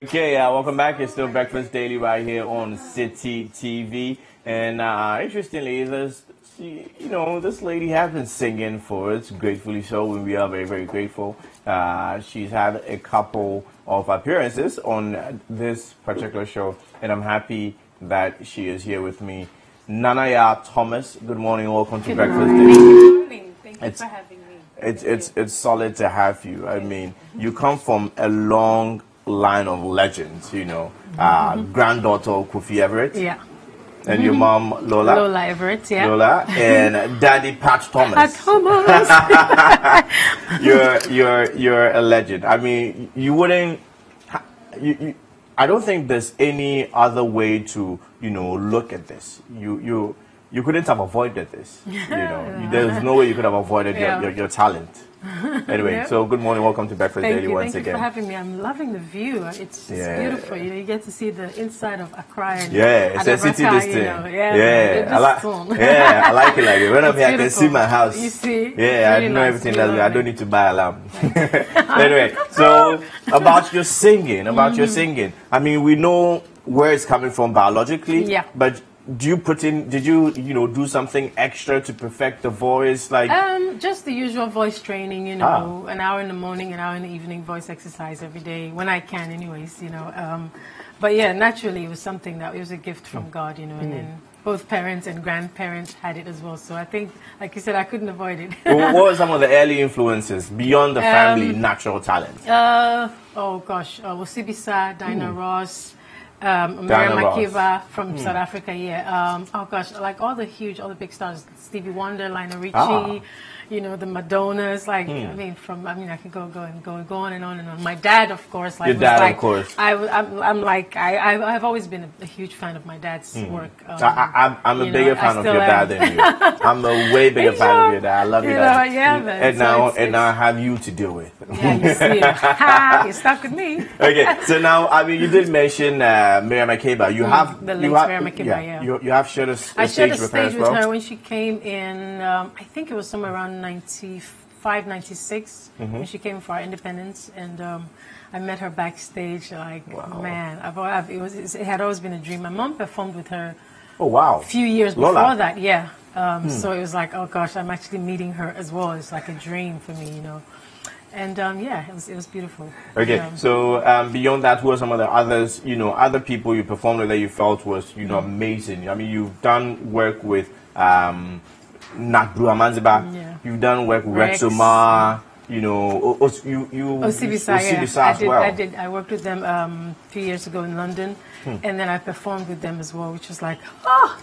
Okay, welcome back. It's still Breakfast Daily right here on City TV. And interestingly, this lady has been singing for us, gratefully so, and we are very, very grateful. She's had a couple of appearances on this particular show, and I'm happy that she is here with me. Nanaya Thomas, good morning. Welcome to Breakfast Daily. Good morning. Thank you for having me. It's solid to have you. I mean, you come from a long line of legends, granddaughter of Kofi Everett, and your mom Lola Everett, Lola, and Daddy Pat Thomas. Pat Thomas. you're a legend. I mean, you wouldn't. I don't think there's any other way to look at this. You couldn't have avoided this. There's no way you could have avoided your talent. Anyway, so good morning, welcome to Breakfast Daily once again. Thank you for having me. I'm loving the view. It's beautiful. You get to see the inside of Accra. And it's a city this thing. I like it like it. When I'm here, I can see my house. You see? Yeah, really I know everything that I don't need to buy alarm. Anyway, so about your singing, I mean, we know where it's coming from biologically, but do you put in? Did you do something extra to perfect the voice? Like just the usual voice training. You know, an hour in the morning, an hour in the evening, voice exercise every day when I can, anyways. You know, but yeah, naturally it was something that it was a gift from God. You know, and then both parents and grandparents had it as well. So I think, like you said, I couldn't avoid it. What were some of the early influences beyond the family natural talent? Oh gosh, Wasibisa, Dinah Ross, Miriam Makeba from South Africa. Yeah. Oh gosh, like all the big stars, Stevie Wonder, Lionel Richie. You know, the Madonnas, like, I could go on and on and on. My dad, of course, like, your dad, of course. I've always been a huge fan of my dad's work. I'm a bigger fan of your dad than you. I'm a way bigger fan of your dad. I love your dad. Yeah, and now I have you to deal with. Yeah, you see it. You're stuck with me. Okay, so now, you did mention Miriam Makeba. You have the late Miriam Makeba, You have shared a stage with her as well? I shared a stage with her when she came in, I think it was somewhere around 95, 96 when she came for our independence, and I met her backstage. Like, man, it had always been a dream. My mom performed with her. Oh wow! A few years before that, yeah. So it was like, oh gosh, I'm actually meeting her as well. It's like a dream for me, you know. And yeah, it was beautiful. Okay, so beyond that, who are some of the others? Other people you performed with that you felt was amazing. I mean, you've done work with. Nat Bruamanziba, you've done work with Rex Omar, Osibisa as well. I worked with them a few years ago in London, and then I performed with them as well, which was like,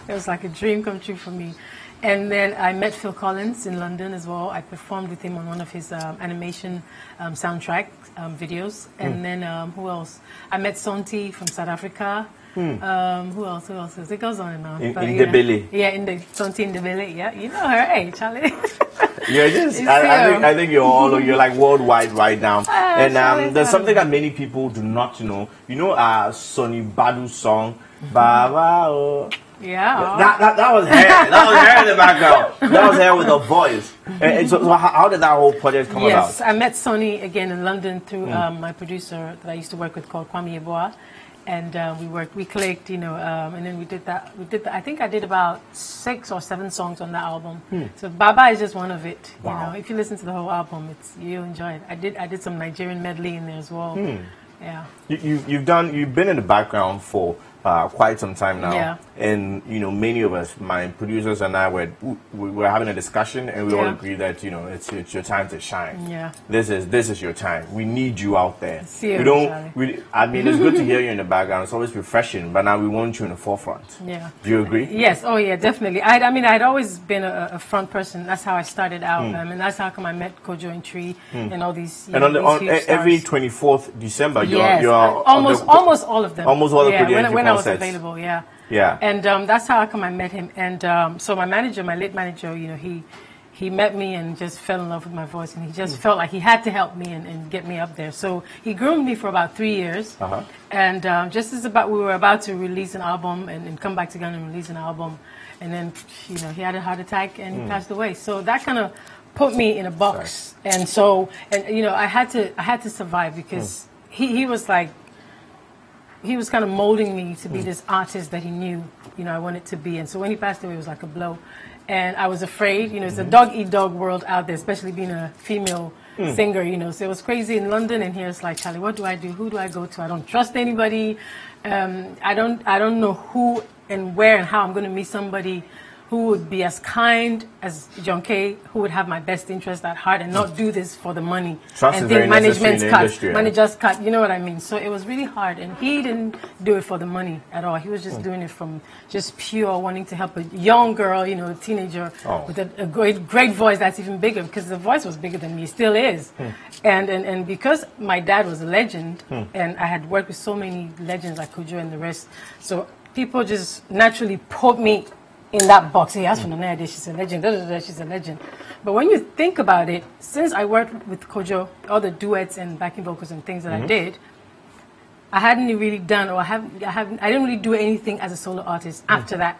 it was like a dream come true for me. And then I met Phil Collins in London as well. I performed with him on one of his animation soundtrack videos. And then who else? I met Sonti from South Africa. Who else? It goes on and on. Ndebele. Yeah, Sonti Ndebele. Yeah, you know her, hey, Charlie. I think you're like worldwide right now. And there's something that many people do not know. Sonny Badu's song, Baba. Oh. Yeah. That was her. That was her in the background. That was her with a voice. And so how did that whole project come about? Yes, I met Sonny again in London through my producer that I used to work with called Kwame Yeboah. And we clicked, and then we did that. I think I did about 6 or 7 songs on that album. So Baba is just one of it. Wow. If you listen to the whole album, you'll enjoy it. I did some Nigerian medley in there as well. Yeah. You've been in the background for quite some time now, and many of us, my producers and I, were having a discussion, and we all agree that it's your time to shine. Yeah, this is your time. We need you out there. See you, it's good to hear you in the background. It's always refreshing, but now we want you in the forefront. Yeah. Do you agree? Yes. Oh yeah, definitely. I'd always been a front person. That's how I started out, and that's how come I met Kojo and Tree and all these. And on every 24th December, you're almost all of them. Almost all the Kojo when I was available, yeah. And that's how come I met him. And so my late manager, he met me and just fell in love with my voice, and he just felt like he had to help me and get me up there. So he groomed me for about 3 years. And just as we were about to release an album and come back together and release an album, and then he had a heart attack and he passed away. So that kind of put me in a box. And so I had to survive because he was like. He was kind of molding me to be this artist that he knew, I wanted to be. And so when he passed away, it was like a blow. And I was afraid, it's a dog-eat-dog world out there, especially being a female singer, So it was crazy in London, and here it's like, Charlie, what do I do? Who do I go to? I don't trust anybody. I don't know who and where and how I'm going to meet somebody who would be as kind as John Kay, who would have my best interest at heart and not do this for the money. Trust and think management's cut, manager's cut, you know what I mean? So it was really hard, and he didn't do it for the money at all. He was just doing it from just pure wanting to help a young girl, a teenager with a great voice that's even bigger, because the voice was bigger than me, still is. And because my dad was a legend, and I had worked with so many legends like Kojo and the rest, so people just naturally put me in that box. Hey, as for Nana, she's a legend, she's a legend. But when you think about it, since I worked with Kojo, all the duets and backing vocals and things that I did, I hadn't really done, or I didn't really do anything as a solo artist after that.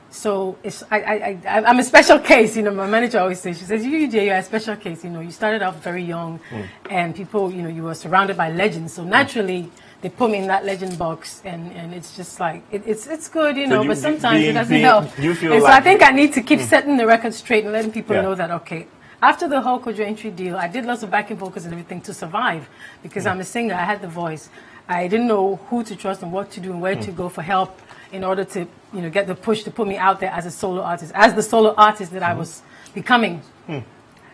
So I'm a special case, my manager always says, she says, you're a special case, you started off very young, and people, you were surrounded by legends, so naturally, they put me in that legend box, and it's just like it's good, you know. But sometimes it doesn't help. You feel and like so I think I need to keep setting the record straight and letting people Yeah. know that okay. After the whole Kojo Entry deal, I did lots of backing vocals and everything to survive because I'm a singer. I had the voice. I didn't know who to trust and what to do and where to go for help in order to, you know, get the push to put me out there as a solo artist, as the solo artist that I was becoming.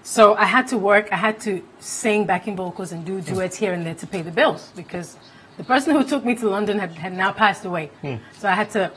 So I had to work. I had to sing backing vocals and do duets here and there to pay the bills because the person who took me to London had now passed away. So I had to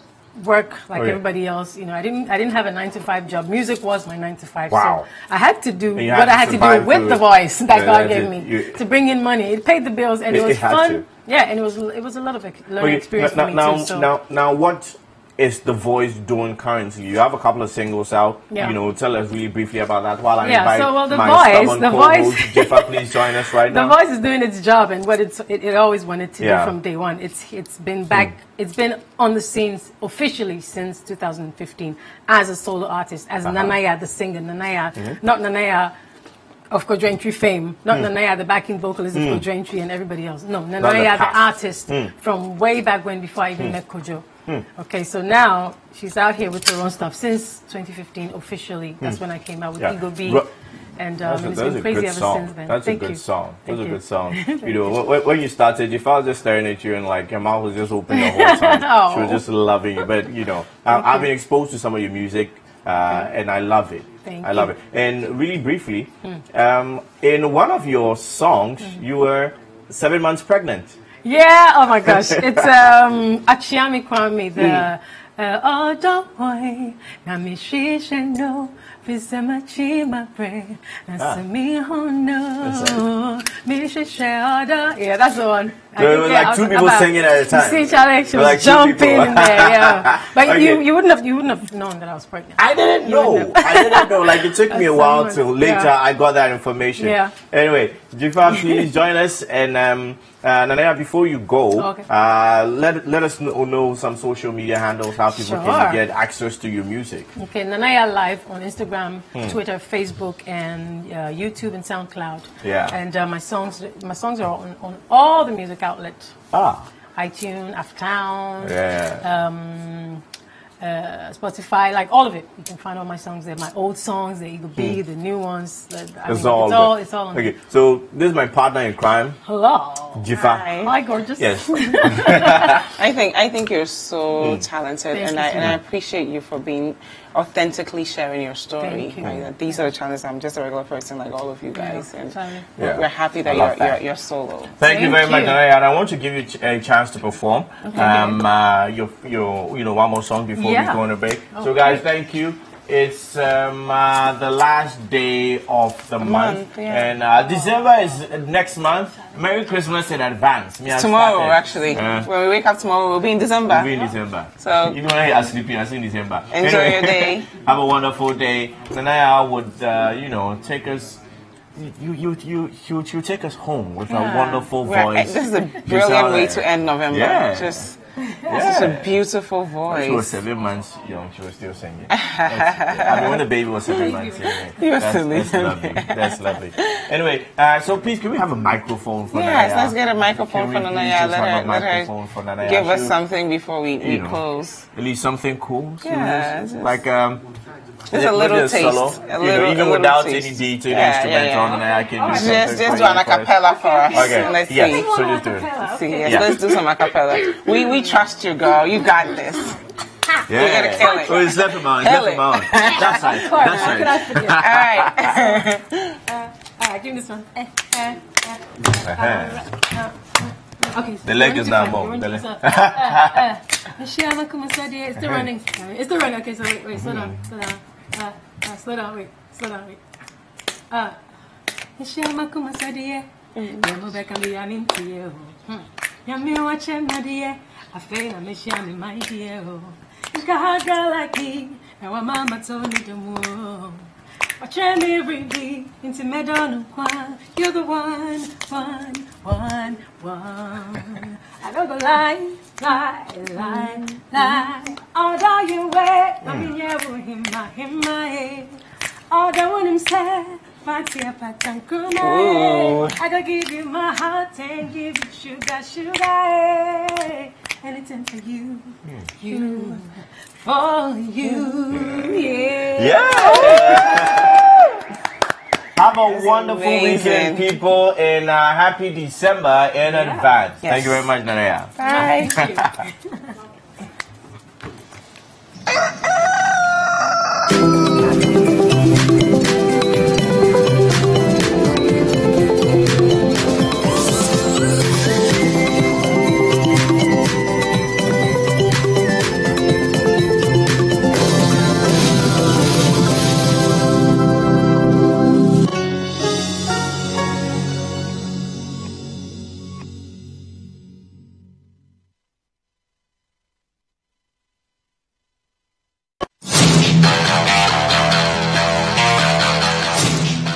work like everybody else. You know, I didn't have a 9-to-5 job. Music was my 9-to-5. Wow. So I had to do And you what had I had to to do survive with through the it. voice that Yeah, God that's gave it. me to bring in money. It paid the bills and it was had fun. to. Yeah, and it was a lot of learning experience for me too. So. Now, what is The Voice doing currently? You have a couple of singles out. Yeah. You know, tell us really briefly about that. While I Yeah, invite so, well, The my Voice- stubborn The co-host, Voice- Jiffa, please join us right now. The Voice is doing its job and what it always wanted to do from day one. It's been back. It's been on the scenes officially since 2015 as a solo artist, as Nanaya the singer, Nanaya, not Nanaya of Kojo Entry fame, not Nanaya the backing vocalist of Kojo Entry and everybody else. No, Nanaya the artist from way back when, before I even met Kojo. Okay, so now she's out here with her own stuff since 2015 officially. That's when I came out with Ego B. And it's been crazy ever since then. That's Thank a good you. song. That's Thank a you. good song. You know, when you started, if I was just staring at you and like your mouth was just open the whole time, she was just loving you. But you know, I've been exposed to some of your music, and I love it. I love it. And really briefly, in one of your songs, you were 7 months pregnant. Yeah, oh my gosh. It's Achiami Kwame, the oh don't worry, na mi shisheno, visema chima pre, na semi hono, mi shishoda. Yeah, that's the one. There were like two people singing at a time. See, Charlie, she was Like two jumping people. in there, yeah. But Okay. you wouldn't have known that I was pregnant. I didn't know. Like it took me a while till later I got that information. Yeah. Anyway, Jiffa, please join us. And Nanaya, before you go, let us know some social media handles, how people can get access to your music. Okay, Nanaya Live on Instagram, Twitter, Facebook, and YouTube and SoundCloud. Yeah. And my songs are on all the music outlets. iTunes, Aftown, Spotify, like all of it. You can find all my songs there. My old songs, the Eagle B, the new ones. It's all on Okay, so this is my partner in crime. Hello. Jiffa. Hi, gorgeous. Yes. I think you're so talented, Thank and you. I appreciate you for being authentically sharing your story. Thank you. Like, these are the challenges. I'm just a regular person like all of you guys, and Yeah. we're happy that I love that. you're solo. Thank you very much, Nanaya. And I want to give you a chance to perform your one more song before we go on a break. So guys, thank you. It's the last day of the month. And December is next month. Merry Christmas in advance. Tomorrow, actually. When we wake up tomorrow, we'll be in December. We'll be in December. So even when you're sleeping, I see in December. Enjoy your day. Have a wonderful day. Nanaya would, take us. You take us home with a wonderful voice. This is a brilliant way to end November. Yeah. Such a beautiful voice. She was 7 months young. She was still singing. I mean, when the baby was 7 months. That's lovely. That's lovely. Anyway, so please, can we have a microphone for Nanaya? Yes, let's get a microphone for Nanaya. Let her give us something before we close. At least something cool. Yeah. Like just a little taste. Solo, even without any beat, any instrumental, I can just do an acapella for us. Okay. Let's see. So just do it. Let's do some acapella. We trust you, girl. You got this. Yeah. We're gonna kill it. Oh, it's left him on. That's right. All right, give me this one. Okay. The leg is not moving. It's still running. It's still running. Okay, so wait, slow down. Slow down, wait. Girl like me, and what mama told me to move. Watch me really into Medon. You're the one. I don't go lie. Although you wait, I mean, yeah, him my head. All that one him said, I gotta give you my heart and give you sugar, sugar. Anything for you, you, for you, yeah. Have a wonderful weekend, people, and happy December in advance. Yes. Thank you very much, Nanaya. Bye.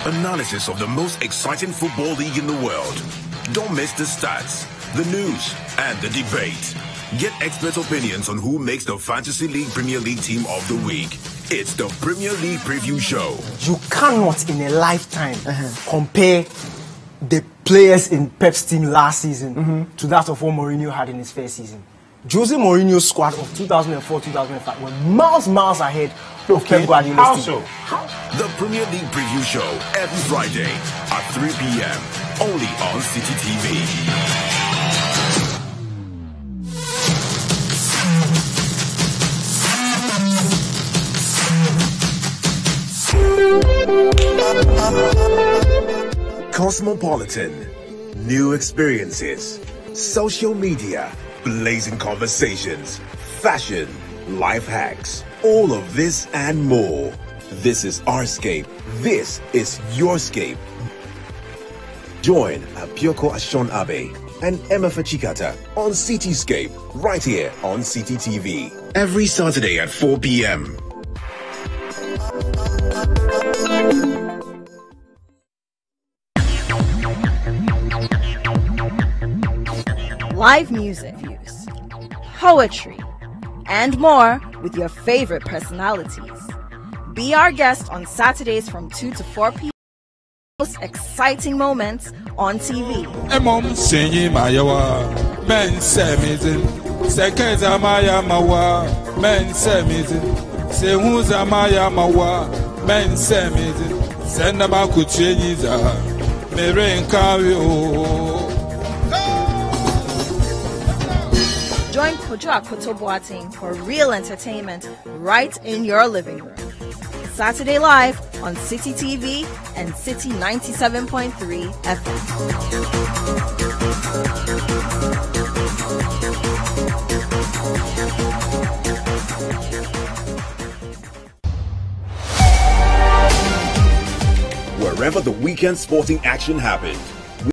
Analysis of the most exciting football league in the world. Don't miss the stats, the news, and the debate. Get expert opinions on who makes the Fantasy League Premier League Team of the Week. It's the Premier League Preview Show. You cannot in a lifetime compare the players in Pep's team last season to that of what Mourinho had in his first season. Jose Mourinho's squad of 2004-2005 were miles ahead of Pep Guardiola's team. The Premier League Preview Show every Friday at 3 p.m. only on City TV. Cosmopolitan, new experiences, social media, blazing conversations, fashion, life hacks, all of this and more. This is Ourscape. This is Yourscape. Join Abioko Ashon Abe and Emma Fachikata on Cityscape right here on City TV every Saturday at 4 p.m. Live music, poetry, and more with your favorite personalities. Be our guest on Saturdays from 2 to 4 p.m. Most exciting moments on TV. Join Kojo Akoto Boateng for real entertainment right in your living room. Saturday Live on City TV and City 97.3 FM. Wherever the weekend sporting action happened,